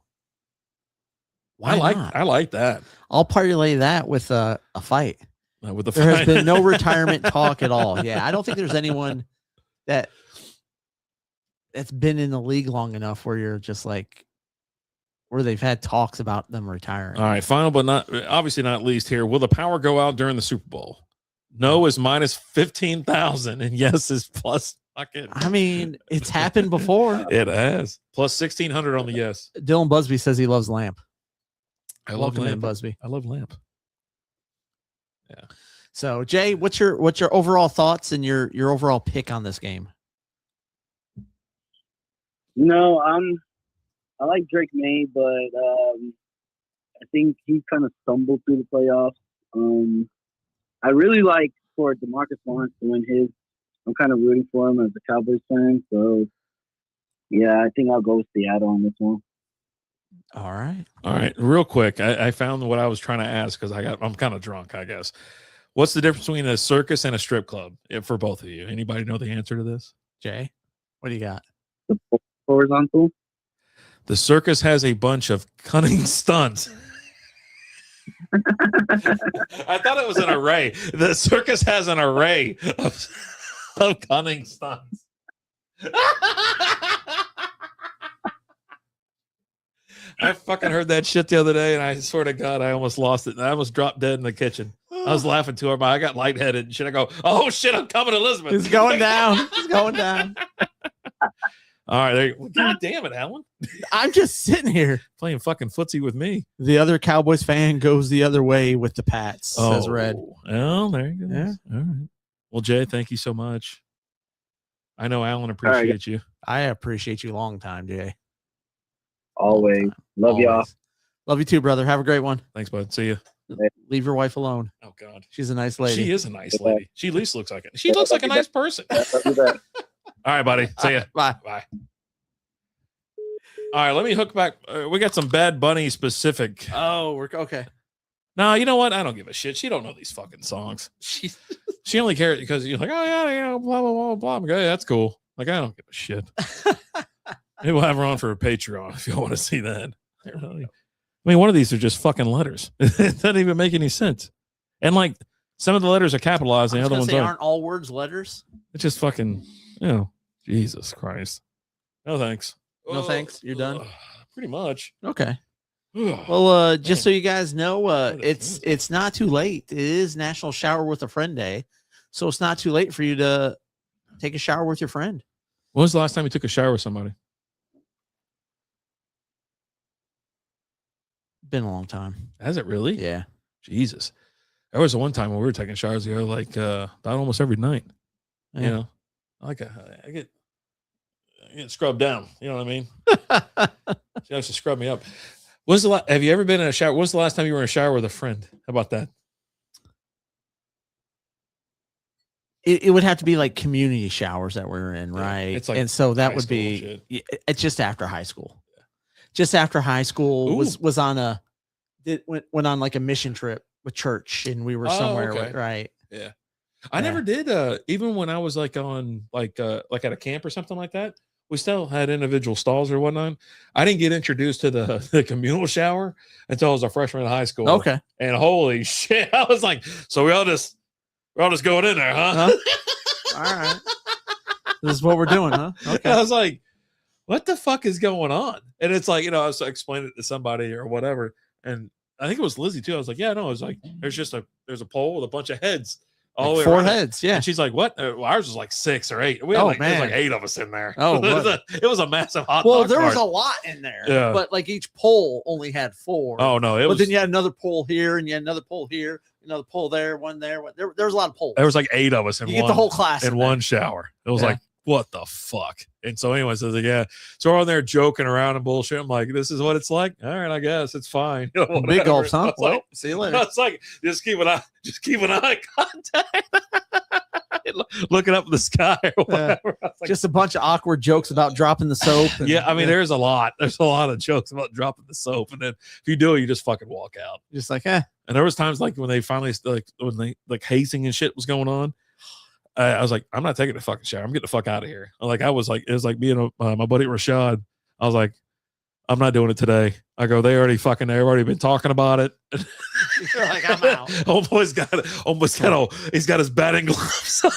Why not? I like that. I'll parlay that with a fight. With the There has fight. been no retirement talk at all. Yeah, I don't think there's anyone that's been in the league long enough where you're just like where they've had talks about them retiring. All right, final but not obviously not least here. Will the power go out during the Super Bowl? No is minus 15,000 and yes is plus fucking. I mean, it's happened before. It has. Plus 1,600 on the yes. Dylan Busby says he loves Lamp. I love Welcome in, Lamp. Busby. I love Lamp. Yeah. So Jay, what's your overall thoughts and your overall pick on this game? No, I like Drake May, but I think he kind of stumbled through the playoffs. I really like for DeMarcus Lawrence to win his. I'm kind of rooting for him as a Cowboys fan, so yeah, I think I'll go with Seattle on this one. All right. Real quick, I found what I was trying to ask because I'm kind of drunk, I guess. What's the difference between a circus and a strip club for both of you? Anybody know the answer to this? Jay, what do you got? The horizontal. The circus has a bunch of cunning stunts. I thought it was an array. The circus has an array of cunning stunts. I fucking heard that shit the other day, and I swear to God, I almost lost it. I almost dropped dead in the kitchen. I was laughing too hard, but I got lightheaded and shit. I go, oh shit, I'm coming, Elizabeth. It's going down. It's going down. All right, there you, God damn it, Alan. I'm just sitting here Playing fucking footsie with me. The other Cowboys fan goes the other way with the Pats, says Red. Well, there you go. Yeah. All right. Well, Jay, thank you so much. I know Alan appreciates you. I appreciate you long time, Jay. Always. Love y'all. Love you too, brother. Have a great one. Thanks, bud. See you. Leave your wife alone. Oh, God. She's a nice lady. She is a nice lady. She at least looks like it. She looks like a nice person. All right, buddy. See ya. Bye. Bye. All right, let me hook back. We got some Bad Bunny specific. Oh, we're okay. No, you know what? I don't give a shit. She don't know these fucking songs. She only cares because you're like, oh yeah, blah blah blah blah. Okay, that's cool. Like I don't give a shit. Maybe we'll have her on for a Patreon if you want to see that. I mean, one of these are just fucking letters. It doesn't even make any sense. And like some of the letters are capitalized, and the other ones aren't all words letters. It's just fucking, Jesus Christ. No thanks. No thanks. You're done. Pretty much. Okay. Well, just so you guys know, it's not too late. It is National Shower with a Friend Day, so it's not too late for you to take a shower with your friend. When was the last time you took a shower with somebody? Been a long time. Has it really? Yeah. Jesus. There was one time when we were taking showers together, like about almost every night. Yeah. You know, I get scrubbed down. You know what I mean? She has to scrub me up. Have you ever been in a shower? When's the last time you were in a shower with a friend? How about that? It would have to be like community showers that we're in, right? It's like and so that would school be shit. it's just after high school. Just after high school was on went on like a mission trip with church, and we were somewhere, okay. right? Yeah. I never did even when I was like on like at a camp or something like that. We still had individual stalls or whatnot. I didn't get introduced to the communal shower until I was a freshman in high school. Okay. And holy shit, I was like, so we're all just going in there, huh? All right. This is what we're doing, huh? Okay. I was like, what the fuck is going on? And it's like, I was explaining it to somebody or whatever. And I think it was Lizzie too. I was like, yeah, no, it's like, there's a pole with a bunch of heads. All Like the way 4 around it. heads, yeah. And she's like, what? Well, ours was like 6 or 8. We had there was like 8 of us in there. Oh, it was a massive hot well, dog there was cart. a lot in there, Yeah. but like each pole only had 4. Oh no, but then you had another pole here, and you had another pole here, the pool there, one there. There was a lot of pools. There was like 8 of us in you one. get the whole class in one shower. It was like, what the fuck? And so, anyways, I was like, yeah. So we're on there joking around and bullshit. I'm like, this is what it's like. All right, I guess it's fine. Big gulps, huh? Well, Like, see you later. It's like just keep an eye contact. Looking up at the sky or whatever. Like, just a bunch of awkward jokes about dropping the soap. And, I mean, there's a lot of jokes about dropping the soap, and then if you do it, you just fucking walk out. Just like, eh. And there was times like when they finally like hazing and shit was going on. I was like, I'm not taking the fucking shower. I'm getting the fuck out of here. Like it was like being my buddy Rashad. I was like, I'm not doing it today. I go, they've already been talking about it. You're like, I'm out. He's got his batting gloves on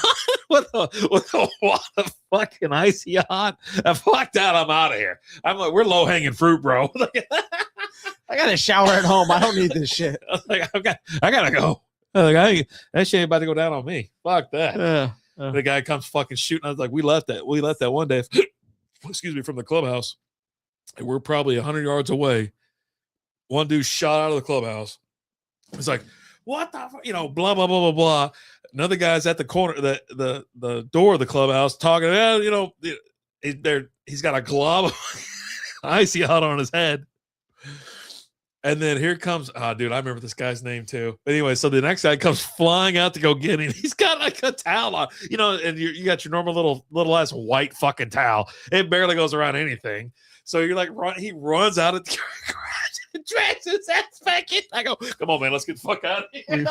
with a wad of fucking icy hot. Fuck that, I'm out of here. I'm like, we're low hanging fruit, bro. I got a shower at home. I don't need this shit. I gotta go. That shit ain't about to go down on me. Fuck that. The guy comes fucking shooting. I was like, we left that one day, excuse me, from the clubhouse. And we're probably 100 yards away. One dude shot out of the clubhouse. It's like, what the fuck? Blah, blah, blah, blah, blah. Another guy's at the corner, the door of the clubhouse talking, he's got a glob of icy hot on his head. And then here comes, dude, I remember this guy's name too. But anyway, so the next guy comes flying out to go get him. He's got like a towel on, and you got your normal little ass white fucking towel. It barely goes around anything. So you're like, he runs out of the garage and drags his ass back in. I go, come on, man, let's get the fuck out of here.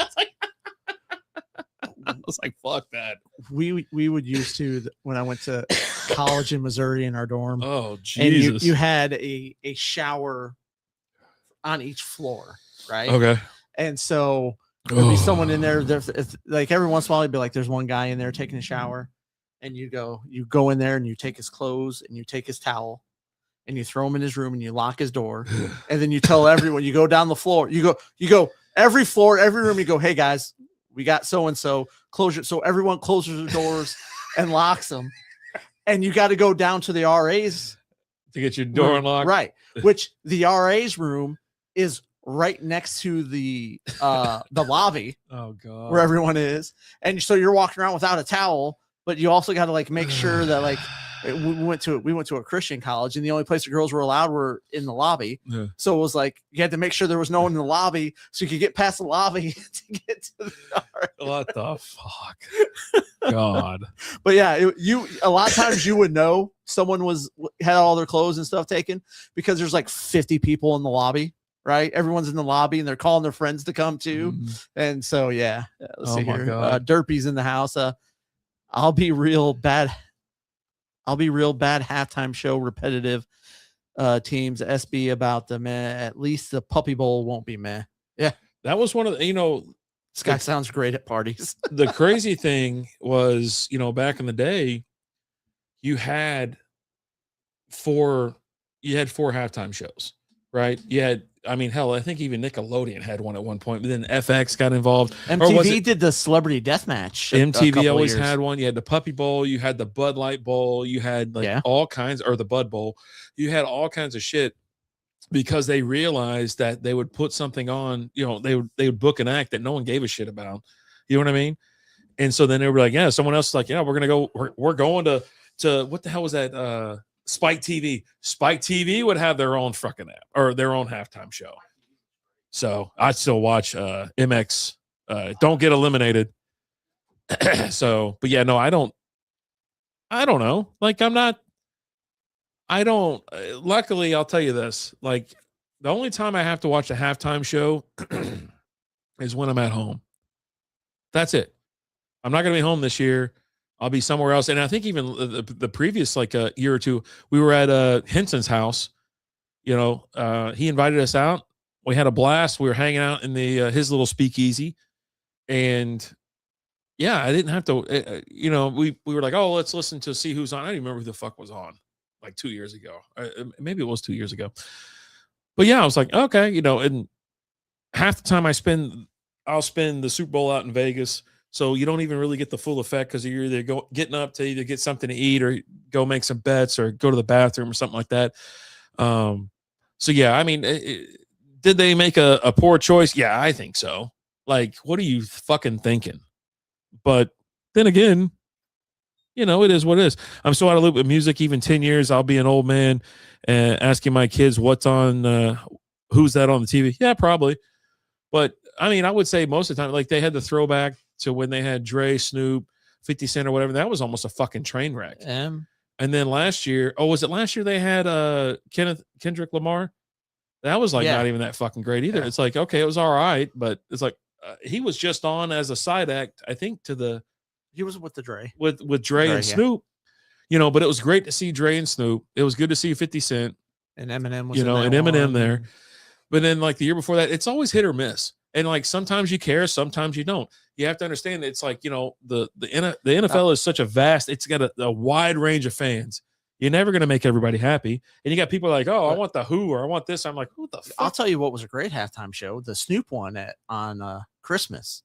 I was like, fuck that. We would used to, when I went to college in Missouri in our dorm. Oh, Jesus. And you had a shower on each floor, right? Okay. And so there'd be someone in there. Like every once in a while, it'd be like there's one guy in there taking a shower, and you go in there and you take his clothes and you take his towel and you throw him in his room and you lock his door, and then you tell everyone, you go down the floor, you go every floor, every room, you go, hey guys, we got so and so, close it. So everyone closes their doors and locks them, and you got to go down to the RA's to get your door unlocked, right? Which the RA's room is right next to the lobby. Oh god, where everyone is. And so you're walking around without a towel, but you also got to like make sure that like we went to a Christian college, and the only place the girls were allowed were in the lobby. Yeah. So it was like you had to make sure there was no one in the lobby so you could get past the lobby to get to the yard. What the fuck? God. But yeah, a lot of times you would know someone had all their clothes and stuff taken because there's like 50 people in the lobby. Right, everyone's in the lobby and they're calling their friends to come too, and so let's see here. Derpy's in the house. I'll be real bad halftime show repetitive. Teams SB about the meh. At least the Puppy Bowl won't be meh. Yeah, that was one of the this guy sounds great at parties. The crazy thing was back in the day, you had four halftime shows, right? You had. I mean, hell, I think even Nickelodeon had one at one point, but then FX got involved. MTV did the Celebrity Deathmatch. MTV always had one. You had the Puppy Bowl, you had the Bud Light Bowl, you had all kinds, or the Bud Bowl. You had all kinds of shit because they realized that they would put something on. They would book an act that no one gave a shit about. You know what I mean? And so then they were like, yeah, someone else is like, yeah, we're gonna go. We're going to what the hell was that? Spike TV. Spike TV would have their own fucking app or their own halftime show. So I still watch MX. Don't get eliminated. So, but yeah, no, I don't know. Like luckily I'll tell you this. Like the only time I have to watch a halftime show is when I'm at home. That's it. I'm not going to be home this year. I'll be somewhere else. And I think even the previous like a year or two, we were at Henson's house. He invited us out. We had a blast. We were hanging out in his little speakeasy. And yeah, I didn't have to, we were like, oh, let's listen to see who's on. I don't even remember who the fuck was on like 2 years ago. Maybe it was 2 years ago. But yeah, I was like, okay, and half the time I'll spend the Super Bowl out in Vegas. So you don't even really get the full effect because you're either getting up to either get something to eat or go make some bets or go to the bathroom or something like that. So yeah, I mean, did they make a poor choice? Yeah, I think so. Like, what are you fucking thinking? But then again, you know, it is what it is. I'm so out of loop with music. Even 10 years, I'll be an old man and asking my kids what's on, who's that on the TV? Yeah, probably. But I mean, I would say most of the time, like they had the throwback to when they had Dre, Snoop, 50 Cent or whatever. That was almost a fucking train wreck. And then last year, was it last year they had Kendrick Lamar? That was like not even that fucking great either. It's like, okay, it was all right, but it's like he was just on as a side act, I think, he was with the Dre. With Dre and Snoop. You know, but it was great to see Dre and Snoop. It was good to see 50 Cent. And Eminem was and Eminem there. But then like the year before that, it's always hit or miss. And like sometimes you care, sometimes you don't. You have to understand that it's like, you know, the NFL is such a vast, it's got a wide range of fans. You're never going to make everybody happy. And you got people like, oh, I want the Who or I want this. I'm like, who the fuck? I'll tell you what was a great halftime show. The Snoop one on Christmas.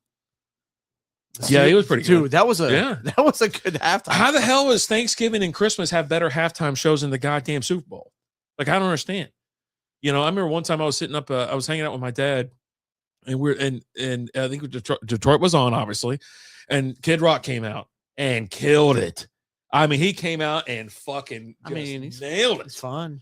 Yeah, he was pretty good. Dude, that was a good halftime. How the hell does Thanksgiving and Christmas have better halftime shows than the goddamn Super Bowl? Like, I don't understand. You know, I remember one time I was sitting up, I was hanging out with my dad, and and I think Detroit was on, obviously, and Kid Rock came out and killed it. I mean, he came out and fucking nailed it. It's fun.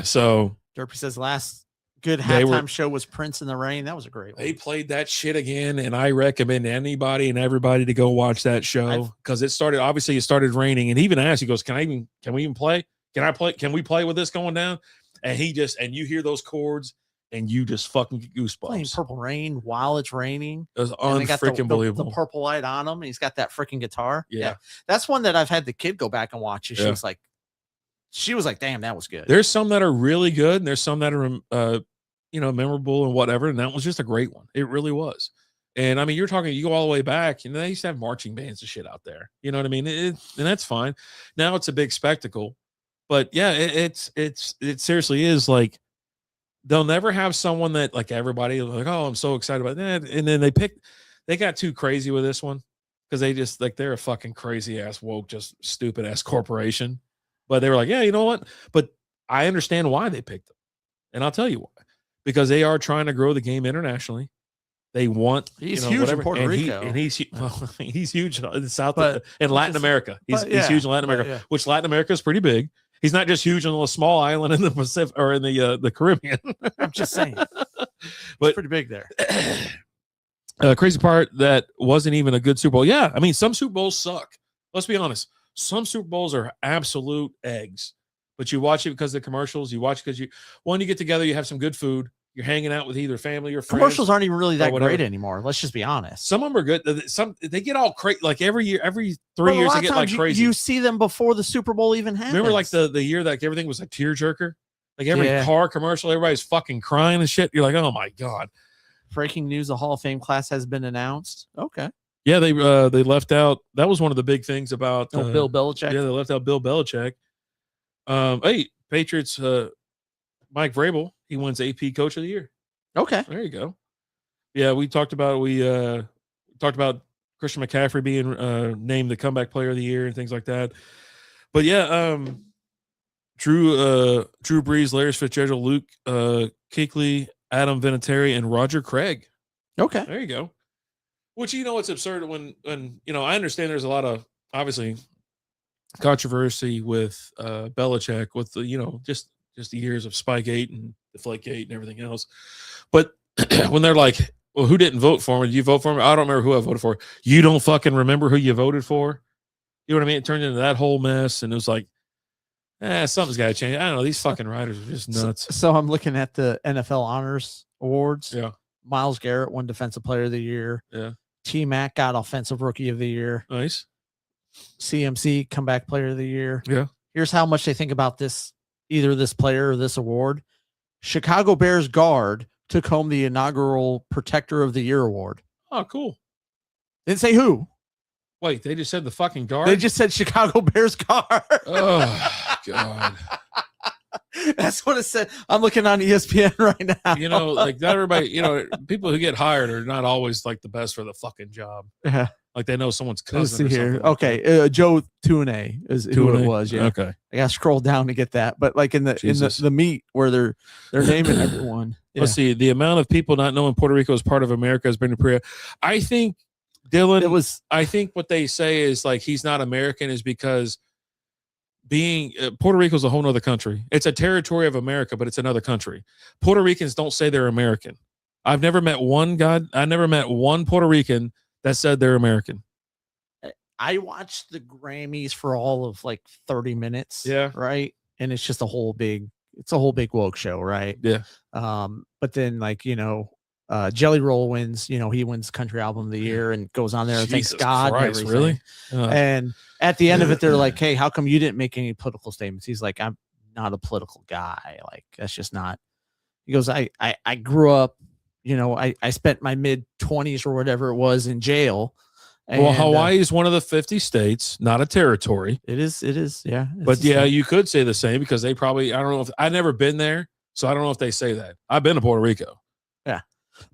So Derpy says last good halftime show was Prince in the Rain. That was a great one. They played that shit again, and I recommend anybody and everybody to go watch that show because it started raining, and he even asked, he goes, can we even play? Can we play with this going down? And you hear those chords and you just fucking get goosebumps. Playing Purple Rain while it's raining. It was unfreaking believable. The purple light on him. And he's got that freaking guitar. Yeah. That's one that I've had the kid go back and watch. She was like, damn, that was good. There's some that are really good, and there's some that are memorable and whatever. And that was just a great one. It really was. And I mean, you go all the way back, they used to have marching bands and shit out there. You know what I mean? And that's fine. Now it's a big spectacle. But yeah, it seriously is like, they'll never have someone that like everybody like, oh, I'm so excited about that. And then they got too crazy with this one because they just like, they're a fucking crazy ass woke, just stupid ass corporation. But they were like, yeah, you know what? But I understand why they picked them. And I'll tell you why. Because they are trying to grow the game internationally. They want he's huge in Puerto Rico. He's huge in Latin America. He's huge in Latin America, which Latin America is pretty big. He's not just huge on a small island in the Pacific or in the Caribbean. I'm just saying. But it's pretty big there. Crazy part that wasn't even a good Super Bowl. Yeah, I mean, some Super Bowls suck. Let's be honest. Some Super Bowls are absolute eggs. But you watch it because of the commercials. You watch it because you get together, you have some good food. You're hanging out with either family or friends. Commercials aren't even really that great anymore. Let's just be honest. Some of them are good. Some they get all crazy. Like every 3 years, they get like crazy. You see them before the Super Bowl even happens. Remember, like the year that everything was a tearjerker. Like every car commercial, everybody's fucking crying and shit. You're like, oh my god! Breaking news: the Hall of Fame class has been announced. Okay. Yeah, they left out. That was one of the big things about Bill Belichick. Yeah, they left out Bill Belichick. Hey, Patriots. Mike Vrabel. He wins AP Coach of the Year. Okay, there you go. Yeah, we talked about Christian McCaffrey being named the comeback player of the year and things like that. But yeah, Drew Brees, Larry Fitzgerald, Luke Kuechly, Adam Vinatieri, and Roger Craig. Okay, there you go. Which it's absurd when I understand there's a lot of obviously controversy with Belichick with the just the years of Spygate and Deflategate and everything else. But when they're like, well, who didn't vote for him? Did you vote for him? I don't remember who I voted for. You don't fucking remember who you voted for? You know what I mean? It turned into that whole mess. And it was like, something's got to change. I don't know. These fucking writers are just nuts. So I'm looking at the NFL Honors Awards. Yeah. Myles Garrett won Defensive Player of the Year. Yeah. T-Mac got Offensive Rookie of the Year. Nice. CMC Comeback Player of the Year. Yeah. Here's how much they think about this, either this player or this award. Chicago Bears guard took home the inaugural Protector of the Year award. Oh, cool. Didn't say who. Wait, they just said the fucking guard? They just said Chicago Bears guard. Oh, God. That's what it said. I'm looking on ESPN right now. You know, like not everybody. People who get hired are not always like the best for the fucking job. Yeah. Like they know someone's Let's cousin. see or here. something like Okay, Joe Tune is who it was. Yeah. Okay. I got to scroll down to get that, but like in the meat where they're naming everyone. Yeah. Let's see. The amount of people not knowing Puerto Rico is part of America has been a prayer. I think Dylan. I think what they say is like he's not American is because being Puerto Rico is a whole nother country. It's a territory of America, but it's another country. Puerto Ricans don't say they're American. I never met one Puerto Rican that said they're American. I watched the Grammys for all of like 30 minutes. Yeah. Right. And it's just a whole big woke show. Right. Yeah. But then like, Jelly Roll wins, he wins country album of the year and goes on there and thanks God. Christ, really? And at the end of it, they're like, hey, how come you didn't make any political statements? He's like, I'm not a political guy. Like, that's just not. He goes, I grew up, I spent my mid 20s or whatever it was in jail. Well, Hawaii is one of the 50 states, not a territory. It is. Yeah. But yeah, you could say the same because they probably, I don't know if I've never been there. So I don't know if they say that. I've been to Puerto Rico. Yeah.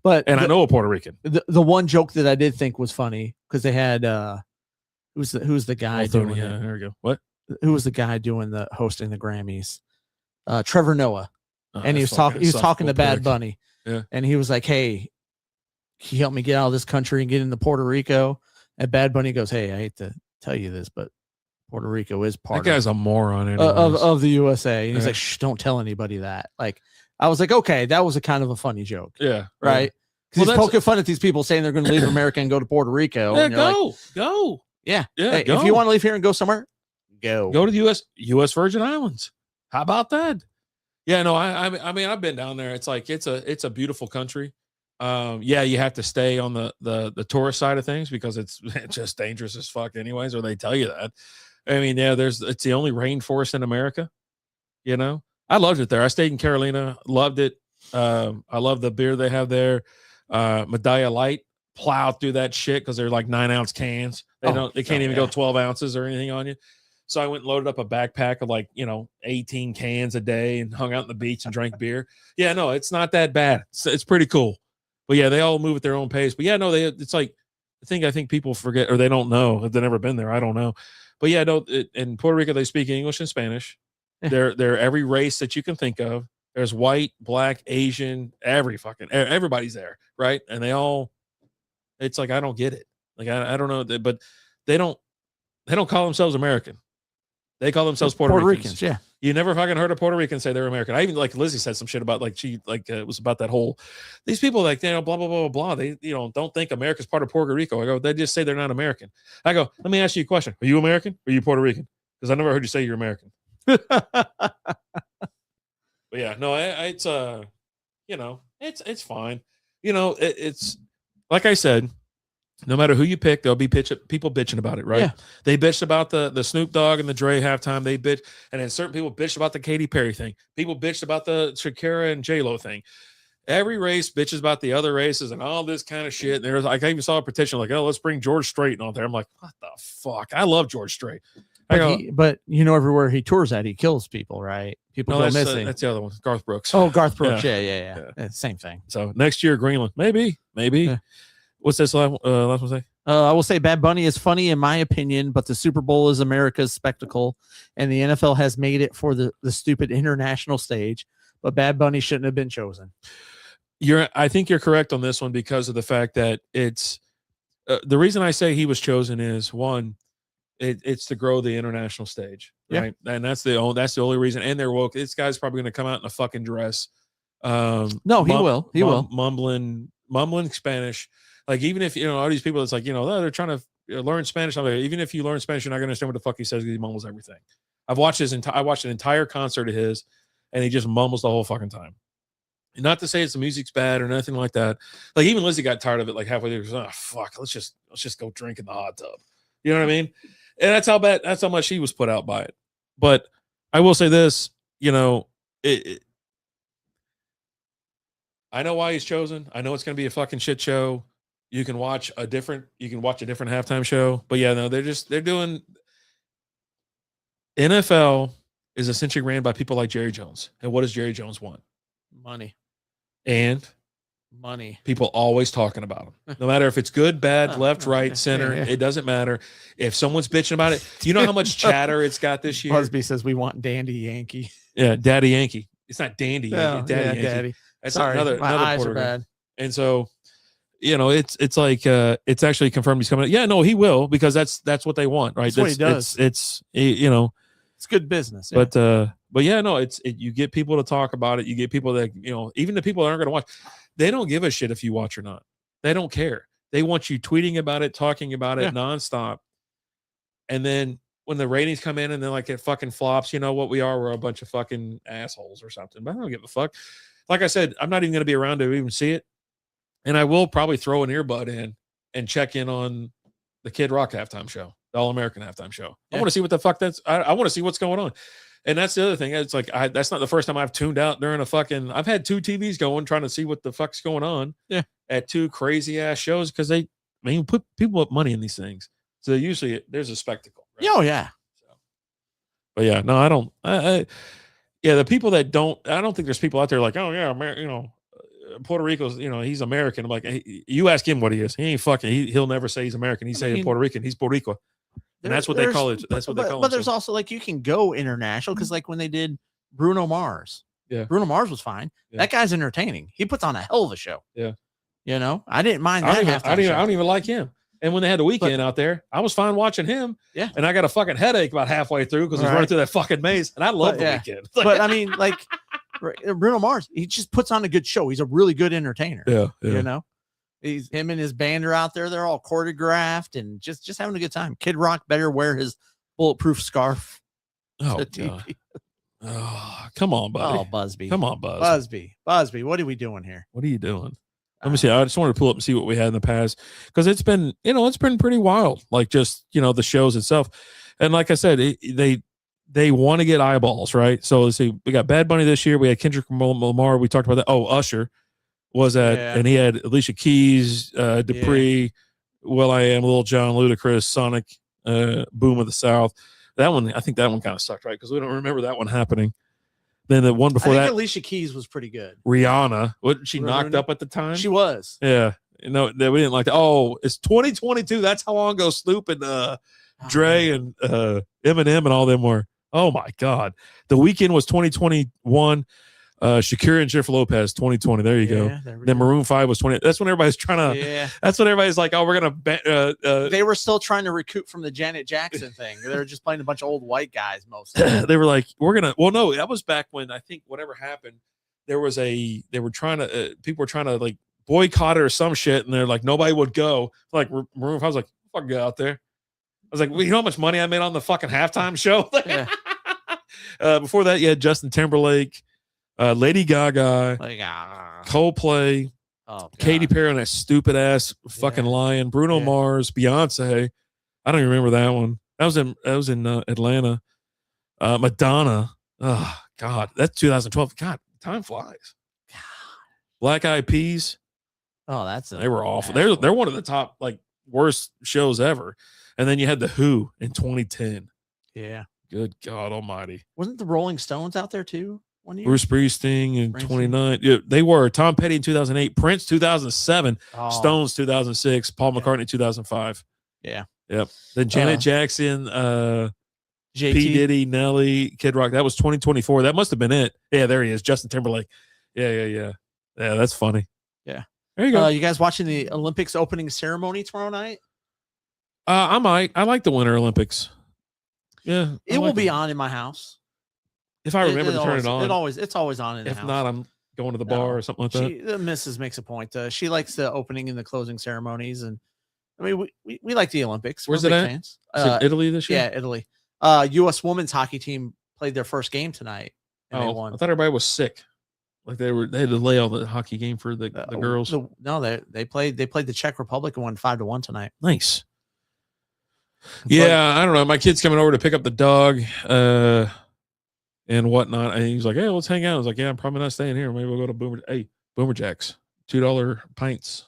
But I know a Puerto Rican. The one joke that I did think was funny because they had who's the guy doing yeah, there we go. What? Who was the guy doing the hosting the Grammys? Trevor Noah. And he was talking to Bad Bunny. Yeah. And he was like, hey, can you help me get out of this country and get into Puerto Rico? And Bad Bunny goes, hey, I hate to tell you this, but Puerto Rico is part that guy's a moron of the USA. And he's like, shh, don't tell anybody that. Like, I was like, okay, that was a kind of a funny joke. Yeah. Right. Because he's poking fun at these people saying they're going to leave America and go to Puerto Rico. Yeah, and go. Yeah. Yeah. Hey, if you want to leave here and go somewhere, go to the U.S. Virgin Islands. How about that? Yeah, no, I mean, I've been down there. It's like, it's a beautiful country. Yeah, you have to stay on the tourist side of things because it's just dangerous as fuck anyways, or they tell you that. I mean, yeah, it's the only rainforest in America, I loved it there. I stayed in Carolina, loved it. I love the beer they have there. Medalla Light, plow through that shit because they're like 9-ounce cans. They can't even go 12 ounces or anything on you. So I went and loaded up a backpack of like, 18 cans a day and hung out on the beach and drank beer. Yeah, no, it's not that bad. It's pretty cool. But yeah, they all move at their own pace. But yeah, no, it's like the thing I think people forget or they don't know if they've never been there. I don't know. But yeah, no, in Puerto Rico, they speak English and Spanish. They're every race that you can think of. There's white, black, Asian, everybody's there, right? And they all, it's like, I don't get it. Like, I don't know, but they don't call themselves American. They call themselves Puerto Ricans. Yeah. You never fucking heard a Puerto Rican say they're American. I even like Lizzie said some shit about it was about that whole, these people like, blah, blah, blah, blah, blah. They, don't think America's part of Puerto Rico. I go, they just say they're not American. I go, let me ask you a question. Are you American? Or are you Puerto Rican? Because I never heard you say you're American. But yeah, no, it's fine. It's like I said, no matter who you pick, there'll be people bitching about it, right? Yeah. They bitched about the Snoop Dogg and the Dre halftime. They bitch, and then certain people bitched about the Katy Perry thing. People bitched about the Shakira and J-Lo thing. Every race bitches about the other races and all this kind of shit. And there's like I even saw a petition like, oh, let's bring George Strait on there. I'm like, what the fuck? I love George Strait. But everywhere he tours at, he kills people, right? People go missing. That's the other one, Garth Brooks. Oh, Garth Brooks. Yeah. Same thing. So next year, Greenland, maybe. Yeah. What's this last one say? I will say Bad Bunny is funny in my opinion, but the Super Bowl is America's spectacle, and the NFL has made it for the stupid international stage. But Bad Bunny shouldn't have been chosen. I think you're correct on this one because of the fact that it's the reason I say he was chosen is one. It's to grow the international stage, right? Yeah. And that's the only reason. And they're woke. This guy's probably going to come out in a fucking dress. No, he will. He will. Mumbling Spanish. Like, even if, all these people, it's like, they're trying to learn Spanish. I'm like, even if you learn Spanish, you're not going to understand what the fuck he says because he mumbles everything. I watched an entire concert of his, and he just mumbles the whole fucking time. And not to say the music's bad or nothing like that. Like, even Lizzie got tired of it, like halfway through. She was, oh, fuck, let's just go drink in the hot tub. You know what I mean? And that's how much he was put out by it. But I will say this, I know why he's chosen. I know it's going to be a fucking shit show. You can watch a different halftime show. But yeah, no, they're doing NFL is essentially ran by people like Jerry Jones. And what does Jerry Jones want? Money. And money. People always talking about him. No matter if it's good, bad, left, right, center, it doesn't matter. If someone's bitching about it, you know how much chatter it's got this year? Busby says we want Dandy Yankee. Yeah, Daddy Yankee. It's not Dandy Yankee. Daddy Yankee. Daddy. That's Sorry, another my eyes Puerto are Rican. bad. And so, it's like it's actually confirmed he's coming. Yeah, no, he will, because that's what they want, right? That's what he does. It's it's good business. Yeah. But yeah, no, you get people to talk about it. You get people that, even the people that aren't going to watch, they don't give a shit if you watch or not. They don't care. They want you tweeting about it, talking about it nonstop. And then when the ratings come in and then like it fucking flops, you know what we are? We're a bunch of fucking assholes or something. But I don't give a fuck. Like I said, I'm not even going to be around to even see it. And I will probably throw an earbud in and check in on the Kid Rock halftime show, the All-American halftime show. I want to see what the fuck I want to see what's going on. And that's the other thing. It's like, that's not the first time I've tuned out during I've had 2 TVs going trying to see what the fuck's going on at 2 crazy ass shows. Cause people put money in these things. So usually there's a spectacle. Right? Oh yeah. But yeah, no, I don't, the people that I don't think there's people out there like, oh yeah, Puerto Rico's, he's American. I'm like, hey, you ask him what he is. He ain't fucking, he'll never say he's American. He's saying Puerto Rican. He's Puerto Rico. And that's what they call it. That's what they call it. But there's also like you can go international because like when they did Bruno Mars, Bruno Mars was fine. Yeah. That guy's entertaining. He puts on a hell of a show. Yeah, I didn't mind that. I don't even like him. And when they had the weekend out there, I was fine watching him. Yeah, and I got a fucking headache about halfway through because he's running through that fucking maze. And I love the weekend. But I mean, like Bruno Mars, he just puts on a good show. He's a really good entertainer. Yeah. Him and his band are out there. They're all choreographed and just having a good time. Kid Rock better wear his bulletproof scarf. Oh, God. Oh, come on, buddy. Oh, Busby. Come on, Busby. What are we doing here? What are you doing? Let me see. I just wanted to pull up and see what we had in the past because it's been pretty wild. Like just, the shows itself. And like I said, they want to get eyeballs, right? So let's see. We got Bad Bunny this year. We had Kendrick Lamar. We talked about that. Oh, Usher was and he had Alicia Keys, Dupree, will.i.am, Lil Jon, Ludacris, Sonic, Boom of the South. That one, I think that one kind of sucked, right? Because we don't remember that one happening. Then the one before that, Alicia Keys was pretty good. Rihanna, wasn't she knocked up at the time? She was. Yeah. No, we didn't like that. Oh, it's 2022. That's how long ago Snoop and Dre and Eminem and all them were. Oh my God. The Weeknd was 2021. Shakira and Jennifer Lopez 2020. There you go. Then Maroon 5 was 20. That's when everybody's trying to that's when everybody's like, oh, we're gonna they were still trying to recoup from the Janet Jackson thing. They were just playing a bunch of old white guys mostly. They were like, no, that was back when I think whatever happened, people were trying to like boycott it or some shit, and they're like nobody would go. Like Maroon 5 was like, fuck, get out there. I was like, well, you know how much money I made on the fucking halftime show? Before that, you had Justin Timberlake, Lady Gaga, Coldplay, Katy Perry on that stupid ass fucking Lion, Bruno Mars, Beyonce. I don't even remember that one. That was in Atlanta. Madonna. Oh God, that's 2012. God, time flies. God. Black Eyed Peas. Oh, they were awful. They're one of the top like worst shows ever. And then you had the Who in 2010. Yeah. Good God Almighty. Wasn't the Rolling Stones out there too? 1 year? Bruce Springsteen in 29. Yeah, they were. Tom Petty in 2008. Prince 2007. Stones 2006. Paul McCartney 2005. Yeah. Yep. Then Janet Jackson, P. Diddy, Nelly, Kid Rock. That was 2024. That must have been it. Yeah, there he is. Justin Timberlake. Yeah. Yeah, that's funny. Yeah. There you go. You guys watching the Olympics opening ceremony tomorrow night? I might. I like the Winter Olympics. Yeah. It will be on in my house. If I remember to turn it on. It's always on in the house. If not, I'm going to the bar or something like that. The missus makes a point. She likes the opening and the closing ceremonies. And I mean, we like the Olympics. Where's it at? Fans. Is it Italy this year? Yeah, Italy. U.S. women's hockey team played their first game tonight. And they won. I thought everybody was sick. Like they had to delay all the hockey game for the girls. They played the Czech Republic and won 5-1 tonight. Nice. I don't know. My kid's coming over to pick up the dog and whatnot. And he's like, hey, let's hang out. I was like, yeah, I'm probably not staying here. Maybe we'll go to Boomer Jacks. $2 pints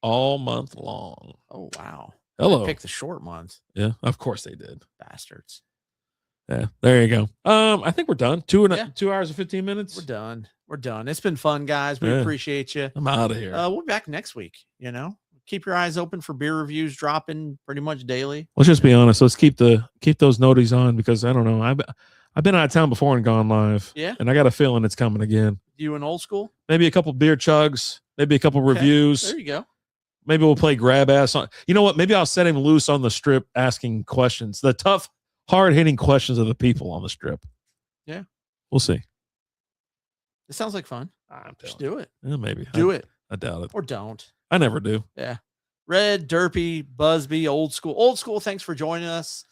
all month long. Oh, wow. Hello. They picked the short month. Yeah, of course they did. Bastards. Yeah, there you go. I think we're done. 2 hours and 15 minutes. We're done. We're done. It's been fun, guys. We appreciate you. I'm out of here. We'll be back next week. Keep your eyes open for beer reviews dropping pretty much daily. Let's just be honest. Let's keep those noties on because I don't know. I've been out of town before and gone live. Yeah. And I got a feeling it's coming again. You in old school? Maybe a couple beer chugs, maybe a couple reviews. There you go. Maybe we'll play grab ass on. You know what? Maybe I'll set him loose on the strip asking questions. The tough, hard-hitting questions of the people on the strip. Yeah. We'll see. It sounds like fun. Just do it. Yeah, maybe. Do it. I doubt it. Or don't. I never do. Yeah. Red, Derpy, Busby, Old School. Old School, thanks for joining us.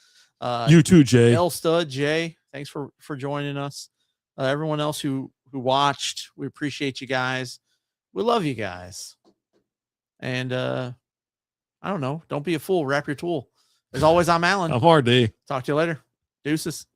You too, Jay. L Stud, Jay, thanks for joining us. Everyone else who watched, we appreciate you guys. We love you guys. And I don't know. Don't be a fool. Wrap your tool. As always, I'm Alan. I'm RD. Talk to you later. Deuces.